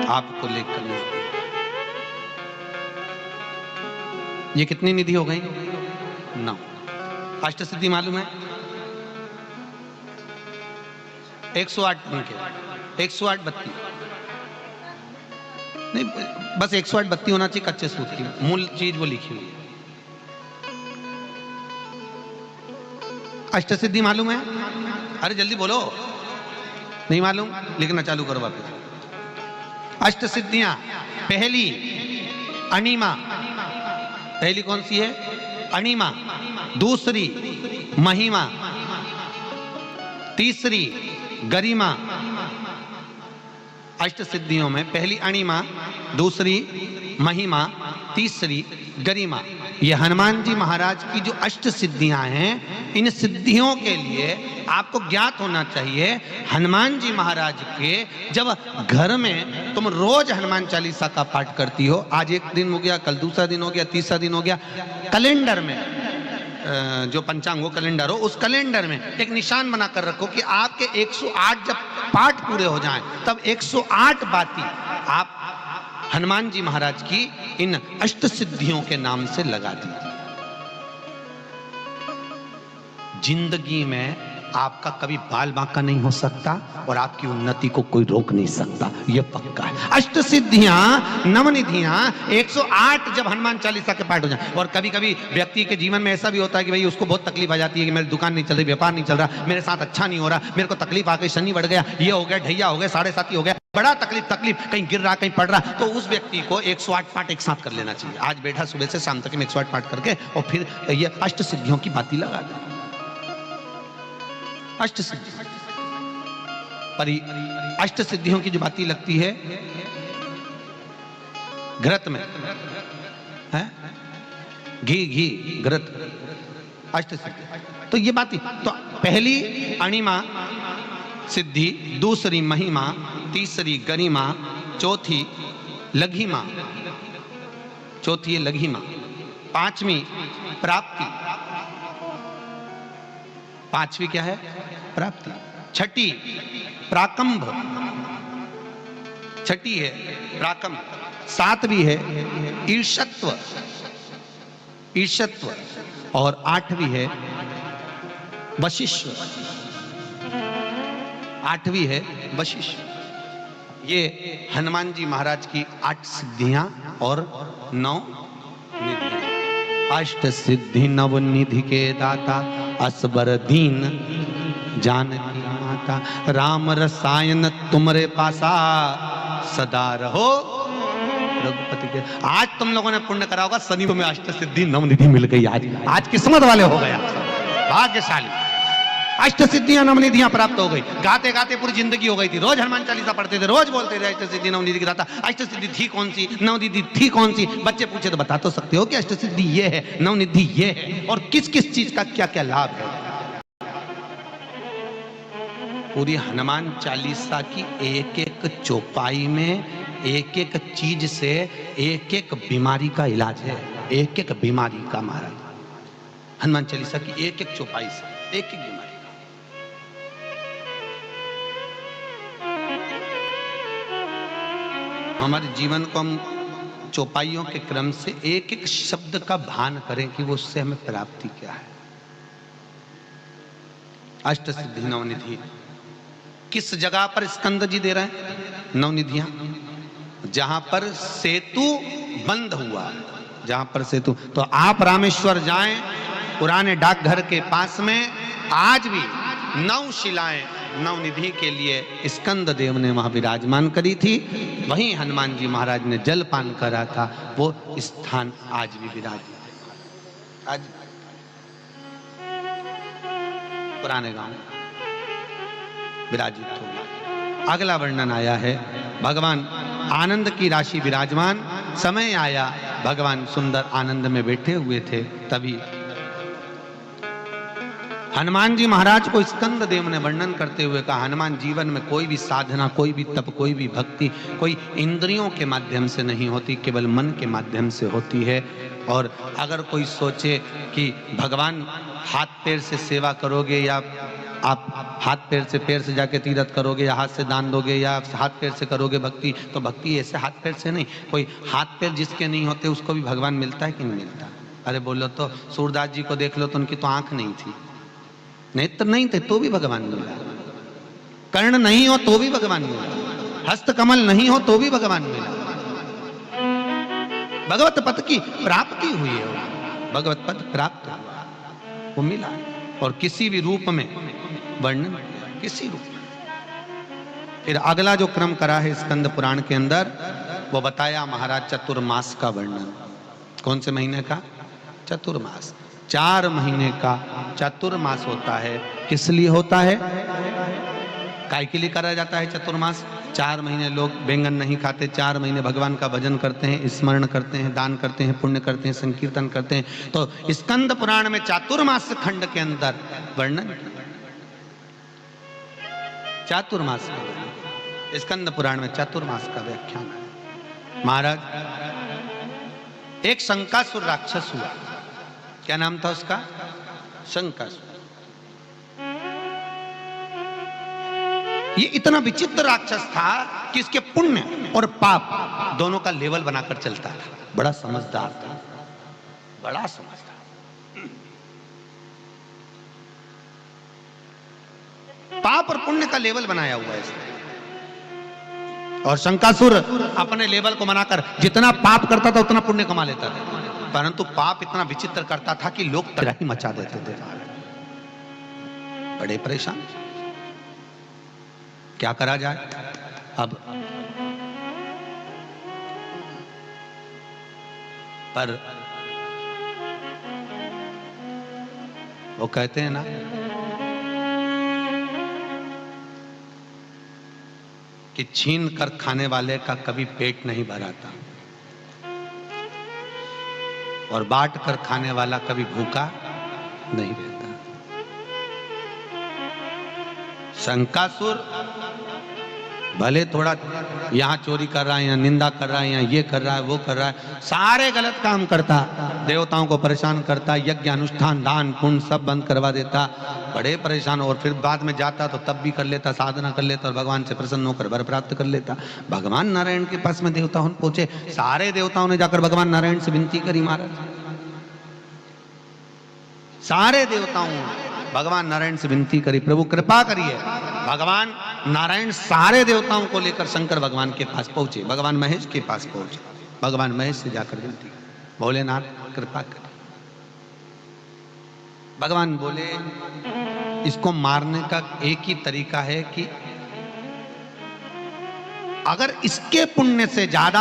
आपको लेकर। ये कितनी निधि हो गई? 9। अष्ट सिद्धि मालूम है? 108 के 108 बत्ती नहीं, बस 108 बत्ती होना चाहिए कच्चे सूत की, मूल चीज वो लिखी हुई है। अष्ट सिद्धि मालूम है? अरे जल्दी बोलो, नहीं मालूम? लिखना चालू करो वापस। अष्ट सिद्धियां, पहली अणिमा। पहली कौन सी है? अणिमा। दूसरी महिमा, तीसरी गरिमा। अष्ट सिद्धियों में पहली अणिमा, दूसरी महिमा, तीसरी गरिमा। ये हनुमान जी महाराज की जो अष्ट सिद्धियां हैं, इन सिद्धियों के लिए आपको ज्ञात होना चाहिए, हनुमान जी महाराज के जब घर में तुम रोज हनुमान चालीसा का पाठ करती हो, आज एक दिन हो गया, कल दूसरा दिन हो गया, तीसरा दिन हो गया, कैलेंडर में जो पंचांगो कैलेंडर हो, उस कैलेंडर में एक निशान बनाकर रखो कि आपके 108 जब पाठ पूरे हो जाएं, तब 108 बाती आप हनुमान जी महाराज की इन अष्ट सिद्धियों के नाम से लगा दीजिए। जिंदगी में आपका कभी बाल बांका नहीं हो सकता और आपकी उन्नति को कोई रोक नहीं सकता, यह पक्का है। अष्ट सिद्धियां, नवनिधियां 108 जब हनुमान चालीसा के पाठ हो जाए। और कभी कभी व्यक्ति के जीवन में ऐसा भी होता है कि भाई उसको बहुत तकलीफ आ जाती है कि मेरी दुकान नहीं चल रही, व्यापार नहीं चल रहा, मेरे साथ अच्छा नहीं हो रहा, मेरे को तकलीफ आ गई, शनि बढ़ गया, ये हो गया, ढैया हो गया, 7.5 हो गया, बड़ा तकलीफ, कहीं गिर रहा, कहीं पड़ रहा, तो उस व्यक्ति को 108 पाठ एक साथ कर लेना चाहिए। आज बैठा सुबह से शाम तक में 108 पाठ करके और फिर ये अष्ट सिद्धियों की बाती लगा दे। अष्ट सिद्धि पर अष्ट सिद्धियों की जो बाती लगती है घृत में है, घी घृत, अष्ट सिद्धि। तो ये बाती, तो पहली अणिमा सिद्धि, दूसरी महिमा, तीसरी गरिमा, चौथी लघिमा, चौथी है लघिमा, पांचवी प्राप्ति, पांचवी क्या है? प्राप्ति। छठी प्राकंभ, छठी है प्राकंभ। सातवीं है ईर्षत्व, ईर्षत्व। और आठवीं है वशिष्ठ, आठवीं है वशिष्ठ। ये हनुमान जी महाराज की 8 सिद्धियां और 9 निधियां। अष्ट सिद्धि नव निधि के दाता, असबर दीन जानकी माता, राम रसायन तुमरे पासा, सदा रहो रघुपति के। आज तुम लोगों ने पुण्य करा होगा, शनि को में अष्ट सिद्धि नव निधि मिल गई। आज किस्मत वाले हो गया, भाग्यशाली। अष्ट सिद्धियां नव निधियां प्राप्त हो गई। गाते गाते पूरी जिंदगी हो गई थी, रोज हनुमान चालीसा पढ़ते थे, रोज बोलते थे अष्ट सिद्धि नव निधि की दाता। अष्ट सिद्धि थी कौन सी, नव निधि थी कौन सी? बच्चे पूछे तो बता तो सकते हो कि अष्ट सिद्धि ये है, नव निधि ये है, और किस किस चीज का क्या क्या लाभ है। पूरी हनुमान चालीसा की एक एक चौपाई में एक एक चीज से एक एक बीमारी का इलाज है, एक एक बीमारी का महाराज। हनुमान चालीसा की एक एक चौपाई से एक एक बीमारी का। हमारे जीवन को हम चौपाइयों के क्रम से एक एक शब्द का भान करें कि वो उससे हमें प्राप्ति क्या है। अष्ट सिद्धि नवनिधि किस जगह पर स्कंद जी दे रहे हैं? नवनिधियां जहां पर सेतु बंद हुआ, जहां पर सेतु। तो आप रामेश्वर जाएं, पुराने डाकघर के पास में आज भी 9 शिलाएं नवनिधि के लिए स्कंद देव ने वहां विराजमान करी थी। वहीं हनुमान जी महाराज ने जलपान करा था, वो स्थान आज भी विराजित है। आज पुराने गांव विराजित होगा। अगला वर्णन आया है, भगवान आनंद की राशि विराजमान, समय आया भगवान सुंदर आनंद में बैठे हुए थे, तभी हनुमान जी महाराज को स्कंद देव ने वर्णन करते हुए कहा, हनुमान जीवन में कोई भी साधना, कोई भी तप, कोई भी भक्ति, कोई इंद्रियों के माध्यम से नहीं होती, केवल मन के माध्यम से होती है। और अगर कोई सोचे कि भगवान हाथ पैर से सेवा करोगे, या आप हाथ पैर से जाके तीर्थ करोगे, या हाथ से दान दोगे, या हाथ पैर से करोगे भक्ति, तो भक्ति ऐसे हाथ पैर से नहीं। कोई हाथ पैर जिसके नहीं होते उसको भी भगवान मिलता है कि नहीं मिलता? अरे बोलो तो सूरदास जी को देख लो, तो उनकी तो आंख नहीं थी, नेत्र नहीं थे, तो भी भगवान मिला। कर्ण नहीं हो तो भी भगवान मिला, हस्त कमल नहीं हो तो भी भगवान मिला। भगवत पद की प्राप्ति हुई है, भगवत पद प्राप्त हुआ, वो मिला। और किसी भी रूप में वर्णन, किसी रूप में। फिर अगला जो क्रम करा है स्कंद पुराण के अंदर, वो बताया महाराज चतुर्मास का वर्णन। कौन से महीने का? चतुर्मास। 4 महीने का चतुर्मास होता है। किस लिए होता है? काय के लिए करा जाता है चतुर्मास? 4 महीने लोग बैंगन नहीं खाते, 4 महीने भगवान का भजन करते हैं, स्मरण करते हैं, दान करते हैं, पुण्य करते हैं, संकीर्तन करते हैं। तो स्कंद पुराण में चातुर्मास खंड के अंदर वर्णन, चातुर्मास का, स्कंद पुराण में चातुर्मास का व्याख्यान है। महाराज, एक शंकासुर राक्षस हुआ। क्या नाम था उसका? शंकासुर। ये इतना विचित्र राक्षस था कि इसके पुण्य और पाप दोनों का लेवल बनाकर चलता था। बड़ा समझदार था, बड़ा समझदार। पाप और पुण्य का लेवल बनाया हुआ है इसने। और शंकासुर अपने लेवल को बनाकर जितना पाप करता था उतना पुण्य कमा लेता था, परंतु पाप इतना विचित्र करता था कि लोग तबाही मचा देते थे। बड़े परेशान, क्या करा जाए। अब पर वो कहते हैं ना, कि छीन कर खाने वाले का कभी पेट नहीं भराता, और बांट कर खाने वाला कभी भूखा नहीं रहता। शंकासुर भले थोड़ा यहाँ चोरी कर रहा है, यहाँ निंदा कर रहा है, यहाँ ये कर रहा है, वो कर रहा है, सारे गलत काम करता, देवताओं को परेशान करता, यज्ञ अनुष्ठान दान पुण्य सब बंद करवा देता, बड़े परेशान। और फिर बाद में जाता तो तब भी कर लेता, साधना कर लेता, और भगवान से प्रसन्न होकर वर प्राप्त कर लेता। भगवान नारायण के पास में देवताओं पहुंचे, सारे देवताओं ने जाकर भगवान नारायण से विनती करी, महाराज सारे देवताओं भगवान नारायण से विनती करी, प्रभु कृपा करिए। भगवान नारायण सारे देवताओं को लेकर शंकर भगवान के पास पहुंचे, भगवान महेश के पास पहुंचे। भगवान महेश से जाकर विनती, भोलेनाथ कृपा करिए। भगवान बोले, इसको मारने का एक ही तरीका है कि अगर इसके पुण्य से ज्यादा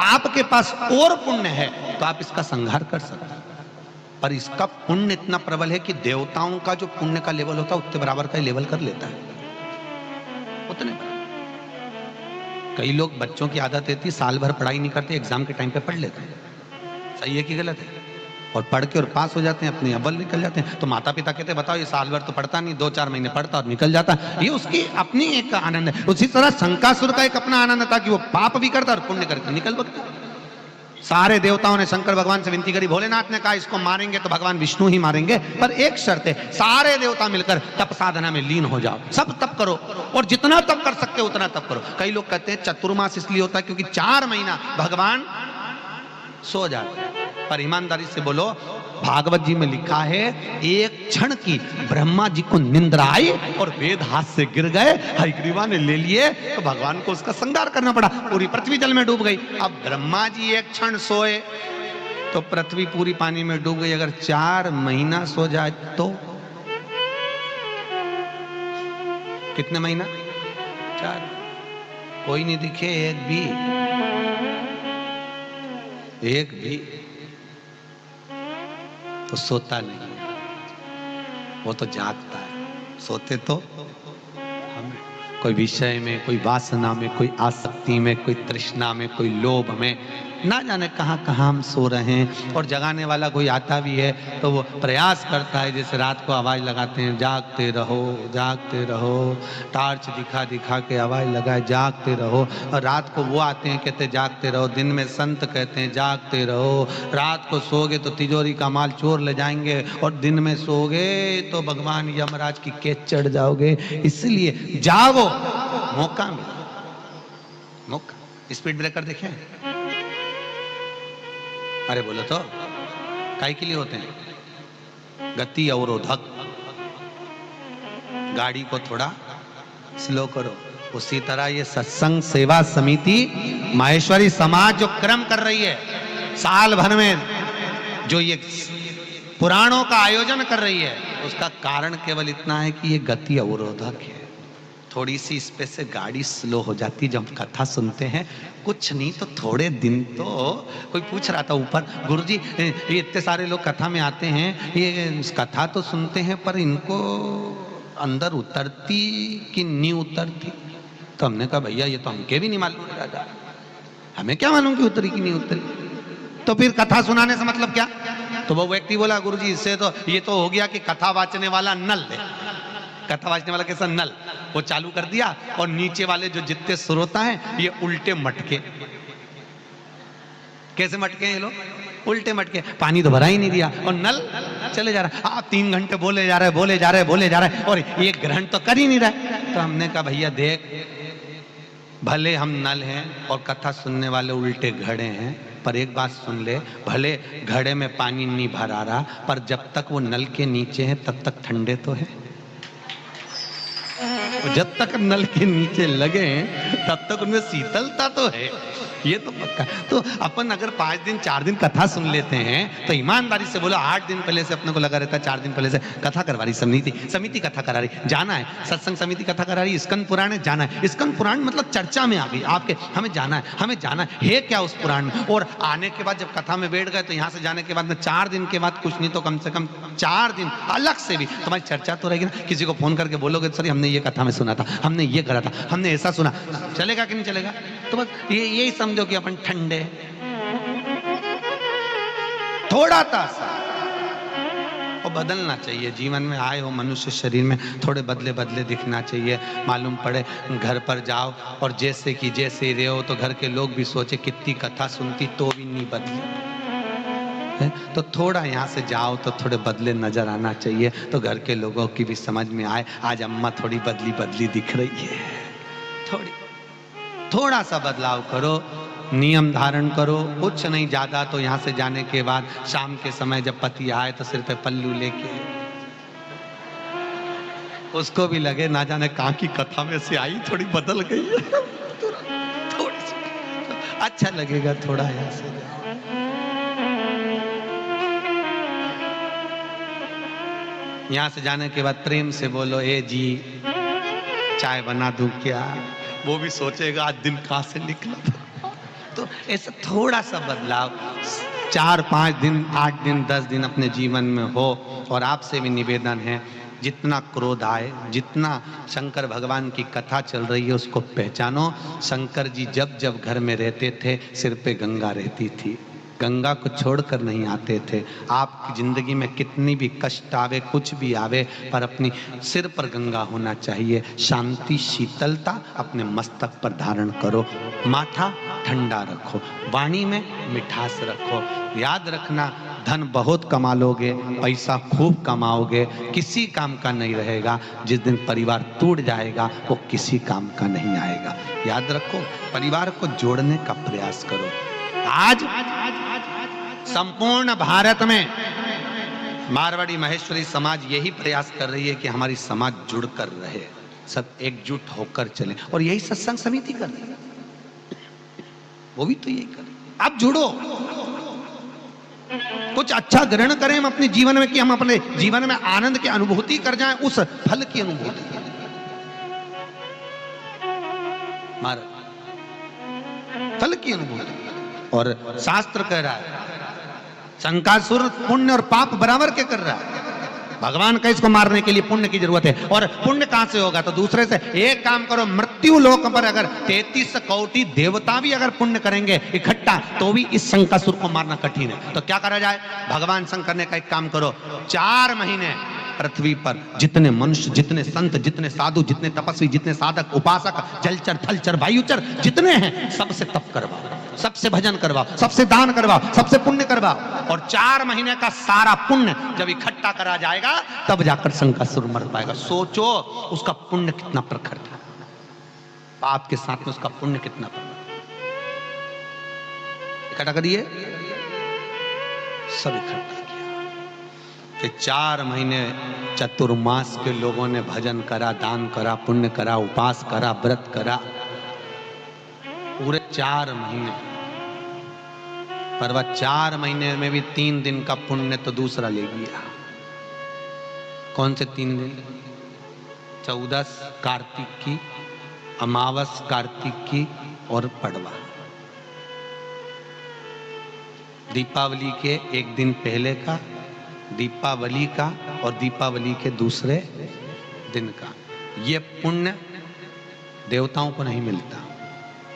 आपके पास और पुण्य है तो आप इसका संहार कर सकते हैं, पर इसका पुण्य इतना प्रबल है कि देवताओं का जो पुण्य का लेवल होता है उतने बराबर का लेवल कर लेता है, उतने बराबर। कई लोग बच्चों की आदत रहती है, साल भर पढ़ाई नहीं करते, एग्जाम के टाइम पे पढ़ लेते हैं। सही है कि गलत है? और पढ़ के और पास हो जाते हैं, अपनी अव्वल निकल जाते हैं। तो माता पिता कहते हैं बताओ ये साल भर तो पढ़ता नहीं, 2-4 महीने पढ़ता और निकल जाता। ये उसकी अपनी एक आनंद है। उसी तरह शंकासुर का एक अपना आनंद था कि वो पाप भी करता और पुण्य करके निकल बकता। सारे देवताओं ने शंकर भगवान से विनती करी, भोलेनाथ ने कहा इसको मारेंगे तो भगवान विष्णु ही मारेंगे, पर एक शर्त है, सारे देवता मिलकर तप साधना में लीन हो जाओ, सब तप करो और जितना तप कर सकते हो उतना तप करो। कई लोग कहते हैं चतुर्मास इसलिए होता है क्योंकि 4 महीना भगवान सो जाते हैं, पर ईमानदारी से बोलो भागवत जी में लिखा है एक क्षण की ब्रह्मा जी को निंद्रा आई और वेद हाथ से गिर गए, हयग्रीवा ने ले लिए तो भगवान को उसका संहार करना पड़ा, पूरी पृथ्वी जल में डूब गई। अब ब्रह्मा जी एक क्षण सोए तो पृथ्वी पूरी पानी में डूब गई, अगर 4 महीना सो जाए तो कितने महीना? 4। कोई नहीं दिखे एक भी तो सोता नहीं, वो तो जागता है। सोते तो हम कोई विषय में, कोई वासना में, कोई आसक्ति में, कोई तृष्णा में, कोई लोभ में, ना जाने कहाँ कहाँ हम सो रहे हैं। और जगाने वाला कोई आता भी है तो वो प्रयास करता है, जैसे रात को आवाज़ लगाते हैं जागते रहो जागते रहो, टार्च दिखा दिखा के आवाज़ लगाए जागते रहो, और रात को वो आते हैं कहते जागते रहो, दिन में संत कहते हैं जागते रहो, रात को सोगे तो तिजोरी का माल चोर ले जाएंगे और दिन में सोगे तो भगवान यमराज की केस चढ़ जाओगे, इसलिए जागो, मौका मिला मौका। स्पीड ब्रेकर देखें? अरे बोलो तो काहे के लिए होते हैं? गति अवरोधक, गाड़ी को थोड़ा स्लो करो। उसी तरह ये सत्संग सेवा समिति माहेश्वरी समाज जो क्रम कर रही है, साल भर में जो ये पुराणों का आयोजन कर रही है, उसका कारण केवल इतना है कि ये गति अवरोधक है। थोड़ी सी इस पे से गाड़ी स्लो हो जाती जब कथा सुनते हैं, कुछ नहीं तो थोड़े दिन तो। कोई पूछ रहा था ऊपर, गुरुजी ये इतने सारे लोग कथा में आते हैं, ये कथा तो सुनते हैं पर इनको अंदर उतरती कि नहीं उतरती? तो हमने कहा भैया ये तो हमके भी नहीं मालूम दादा, हमें क्या मालूम कि उतरी कि नहीं उतरी, तो फिर कथा सुनाने से मतलब क्या? तो वो व्यक्ति बोला गुरुजी इससे तो ये तो हो गया कि कथा वाचने वाला नल है, कथा वाचने वाला कैसा नल, वो चालू कर दिया और नीचे वाले जो जितने श्रोता हैं ये उल्टे मटके। कैसे मटके हैं ये लोग? उल्टे मटके, पानी तो भरा ही नहीं दिया और नल चले जा रहा है। आप 3 घंटे बोले जा रहे और एक ग्रहण तो कर ही नहीं रहा। तो हमने कहा भैया देख, भले हम नल हैं और कथा सुनने वाले उल्टे घड़े हैं, पर एक बात सुन ले, भले घड़े में पानी नहीं भरा रहा, पर जब तक वो नल के नीचे है तब तक ठंडे तो है। जब तक नल के नीचे लगे हैं तब तक उनमें शीतलता तो है, ये तो पक्का। तो अपन अगर 5 दिन 4 दिन कथा सुन लेते हैं तो ईमानदारी से बोलो 8 दिन पहले से अपने को लगा रहता है, 4 दिन पहले से कथा करवा रही समिति कथा करा रही, जाना है, सत्संग समिति कथा करा रही, स्कंद पुराण है, जाना है। स्कंद पुराण मतलब चर्चा में आ गई आपके, हमें जाना है क्या उस पुराण में। और आने के बाद जब कथा में बैठ गए तो यहाँ से जाने के बाद में 4 दिन के बाद कुछ नहीं तो कम से कम 4 दिन अलग से भी तुम्हारी चर्चा तो रहेगी ना। किसी को फोन करके बोलोगे सर हमने ये कथा में सुना था, हमने ये करा था, हमने ऐसा सुना, चलेगा कि नहीं चलेगा? तो बस यही समझो कि अपन ठंडे, थोड़ा सा और बदलना चाहिए। जीवन में आए हो मनुष्य शरीर में, थोड़े बदले दिखना चाहिए। मालूम पड़े घर पर जाओ और जैसे कि जैसे रहे हो तो घर के लोग भी सोचे कितनी कथा सुनती तो भी नहीं बदली, तो थोड़ा यहाँ से जाओ तो थोड़े बदले नजर आना चाहिए, तो घर के लोगों की भी समझ में आए आज अम्मा थोड़ी बदली दिख रही है। थोड़ा सा बदलाव करो, नियम धारण करो, कुछ नहीं ज्यादा। तो यहाँ से जाने के बाद शाम के समय जब पति आए तो सिर पे पल्लू लेके, उसको भी लगे ना जाने कहाँ की कथा में से आई, थोड़ी बदल गई है, थोड़ी सी अच्छा लगेगा थोड़ा यहाँ से। यहाँ से जाने के बाद प्रेम से बोलो ए जी चाय बना दूं क्या? वो भी सोचेगा आज दिन कहाँ से निकला था। तो ऐसा थोड़ा सा बदलाव 4-5 दिन 8 दिन 10 दिन अपने जीवन में हो। और आपसे भी निवेदन है, जितना क्रोध आए, जितना शंकर भगवान की कथा चल रही है उसको पहचानो। शंकर जी जब जब घर में रहते थे सिर पे गंगा रहती थी, गंगा को छोड़कर नहीं आते थे। आपकी जिंदगी में कितनी भी कष्ट आवे, कुछ भी आवे, पर अपनी सिर पर गंगा होना चाहिए। शांति शीतलता अपने मस्तक पर धारण करो, माथा ठंडा रखो, वाणी में मिठास रखो। याद रखना, धन बहुत कमा लोगे, पैसा खूब कमाओगे, किसी काम का नहीं रहेगा। जिस दिन परिवार टूट जाएगा वो किसी काम का नहीं आएगा। याद रखो, परिवार को जोड़ने का प्रयास करो। आज संपूर्ण भारत में मारवाड़ी महेश्वरी समाज यही प्रयास कर रही है कि हमारी समाज जुड़कर रहे, सब एकजुट होकर चले, और यही सत्संग समिति कर रही है। वो भी तो यही कर रही है। आप जुड़ो, कुछ अच्छा ग्रहण करें हम अपने जीवन में, कि हम अपने जीवन में आनंद की अनुभूति कर जाएं, उस फल की अनुभूति। फल की अनुभूति। और शास्त्र कह रहा है, शंकासुर पुण्य और पाप बराबर के कर रहा है। भगवान का इसको मारने के लिए पुण्य की जरूरत है, और पुण्य कहां से होगा? तो दूसरे से। एक काम करो, मृत्यु लोक पर अगर 33 कोटि देवता भी अगर पुण्य करेंगे इकट्ठा, तो भी इस शंकासुर को मारना कठिन है। तो क्या करा जाए? भगवान शंकर ने का एक काम करो, 4 महीने पृथ्वी पर जितने मनुष्य, जितने संत, जितने साधु, जितने तपस्वी, जितने साधक, उपासक, जलचर, थलचर, वायुचर जितने हैं, सबसे तप करवाओ, सबसे भजन करवाओ, सबसे दान करवाओ, सबसे पुण्य करवाओ। और 4 महीने का सारा पुण्य जब इकट्ठा करा जाएगा, तब जाकर शंकासुर मर पाएगा। सोचो उसका पुण्य कितना प्रखर था, पाप के साथ में उसका पुण्य कितना प्रखर। इकट्ठा करिए, सब इकट्ठा किया। फिर 4 महीने चतुर्मास के लोगों ने भजन करा, दान करा, पुण्य करा, उपास करा, व्रत करा, पूरे 4 महीने। पर वह 4 महीने में भी 3 दिन का पुण्य तो दूसरा ले गया। कौन से 3 दिन? 14 कार्तिक की, अमावस कार्तिक की, और पड़वा। दीपावली के 1 दिन पहले का, दीपावली का, और दीपावली के दूसरे दिन का। ये पुण्य देवताओं को नहीं मिलता।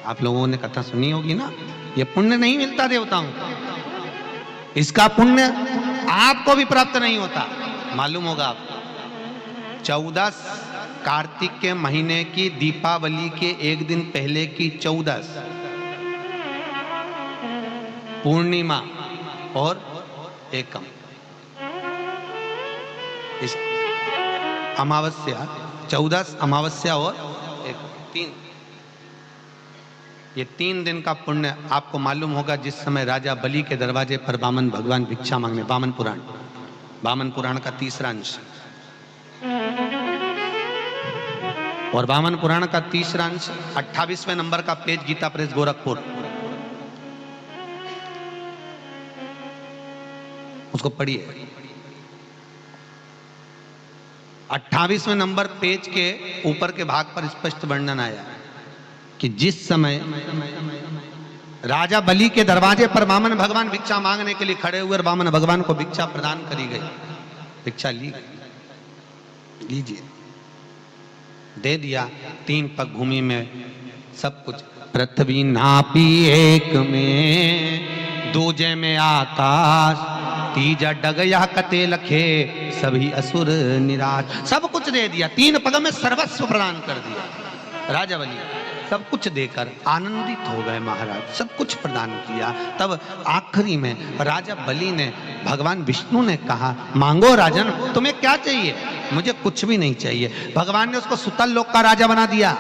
आप लोगों ने कथा सुनी होगी ना, ये पुण्य नहीं मिलता देवताओं को। इसका पुण्य आपको भी प्राप्त नहीं होता। मालूम होगा आपको, 14 कार्तिक के महीने की दीपावली के 1 दिन पहले की 14 पूर्णिमा और एकम, इस अमावस्या, 14 अमावस्या और एक 3, ये 3 दिन का पुण्य आपको मालूम होगा। जिस समय राजा बलि के दरवाजे पर वामन भगवान भिक्षा मांगने, वामन पुराण का 3रा अंश, और वामन पुराण का 3रा अंश 28वें नंबर का पेज, गीता प्रेस गोरखपुर, उसको पढ़िए। 28वें नंबर पेज के ऊपर के भाग पर स्पष्ट वर्णन आया कि जिस समय राजा बलि के दरवाजे पर वामन भगवान भिक्षा मांगने के लिए खड़े हुए, और वामन भगवान को भिक्षा प्रदान करी गई, भिक्षा ली गई, लीजिए, दे दिया। 3 पग भूमि में सब कुछ। पृथ्वी नापी एक में, दूजे में आकाश, तीजा डगया कते लखे, सभी असुर निराश। सब कुछ दे दिया, 3 पग में सर्वस्व प्रदान कर दिया। राजा बलि सब कुछ देकर आनंदित हो गए महाराज, सब कुछ प्रदान किया। तब आखिरी में राजा बलि ने, भगवान विष्णु ने कहा, मांगो राजन, तुम्हें क्या चाहिए? मुझे कुछ भी नहीं चाहिए। भगवान ने उसको सुतल लोक का राजा बना दिया,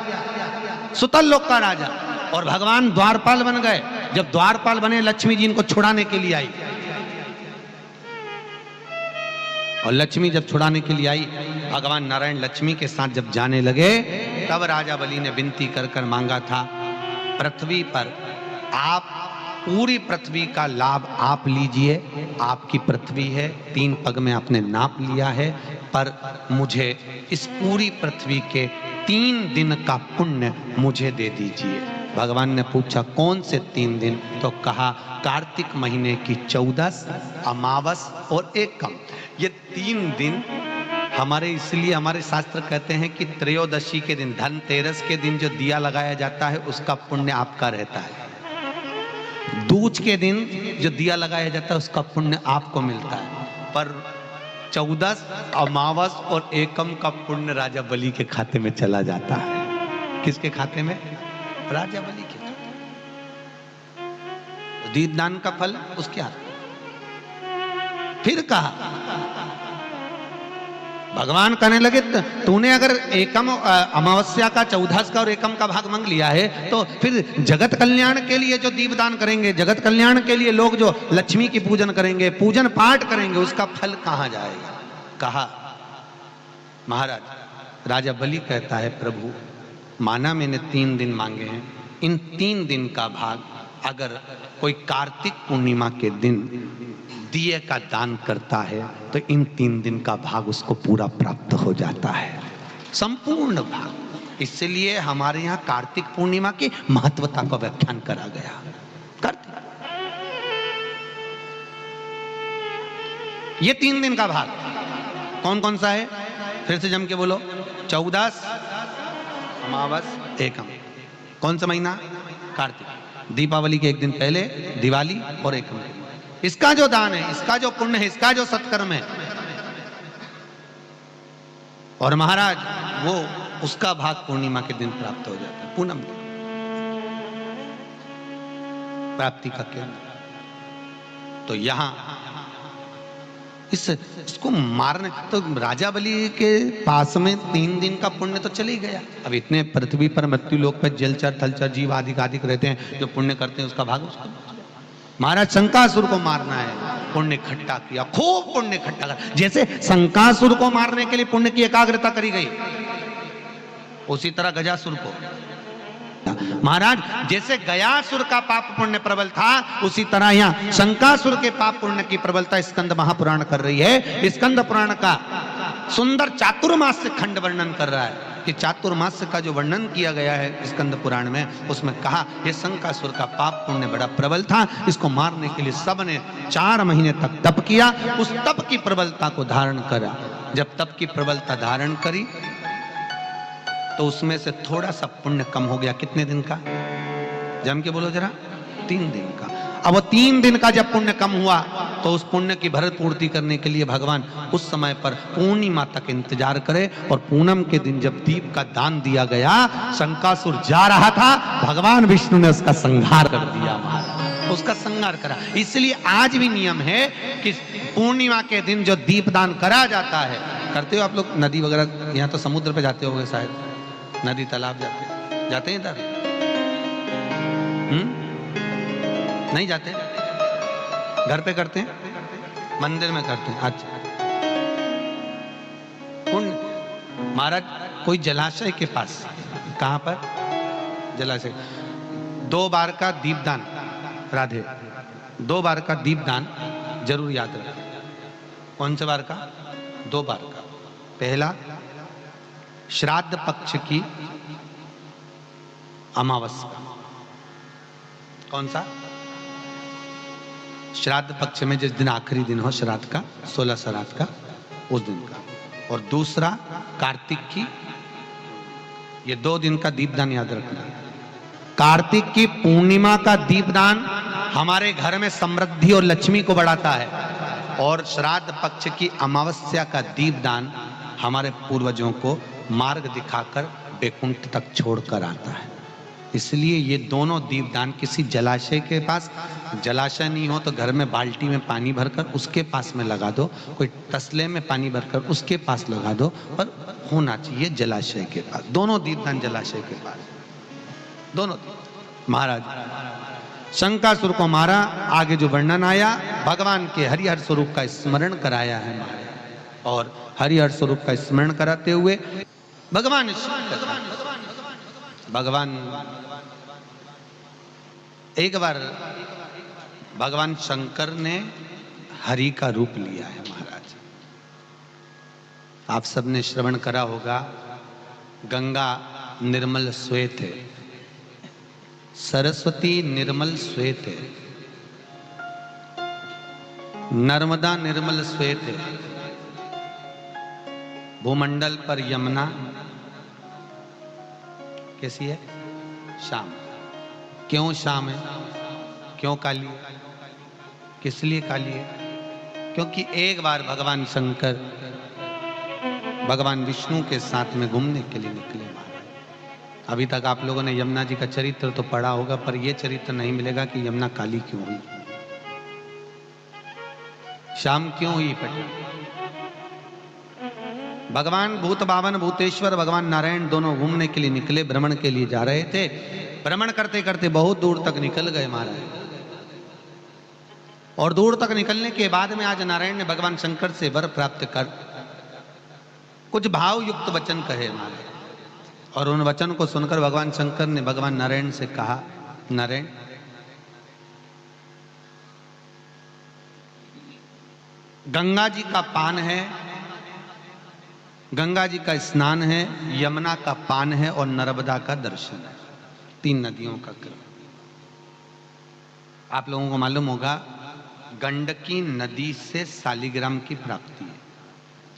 सुतल लोक का राजा, और भगवान द्वारपाल बन गए। जब द्वारपाल बने, लक्ष्मी जी इनको छुड़ाने के लिए आई, और लक्ष्मी जब छुड़ाने के लिए आई, भगवान नारायण लक्ष्मी के साथ जब जाने लगे, तब राजा बलि ने विनती कर कर मांगा था, पृथ्वी पर आप, पूरी पृथ्वी का लाभ आप लीजिए, आपकी पृथ्वी है, 3 पग में आपने नाप लिया है, पर मुझे इस पूरी पृथ्वी के 3 दिन का पुण्य मुझे दे दीजिए। भगवान ने पूछा कौन से 3 दिन? तो कहा कार्तिक महीने की 14, अमावस और एकम। ये 3 दिन हमारे, इसलिए हमारे शास्त्र कहते हैं कि त्रयोदशी के दिन, धनतेरस के दिन जो दिया लगाया जाता है, उसका पुण्य आपका रहता है। दूज के दिन जो दिया लगाया जाता है उसका पुण्य आपको मिलता है, पर चौदस, अमावस और एकम का पुण्य राजा बलि के खाते में चला जाता है। किसके खाते में? राजा बलि के खाते में। दीपदान का फल उसके हाथ में। फिर कहा, भगवान कहने लगे तूने अगर एकम अमावस्या का, चौदस का और एकम का भाग मांग लिया है तो फिर जगत कल्याण के लिए जो दीपदान करेंगे, जगत कल्याण के लिए लोग जो लक्ष्मी की पूजन करेंगे, पूजन पाठ करेंगे, उसका फल कहां जाएगा? कहा महाराज, राजा बलि कहता है प्रभु माना मैंने 3 दिन मांगे हैं, इन 3 दिन का भाग अगर कोई कार्तिक पूर्णिमा के दिन दिए का दान करता है तो इन 3 दिन का भाग उसको पूरा प्राप्त हो जाता है, संपूर्ण भाग। इसलिए हमारे यहाँ कार्तिक पूर्णिमा की महत्वता का व्याख्यान करा गया। कार्तिक ये 3 दिन का भाग कौन कौन सा है? फिर से जम के बोलो। चौदस, अमावस, एकम। कौन सा महीना? कार्तिक। दीपावली के 1 दिन पहले दिवाली और एकम। इसका जो दान है, इसका जो पुण्य है, इसका जो सत्कर्म है, और महाराज वो उसका भाग पूर्णिमा के दिन प्राप्त हो जाता है। पूनम प्राप्ति का केंद्र। तो यहां इसको मारने तो राजा बलि के पास में 3 दिन का पुण्य तो चल ही गया। अब इतने पृथ्वी पर मृत्यु लोक पर जलचर थलचर जीव आदि आदि रहते हैं, जो पुण्य करते हैं उसका भाग उसको। महाराज शंकासुर को मारना है, पुण्य इकट्ठा किया, खूब पुण्य इकट्ठा कर। जैसे शंकासुर को मारने के लिए पुण्य की एकाग्रता करी गई, उसी तरह गजासुर को। महाराज जैसे गयासुर का पाप पुण्य प्रबल था, उसी तरह यहाँ शंकासुर के पाप पुण्य की प्रबलता स्कंद महापुराण कर रही है। स्कंद पुराण का सुंदर चातुर्मास्य खंड वर्णन कर रहा है कि चातुर्मास्य का जो वर्णन किया गया है स्कंद पुराण में, उसमें कहा ये शंकासुर का पाप पुण्य बड़ा प्रबल था, इसको मारने के लिए सबने 4 महीने तक तप किया। उस तप की प्रबलता को धारण करा। जब तप की प्रबलता धारण करी तो उसमें से थोड़ा सा पुण्य कम हो गया। कितने दिन का? जम के बोलो जरा। 3 दिन का। अब वो 3 दिन का जब पुण्य कम हुआ तो उस पुण्य की भरत पूर्ति करने के लिए भगवान उस समय पर पूर्णिमा तक इंतजार करे, और पूनम के दिन जब दीप का दान दिया गया, शंकासुर जा रहा था, भगवान विष्णु ने उसका संहार कर दिया। उसका संहार करा। इसलिए आज भी नियम है कि पूर्णिमा के दिन जो दीप दान करा जाता है, करते हो आप लोग? नदी वगैरह, यहाँ तो समुद्र पे जाते होंगे शायद, नदी तालाब जाते हैं इधर? नहीं जाते? घर पे करते हैं, मंदिर में करते हैं। अच्छा, महाराज कोई जलाशय के पास, कहां पर? जलाशय। 2 बार का दीपदान, राधे, 2 बार का दीपदान जरूर याद रखें। कौन से बार का? 2 बार का। पहला श्राद्ध पक्ष की अमावस्या। कौन सा? श्राद्ध पक्ष में जिस दिन आखिरी दिन हो श्राद्ध का, 16 श्राद्ध का, उस दिन का। और दूसरा कार्तिक की, ये 2 दिन का दीपदान याद रखना। कार्तिक की पूर्णिमा का दीपदान हमारे घर में समृद्धि और लक्ष्मी को बढ़ाता है, और श्राद्ध पक्ष की अमावस्या का दीपदान हमारे पूर्वजों को मार्ग दिखाकर वैकुंठ तक छोड़कर आता है। इसलिए ये दोनों दीपदान किसी जलाशय के पास, जलाशय नहीं हो तो घर में बाल्टी में पानी भरकर उसके पास में लगा दो, कोई तसले में पानी भरकर उसके पास लगा दो, पर होना चाहिए जलाशय के पास। दोनों दीपदान जलाशय के पास, दोनों। महाराज शंकासुर को मारा, आगे जो वर्णन आया, भगवान के हरिहर स्वरूप का स्मरण कराया है महाराज, और हरिहर स्वरूप का स्मरण कराते हुए भगवान एक बार भगवान शंकर ने हरि का रूप लिया है। महाराज आप सबने श्रवण करा होगा, गंगा निर्मल श्वेत है, सरस्वती निर्मल श्वेत है, नर्मदा निर्मल श्वेत है, भूमंडल पर यमुना कैसी है? श्याम। क्यों श्याम है? क्यों काली है? किस लिए काली है? क्योंकि एक बार भगवान शंकर भगवान विष्णु के साथ में घूमने के लिए निकले महाराज। अभी तक आप लोगों ने यमुना जी का चरित्र तो पढ़ा होगा, पर यह चरित्र नहीं मिलेगा कि यमुना काली क्यों हुई, शाम क्यों हुई पटी। भगवान भूत बावन भूतेश्वर भगवान नारायण दोनों घूमने के लिए निकले, भ्रमण के लिए जा रहे थे। भ्रमण करते करते बहुत दूर तक निकल गए महाराज, और दूर तक निकलने के बाद में आज नारायण ने भगवान शंकर से वर प्राप्त कर कुछ भाव युक्त वचन कहे महाराज। और उन वचन को सुनकर भगवान शंकर ने भगवान नारायण से कहा, नारायण गंगा जी का पान है, गंगा जी का स्नान है, यमुना का पान है और नर्मदा का दर्शन है, 3 नदियों का क्रम। आप लोगों को मालूम होगा गंडकी नदी से शालिग्राम की प्राप्ति है,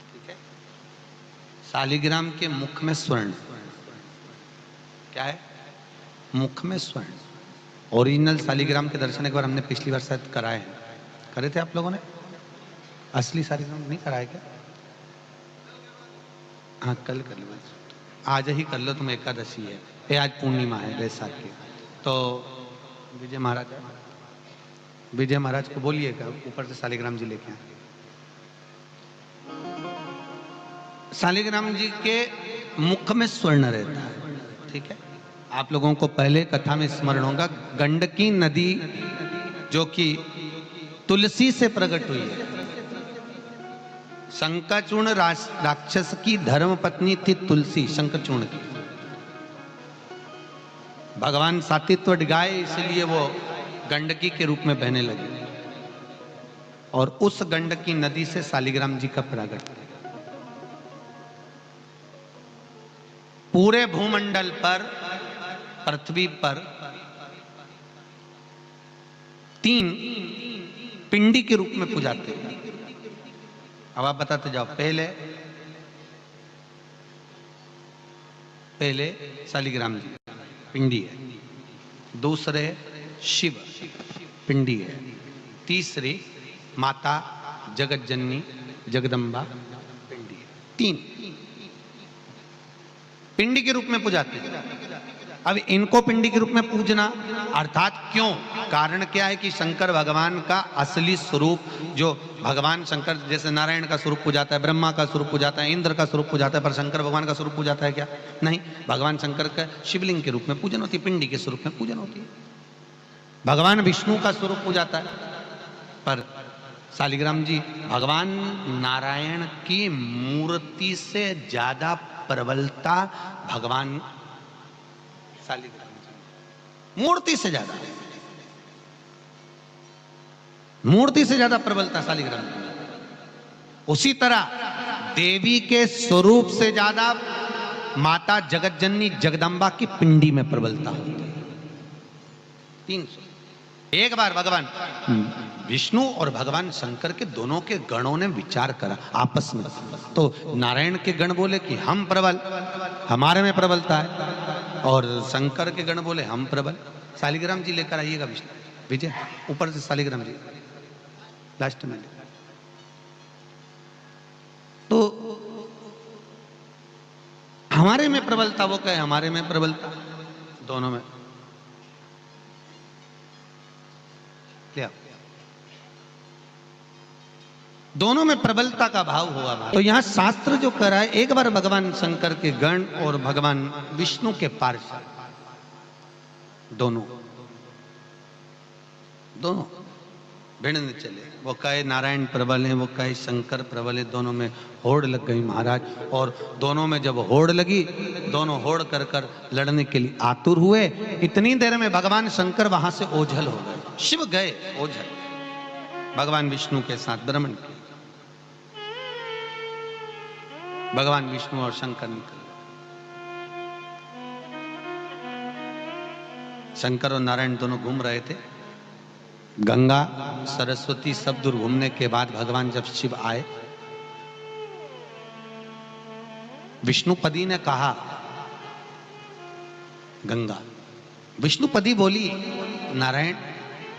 ठीक है। शालिग्राम के मुख में स्वर्ण, क्या है? मुख में स्वर्ण। ओरिजिनल शालिग्राम के दर्शन एक बार हमने पिछली बार शायद कराए हैं, करे थे आप लोगों ने? असली शालिग्राम नहीं कराए क्या? हाँ कल कर लो, आज ही कर लो, तुम एकादशी है, ये आज पूर्णिमा है वैसाख की। तो विजय महाराज, विजय महाराज को बोलिएगा ऊपर से शालिग्राम जी लेके आए। शालिग्राम जी के मुख में स्वर्ण रहता है, ठीक है। आप लोगों को पहले कथा में स्मरण होगा, गंडकी नदी जो कि तुलसी से प्रकट हुई है। शंखचूर्ण राक्षस की धर्म पत्नी थी तुलसी, शंखचूर्ण की। भगवान सात्वित्व गाय, इसलिए वो गंडकी के रूप में बहने लगी, और उस गंडकी नदी से शालिग्राम जी का प्रकट। पूरे भूमंडल पर, पृथ्वी पर 3 पिंडी के रूप में पूजाते हैं। अब आप बताते जाओ। पहले शालिग्राम जी पिंडी है, दूसरे शिव पिंडी है, तीसरी माता जगत जननी जगदम्बा पिंडी है। 3 पिंडी के रूप में पूजाते हैं। अब इनको पिंडी के रूप में पूजना अर्थात क्यों? कारण क्या है कि शंकर भगवान का असली स्वरूप, जो भगवान शंकर जैसे नारायण का स्वरूप पूजाता है, ब्रह्मा का स्वरूप पूजाता है, इंद्र का स्वरूप पूजाता है, पर शंकर भगवान का स्वरूप पूजाता है क्या? नहीं। भगवान शंकर का शिवलिंग के रूप में पूजन होती है, पिंडी के स्वरूप में पूजन होती है। भगवान विष्णु का स्वरूप पूजाता है, पर शालिग्राम जी भगवान नारायण की मूर्ति से ज्यादा प्रबलता भगवान शालिग्राम जी, मूर्ति से ज्यादा, मूर्ति से ज्यादा प्रबलता शालिग्राम जी। उसी तरह देवी के स्वरूप से ज्यादा माता जगत जननी जगदम्बा की पिंडी में प्रबलता होती है। 300। एक बार भगवान विष्णु और भगवान शंकर के दोनों के गणों ने विचार करा आपस में। तो नारायण के गण बोले कि हम प्रबल, हमारे में प्रबलता है, और शंकर के गण बोले हम प्रबल। शालिग्राम जी लेकर आइएगा विष्णु, विजय ऊपर से शालिग्राम जी लास्ट में। तो हमारे में प्रबलता, वो कहे हमारे में प्रबलता, दोनों में क्या, दोनों में प्रबलता का भाव हुआ। तो यहां शास्त्र जो कह रहा है, एक बार भगवान शंकर के गण और भगवान विष्णु के पार्षद दोनों भिड़ने चले। वो कहे नारायण प्रबल है, वो कहे शंकर प्रबल है, दोनों में होड़ लग गई महाराज। और दोनों में जब होड़ लगी, दोनों होड़ कर कर लड़ने के लिए आतुर हुए। इतनी देर में भगवान शंकर वहां से ओझल हो गए, शिव गए ओझल, भगवान विष्णु के साथ भ्रमण किया। भगवान विष्णु और शंकर निकल, शंकर और नारायण दोनों घूम रहे थे। गंगा सरस्वती सब दूर घूमने के बाद भगवान जब शिव आए, विष्णुपदी ने कहा गंगा, विष्णुपदी बोली नारायण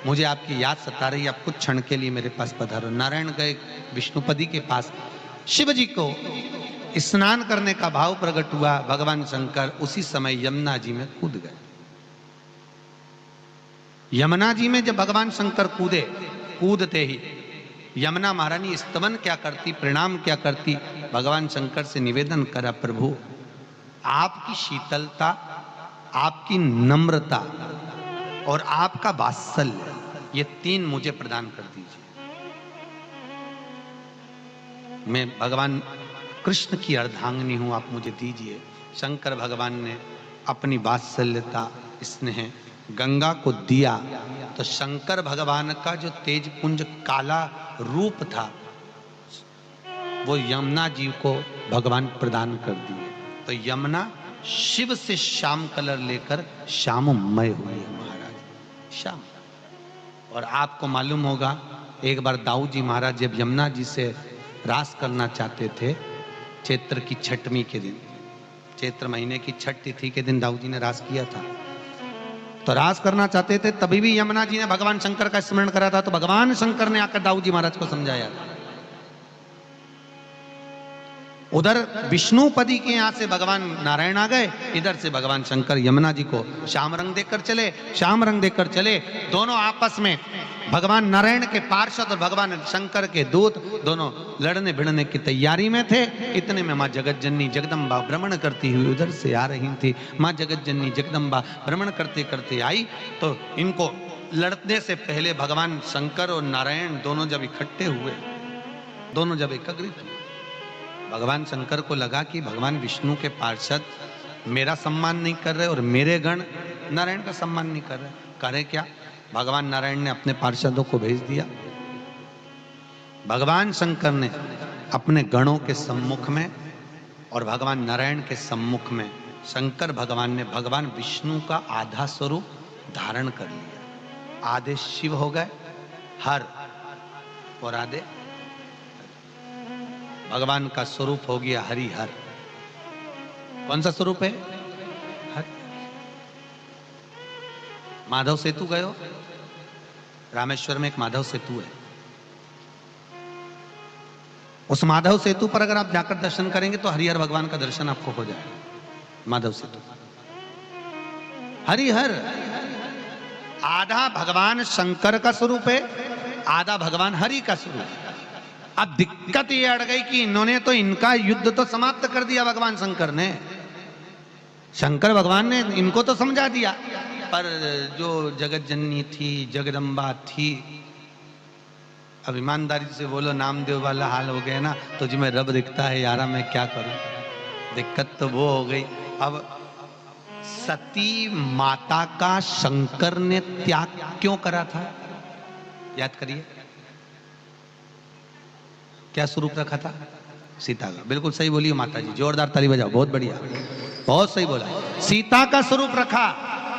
मुझे आपकी याद सता रही, आप कुछ क्षण के लिए मेरे पास पधारो। नारायण गए विष्णुपदी के पास, शिव जी को स्नान करने का भाव प्रकट हुआ। भगवान शंकर उसी समय यमुना जी में कूद गए। यमुना जी में जब भगवान शंकर कूदे, कूदते ही यमुना महारानी स्तवन क्या करती, प्रणाम क्या करती, भगवान शंकर से निवेदन करा, प्रभु आपकी शीतलता, आपकी नम्रता और आपका वात्सल्य, ये तीन मुझे प्रदान कर दीजिए। मैं भगवान कृष्ण की अर्धांगिनी हूं, आप मुझे दीजिए। शंकर भगवान ने अपनी वात्सल्यता, स्नेह गंगा को दिया, तो शंकर भगवान का जो तेज पुंज काला रूप था वो यमुना जी को भगवान प्रदान कर दिए। तो यमुना शिव से श्याम कलर लेकर श्याममय हुई है महाराज, श्याम। और आपको मालूम होगा, एक बार दाऊ जी महाराज जब यमुना जी से रास करना चाहते थे, चैत्र की छठवीं के दिन, चैत्र महीने की छठ तिथि के दिन दाऊ जी ने रास किया था। तो रास करना चाहते थे, तभी भी यमुना जी ने भगवान शंकर का स्मरण करा था। तो भगवान शंकर ने आकर दाऊ जी महाराज को समझाया था। उधर विष्णुपदी के यहां से भगवान नारायण आ गए, इधर से भगवान शंकर यमुना जी को श्याम रंग देकर चले, श्याम रंग देकर चले। दोनों आपस में भगवान नारायण के पार्षद और भगवान शंकर के दूत दोनों लड़ने भिड़ने की तैयारी में थे। इतने में माँ जगत जननी जगदम्बा भ्रमण करती हुई उधर से आ रही थी। माँ जगत जननी जगदम्बा भ्रमण करते करते आई, तो इनको लड़ने से पहले भगवान शंकर और नारायण दोनों जब इकट्ठे हुए, दोनों जब एकत्रित हुए, भगवान शंकर को लगा कि भगवान विष्णु के पार्षद मेरा सम्मान नहीं कर रहे और मेरे गण नारायण का सम्मान नहीं कर रहे। करे क्या, भगवान नारायण ने अपने पार्षदों को भेज दिया। भगवान शंकर ने अपने गणों के सम्मुख में और भगवान नारायण के सम्मुख में शंकर भगवान ने भगवान विष्णु का आधा स्वरूप धारण कर लिया। आधे शिव हो गए हर, और आधे भगवान का स्वरूप हो गया हरिहर। कौन सा स्वरूप है? हर। माधव सेतु गए हो? रामेश्वर में एक माधव सेतु है। उस माधव सेतु पर अगर आप जाकर दर्शन करेंगे तो हरिहर भगवान का दर्शन आपको हो जाएगा। माधव सेतु हरिहर, आधा भगवान शंकर का स्वरूप है, आधा भगवान हरि का स्वरूप है। अब दिक्कत ये अड़ गई कि इन्होंने तो इनका युद्ध तो समाप्त कर दिया भगवान शंकर ने, शंकर भगवान ने इनको तो समझा दिया, पर जो जगत जननी थी, जगदम्बा थी, अब ईमानदारी से बोलो, नामदेव वाला हाल हो गया ना, तुझ में रब दिखता है यारा, मैं क्या करूं। दिक्कत तो वो हो गई। अब सती माता का शंकर ने त्याग क्यों करा था, याद करिए। क्या स्वरूप रखा था? सीता का। बिल्कुल सही बोलिए माता जी, जोरदार ताली बजाओ, बहुत बढ़िया, बहुत सही बोला। सीता का स्वरूप रखा,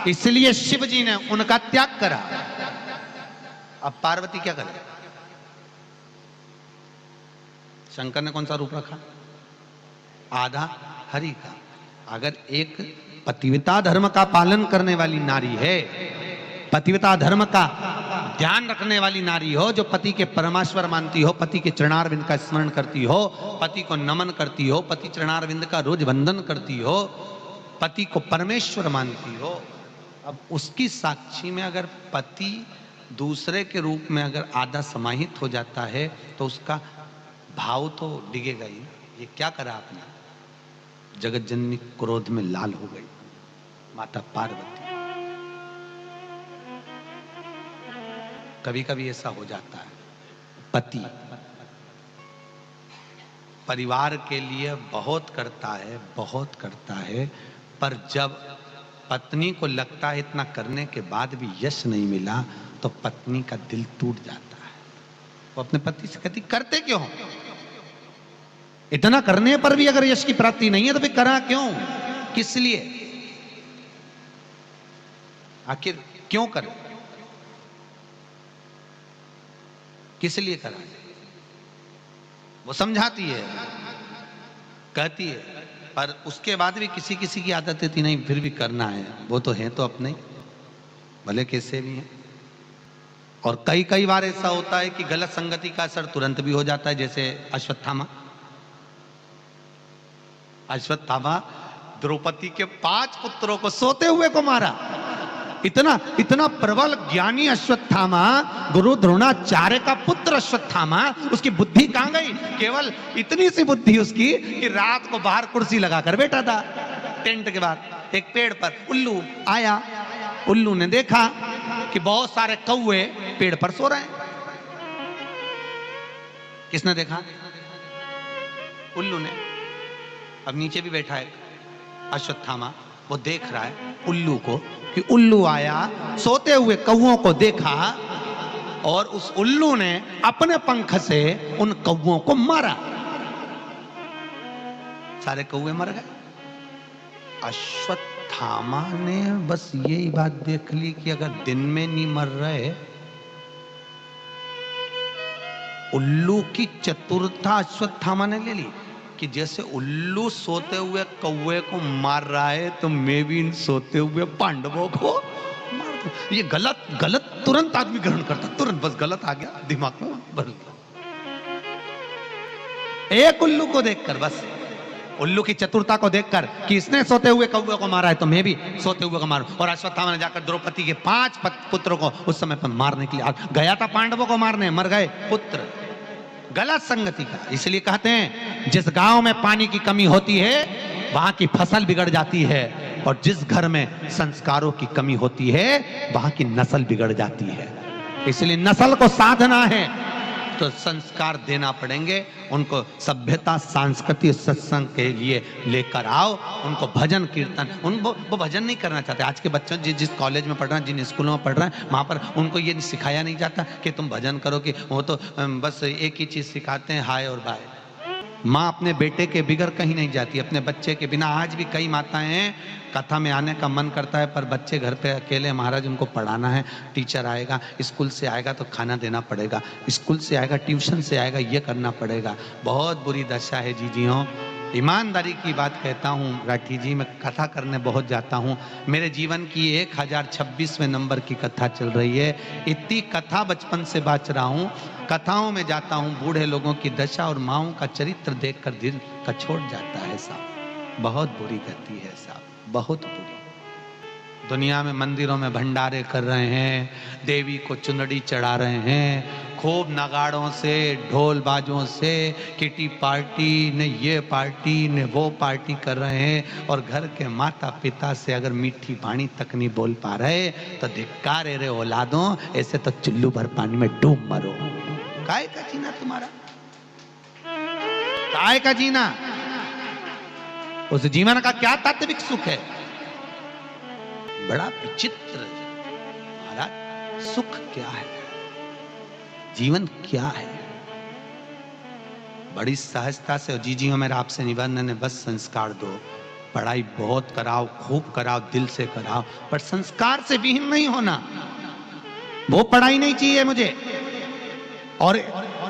इसलिए शिव जी ने उनका त्याग करा। अब पार्वती क्या करे? शंकर ने कौन सा रूप रखा? आधा हरि का। अगर एक पतिव्रता धर्म का पालन करने वाली नारी है, पतिव्रता धर्म का ध्यान रखने वाली नारी हो, जो पति के परमेश्वर मानती हो, पति के चरणारविंद का स्मरण करती हो, पति को नमन करती हो, पति चरणारविंद का रोज वंदन करती हो, पति को परमेश्वर मानती हो, अब उसकी साक्षी में अगर पति दूसरे के रूप में अगर आधा समाहित हो जाता है तो उसका भाव तो डिगेगा ही। ये क्या करा आपने? जगत जननी क्रोध में लाल हो गई, माता पार्वती। कभी कभी ऐसा हो जाता है, पति परिवार के लिए बहुत करता है, बहुत करता है, पर जब पत्नी को लगता है इतना करने के बाद भी यश नहीं मिला तो पत्नी का दिल टूट जाता है। वो अपने पति से कहती, करते क्यों? इतना करने पर भी अगर यश की प्राप्ति नहीं है तो फिर करा क्यों? किस लिए? आखिर क्यों करे? किस लिए करा? वो समझाती है, कहती है, पर उसके बाद भी किसी किसी की आदत थी नहीं, फिर भी करना है, वो तो है तो अपने, भले कैसे भी है। और कई कई बार ऐसा होता है कि गलत संगति का असर तुरंत भी हो जाता है, जैसे अश्वत्थामा द्रौपदी के 5 पुत्रों को सोते हुए को मारा। इतना इतना प्रबल ज्ञानी अश्वत्थामा, गुरु द्रोणाचार्य का पुत्र अश्वत्थामा, उसकी बुद्धि कहां गई? केवल इतनी सी बुद्धि उसकी कि रात को बाहर कुर्सी लगाकर बैठा था टेंट के बाद एक पेड़ पर। उल्लू आया, उल्लू ने देखा कि बहुत सारे कौवे पेड़ पर सो रहे हैं। किसने देखा? उल्लू ने। अब नीचे भी बैठा है अश्वत्थामा, वो देख रहा है उल्लू को कि उल्लू आया, सोते हुए कौवों को देखा और उस उल्लू ने अपने पंख से उन कौवों को मारा। सारे कौवे मर गए। अश्वत्थामा ने बस यही बात देख ली कि अगर दिन में नहीं मर रहे, उल्लू की चतुरता अश्वत्थामा ने ले ली कि जैसे उल्लू सोते हुए कौवे को मार रहा है तो मैं भी इन सोते हुए पांडवों को मार दूं। ये गलत तुरंत आदमी ग्रहण करता, तुरंत बस गलत आ गया दिमाग में भर गया। एक उल्लू को देखकर, बस उल्लू की चतुरता को देखकर कि इसने सोते हुए कौवे को मारा है तो मैं भी सोते हुए को मारूं। और अश्वत्थामा ने जाकर द्रौपदी के 5 पुत्रों को उस समय पर मारने के लिए गया था, पांडवों को मारने, मर गए पुत्र। गलत संगति का। इसलिए कहते हैं जिस गांव में पानी की कमी होती है वहां की फसल बिगड़ जाती है, और जिस घर में संस्कारों की कमी होती है वहां की नस्ल बिगड़ जाती है। इसलिए नस्ल को साधना है तो संस्कार देना पड़ेंगे, उनको सभ्यता सांस्कृतिक सत्संग के लिए लेकर आओ, उनको भजन कीर्तन, वो भजन नहीं करना चाहते। आज के बच्चों जिस कॉलेज में पढ़ रहे हैं, जिन स्कूलों में पढ़ रहे हैं, वहाँ पर उनको ये सिखाया नहीं जाता कि तुम भजन करो, कि वो तो बस एक ही चीज़ सिखाते हैं, हाय और बाय। माँ अपने बेटे के बिगर कहीं नहीं जाती, अपने बच्चे के बिना। आज भी कई माताएं हैं, कथा में आने का मन करता है पर बच्चे घर पे अकेले, महाराज उनको पढ़ाना है, टीचर आएगा, स्कूल से आएगा तो खाना देना पड़ेगा, स्कूल से आएगा, ट्यूशन से आएगा, ये करना पड़ेगा। बहुत बुरी दशा है जीजियों। ईमानदारी की बात कहता हूँ राठी जी, मैं कथा करने बहुत जाता हूँ। मेरे जीवन की 1026वें नंबर की कथा चल रही है। इतनी कथा बचपन से बाँच रहा हूँ, कथाओं में जाता हूँ, बूढ़े लोगों की दशा और माँओं का चरित्र देखकर दिल कछोड़ जाता है साहब। बहुत बुरी गति है साहब, बहुत बुरी। दुनिया में मंदिरों में भंडारे कर रहे हैं, देवी को चुनरी चढ़ा रहे हैं, खूब नगाड़ों से, ढोल बाजों से, किटी पार्टी ने ये पार्टी ने वो पार्टी कर रहे हैं, और घर के माता पिता से अगर मीठी वाणी तक नहीं बोल पा रहे तो धिक्कार है रे औलादों, ऐसे तो चुल्लू भर पानी में डूब मरो। काय का जीना तुम्हारा, काय का जीना? उस जीवन का क्या तात्विक सुख है? बड़ा विचित्र महाराज, सुख क्या है, जीवन क्या है? बड़ी सहजता से जीजियों मेरा आपसे निवेदन है, बस संस्कार दो। पढ़ाई बहुत कराओ, खूब कराओ, दिल से कराओ, पर संस्कार से विहीन नहीं होना। वो पढ़ाई नहीं चाहिए मुझे। और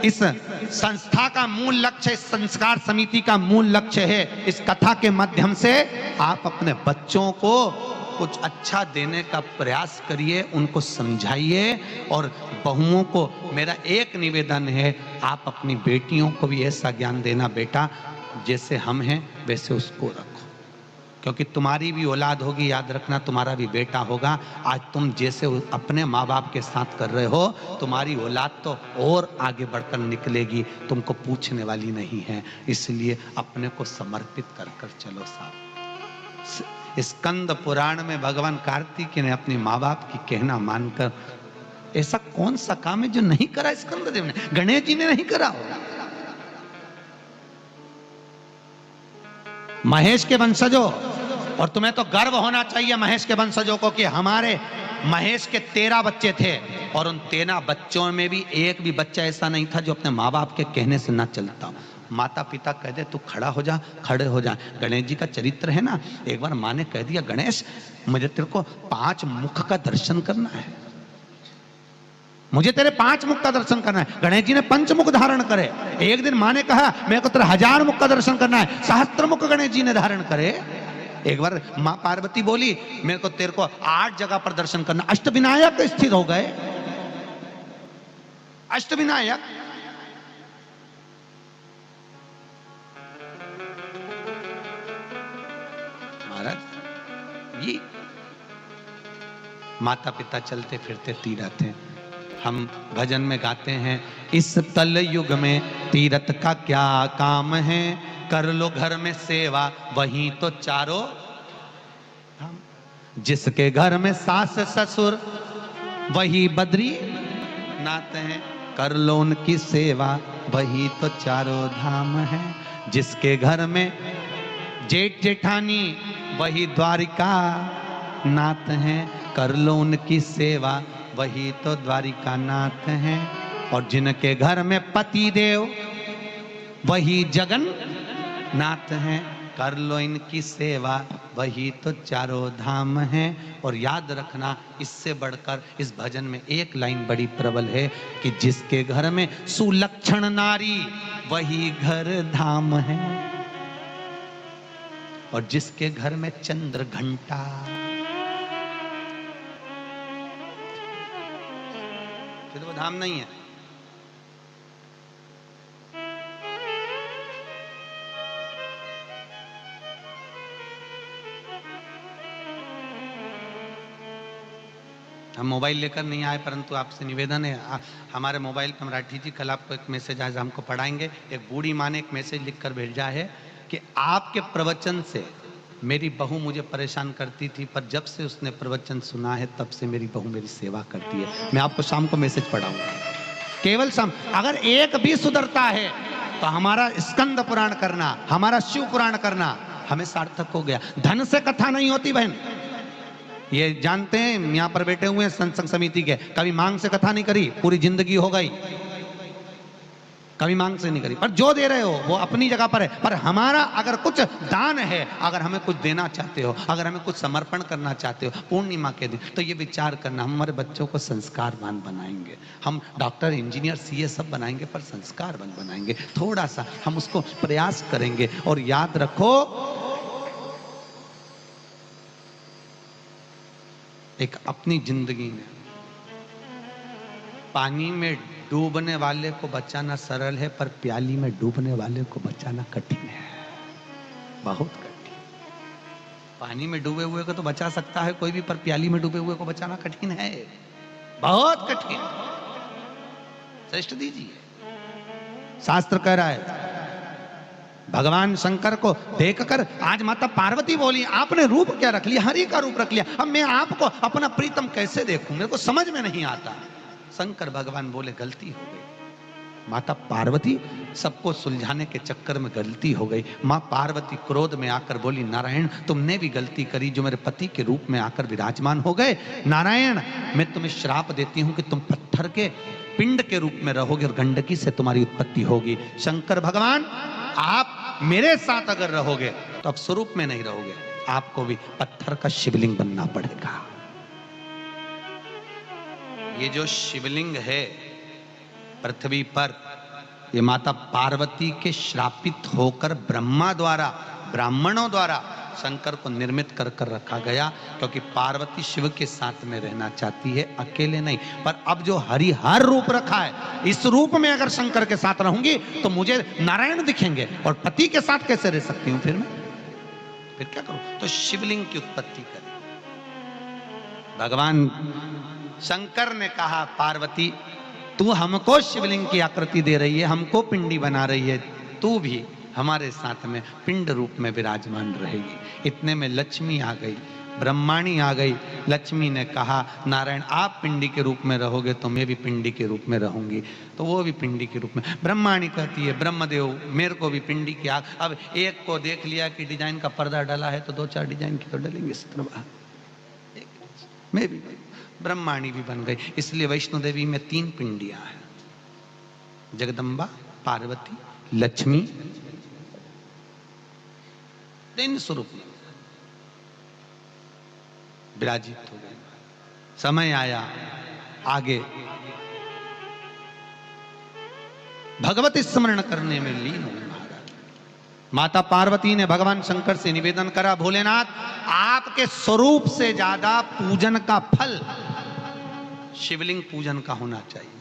इस संस्था का मूल लक्ष्य, इस संस्कार समिति का मूल लक्ष्य है, इस कथा के माध्यम से आप अपने बच्चों को कुछ अच्छा देने का प्रयास करिए, उनको समझाइए। और बहुओं को मेरा एक निवेदन है, आप अपनी बेटियों को भी ऐसा ज्ञान देना, बेटा जैसे हम हैं वैसे उसको रखो, क्योंकि तुम्हारी भी औलाद होगी, याद रखना, तुम्हारा भी बेटा होगा। आज तुम जैसे अपने माँ बाप के साथ कर रहे हो, तुम्हारी औलाद तो और आगे बढ़कर निकलेगी, तुमको पूछने वाली नहीं है। इसलिए अपने को समर्पित कर कर चलो साहब। स्कंद पुराण में भगवान कार्तिकेय ने अपने माँ बाप की कहना मानकर, ऐसा कौन सा काम है जो नहीं करा स्कंद देव ने? गणेश जी ने नहीं करा होगा। महेश के वंशजों, और तुम्हें तो गर्व होना चाहिए महेश के वंशजों को कि हमारे महेश के 13 बच्चे थे, और उन 13 बच्चों में भी एक भी बच्चा ऐसा नहीं था जो अपने माँ बाप के कहने से ना चलता। माता पिता कह दे तू खड़ा हो जा, खड़े हो जा। गणेश जी का चरित्र है ना, एक बार माँ ने कह दिया, गणेश मुझे तेरे को 5 मुख का दर्शन करना है, मुझे तेरे 5 मुख का दर्शन करना है। गणेश जी ने 5 मुख धारण करे। एक दिन माँ ने कहा मेरे को तेरे 1000 मुख का दर्शन करना है, सहस्त्र मुख गणेश जी ने धारण करे। एक बार माँ पार्वती बोली मेरे को तेरे को 8 जगह पर दर्शन करना, अष्टविनायक स्थित हो गए। अष्टविनायक महाराज, ये माता पिता चलते फिरते तीरथ हैं। हम भजन में गाते हैं, इस तल युग में तीरथ का क्या काम है, कर लो घर में सेवा वही तो चारों धाम। जिसके घर में सास ससुर वही बद्री नाथ हैं, कर लो उनकी सेवा वही तो चारों धाम है। जिसके घर में जेठ जेठानी वही द्वारिका नाथ हैं, कर लो उनकी सेवा वही तो द्वारिका नाथ हैं। और जिनके घर में पति देव वही जगन नाथ हैं, कर लो इनकी सेवा वही तो चारों धाम हैं। और याद रखना, इससे बढ़कर इस भजन में एक लाइन बड़ी प्रबल है कि जिसके घर में सुलक्षण नारी वही घर धाम है, और जिसके घर में चंद्र घंटा फिर वो धाम नहीं है। हम मोबाइल लेकर नहीं आए, परंतु आपसे निवेदन है, हमारे मोबाइल पर मराठी जी कल आपको एक मैसेज आज हमको पढ़ाएंगे। एक बूढ़ी माँ ने एक मैसेज लिखकर भेजा है कि आपके प्रवचन से मेरी बहू मुझे परेशान करती थी, पर जब से उसने प्रवचन सुना है तब से मेरी बहू मेरी सेवा करती है। मैं आपको शाम को मैसेज पढ़ाऊंगा, केवल शाम। अगर एक भी सुधरता है तो हमारा स्कंद पुराण करना, हमारा शिव पुराण करना हमें सार्थक हो गया। धन से कथा नहीं होती बहन, ये जानते हैं। यहाँ पर बैठे हुए हैं सत्संग समिति के, कभी मांग से कथा नहीं करी, पूरी जिंदगी हो गई, कभी मांग से नहीं करी। पर जो दे रहे हो वो अपनी जगह पर है। पर हमारा अगर कुछ दान है, अगर हमें कुछ देना चाहते हो, अगर हमें कुछ समर्पण करना चाहते हो पूर्णिमा के दिन, तो ये विचार करना, हम हमारे बच्चों को संस्कारवान बनाएंगे। हम डॉक्टर इंजीनियर सीए सब बनाएंगे, पर संस्कारवान बनाएंगे। थोड़ा सा हम उसको प्रयास करेंगे। और याद रखो, एक अपनी जिंदगी में पानी में डूबने वाले को बचाना सरल है, पर प्याली में डूबने वाले को बचाना कठिन है, बहुत कठिन। पानी में डूबे हुए को तो बचा सकता है कोई भी, पर प्याली में डूबे हुए को बचाना कठिन है, बहुत कठिन। श्रेष्ठ दीजिए, शास्त्र कह रहा है, भगवान शंकर को देखकर आज माता पार्वती बोली, आपने रूप क्या रख लिया, हरि का रूप रख लिया, अब मैं आपको अपना प्रीतम कैसे देखूं, मेरे को समझ में नहीं आता। शंकर भगवान बोले, गलती हो गई। माता पार्वती सबको सुलझाने के चक्कर में गलती हो गई। माँ पार्वती क्रोध में आकर बोली, नारायण तुमने भी गलती करी जो मेरे पति के रूप में आकर विराजमान हो गए। नारायण मैं तुम्हें श्राप देती हूँ कि तुम पत्थर के पिंड के रूप में रहोगे और गंडकी से तुम्हारी उत्पत्ति होगी। शंकर भगवान आप मेरे साथ अगर रहोगे तो अब स्वरूप में नहीं रहोगे, आपको भी पत्थर का शिवलिंग बनना पड़ेगा। ये जो शिवलिंग है पृथ्वी पर, ये माता पार्वती के श्रापित होकर ब्रह्मा द्वारा, ब्राह्मणों द्वारा शंकर को निर्मित कर कर रखा गया, क्योंकि पार्वती शिव के साथ में रहना चाहती है, अकेले नहीं। पर अब जो हरिहर रूप रखा है, इस रूप में अगर शंकर के साथ रहूंगी तो मुझे नारायण दिखेंगे, और पति के साथ कैसे रह सकती हूं फिर मैं, फिर क्या करूं? तो शिवलिंग की उत्पत्ति करी। भगवान शंकर ने कहा, पार्वती तू हमको शिवलिंग की आकृति दे रही है, हमको पिंडी बना रही है, तू भी हमारे साथ में पिंड रूप में विराजमान रहेगी। इतने में लक्ष्मी आ गई, ब्रह्माणी आ गई। लक्ष्मी ने कहा, नारायण आप पिंडी के रूप में रहोगे तो मैं भी पिंडी के रूप में रहूंगी। तो वो भी पिंडी के रूप में। ब्रह्माणी कहती है, ब्रह्मदेव मेरे को भी पिंडी की आग। अब एक को देख लिया कि डिजाइन का पर्दा डला है, तो दो चार डिजाइन की तो डलेंगे इस तरह, मैं भी। ब्रह्माणी भी बन गई। इसलिए वैष्णो देवी में 3 पिंडियां हैं, जगदम्बा, पार्वती, लक्ष्मी। 3 स्वरूप में विराजित हो गए। समय आया आगे भगवत स्मरण करने में लीन हो महाराज। माता पार्वती ने भगवान शंकर से निवेदन करा, भोलेनाथ आपके स्वरूप से ज्यादा पूजन का फल शिवलिंग पूजन का होना चाहिए।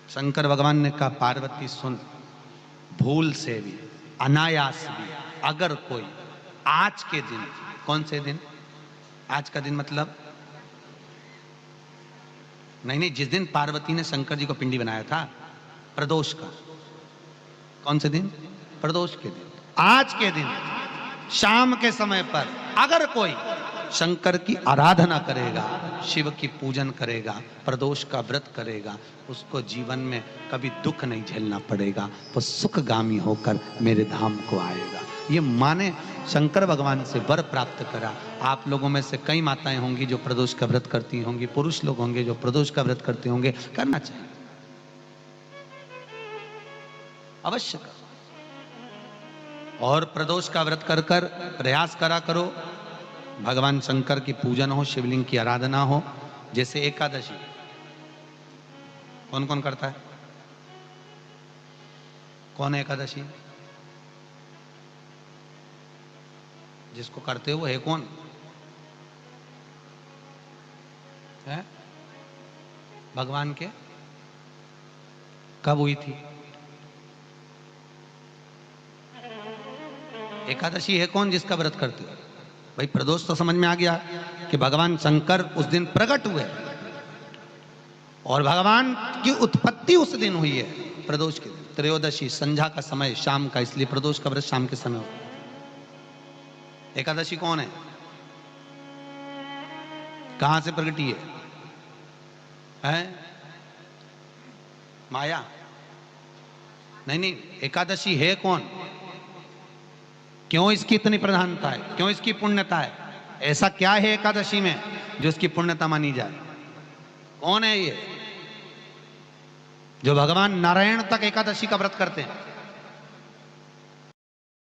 शंकर भगवान ने कहा पार्वती सुन, भूल से भी अनायास भी अगर कोई आज के दिन, कौन से दिन, आज का दिन मतलब नहीं, जिस दिन पार्वती ने शंकर जी को पिंडी बनाया था, प्रदोष का, कौन से दिन, प्रदोष के दिन, आज के दिन शाम के समय पर अगर कोई शंकर की आराधना करेगा, शिव की पूजन करेगा, प्रदोष का व्रत करेगा, उसको जीवन में कभी दुख नहीं झेलना पड़ेगा, वो सुखगामी होकर मेरे धाम को आएगा। ये माने शंकर भगवान से वर प्राप्त करा। आप लोगों में से कई माताएं होंगी जो प्रदोष का व्रत करती होंगी, पुरुष लोग होंगे जो प्रदोष का व्रत करते होंगे, करना चाहिए, अवश्य करो। और प्रदोष का व्रत कर कर प्रयास करा करो, भगवान शंकर की पूजन हो, शिवलिंग की आराधना हो। जैसे एकादशी कौन कौन करता है, कौन है एकादशी, जिसको करते हो है कौन है, भगवान के, कब हुई थी एकादशी, है कौन जिसका व्रत करते हो? भाई प्रदोष तो समझ में आ गया कि भगवान शंकर उस दिन प्रकट हुए और भगवान की उत्पत्ति उस दिन हुई है, प्रदोष के दिन, त्रयोदशी, संध्या का समय, शाम का, इसलिए प्रदोष का व्रत शाम के समय होता है। एकादशी कौन है, कहां से प्रकटी है? माया? नहीं, एकादशी है कौन, क्यों इसकी इतनी प्रधानता है, क्यों इसकी पुण्यता है, ऐसा क्या है एकादशी में जो इसकी पुण्यता मानी जाए? कौन है ये जो भगवान नारायण तक एकादशी का व्रत करते हैं?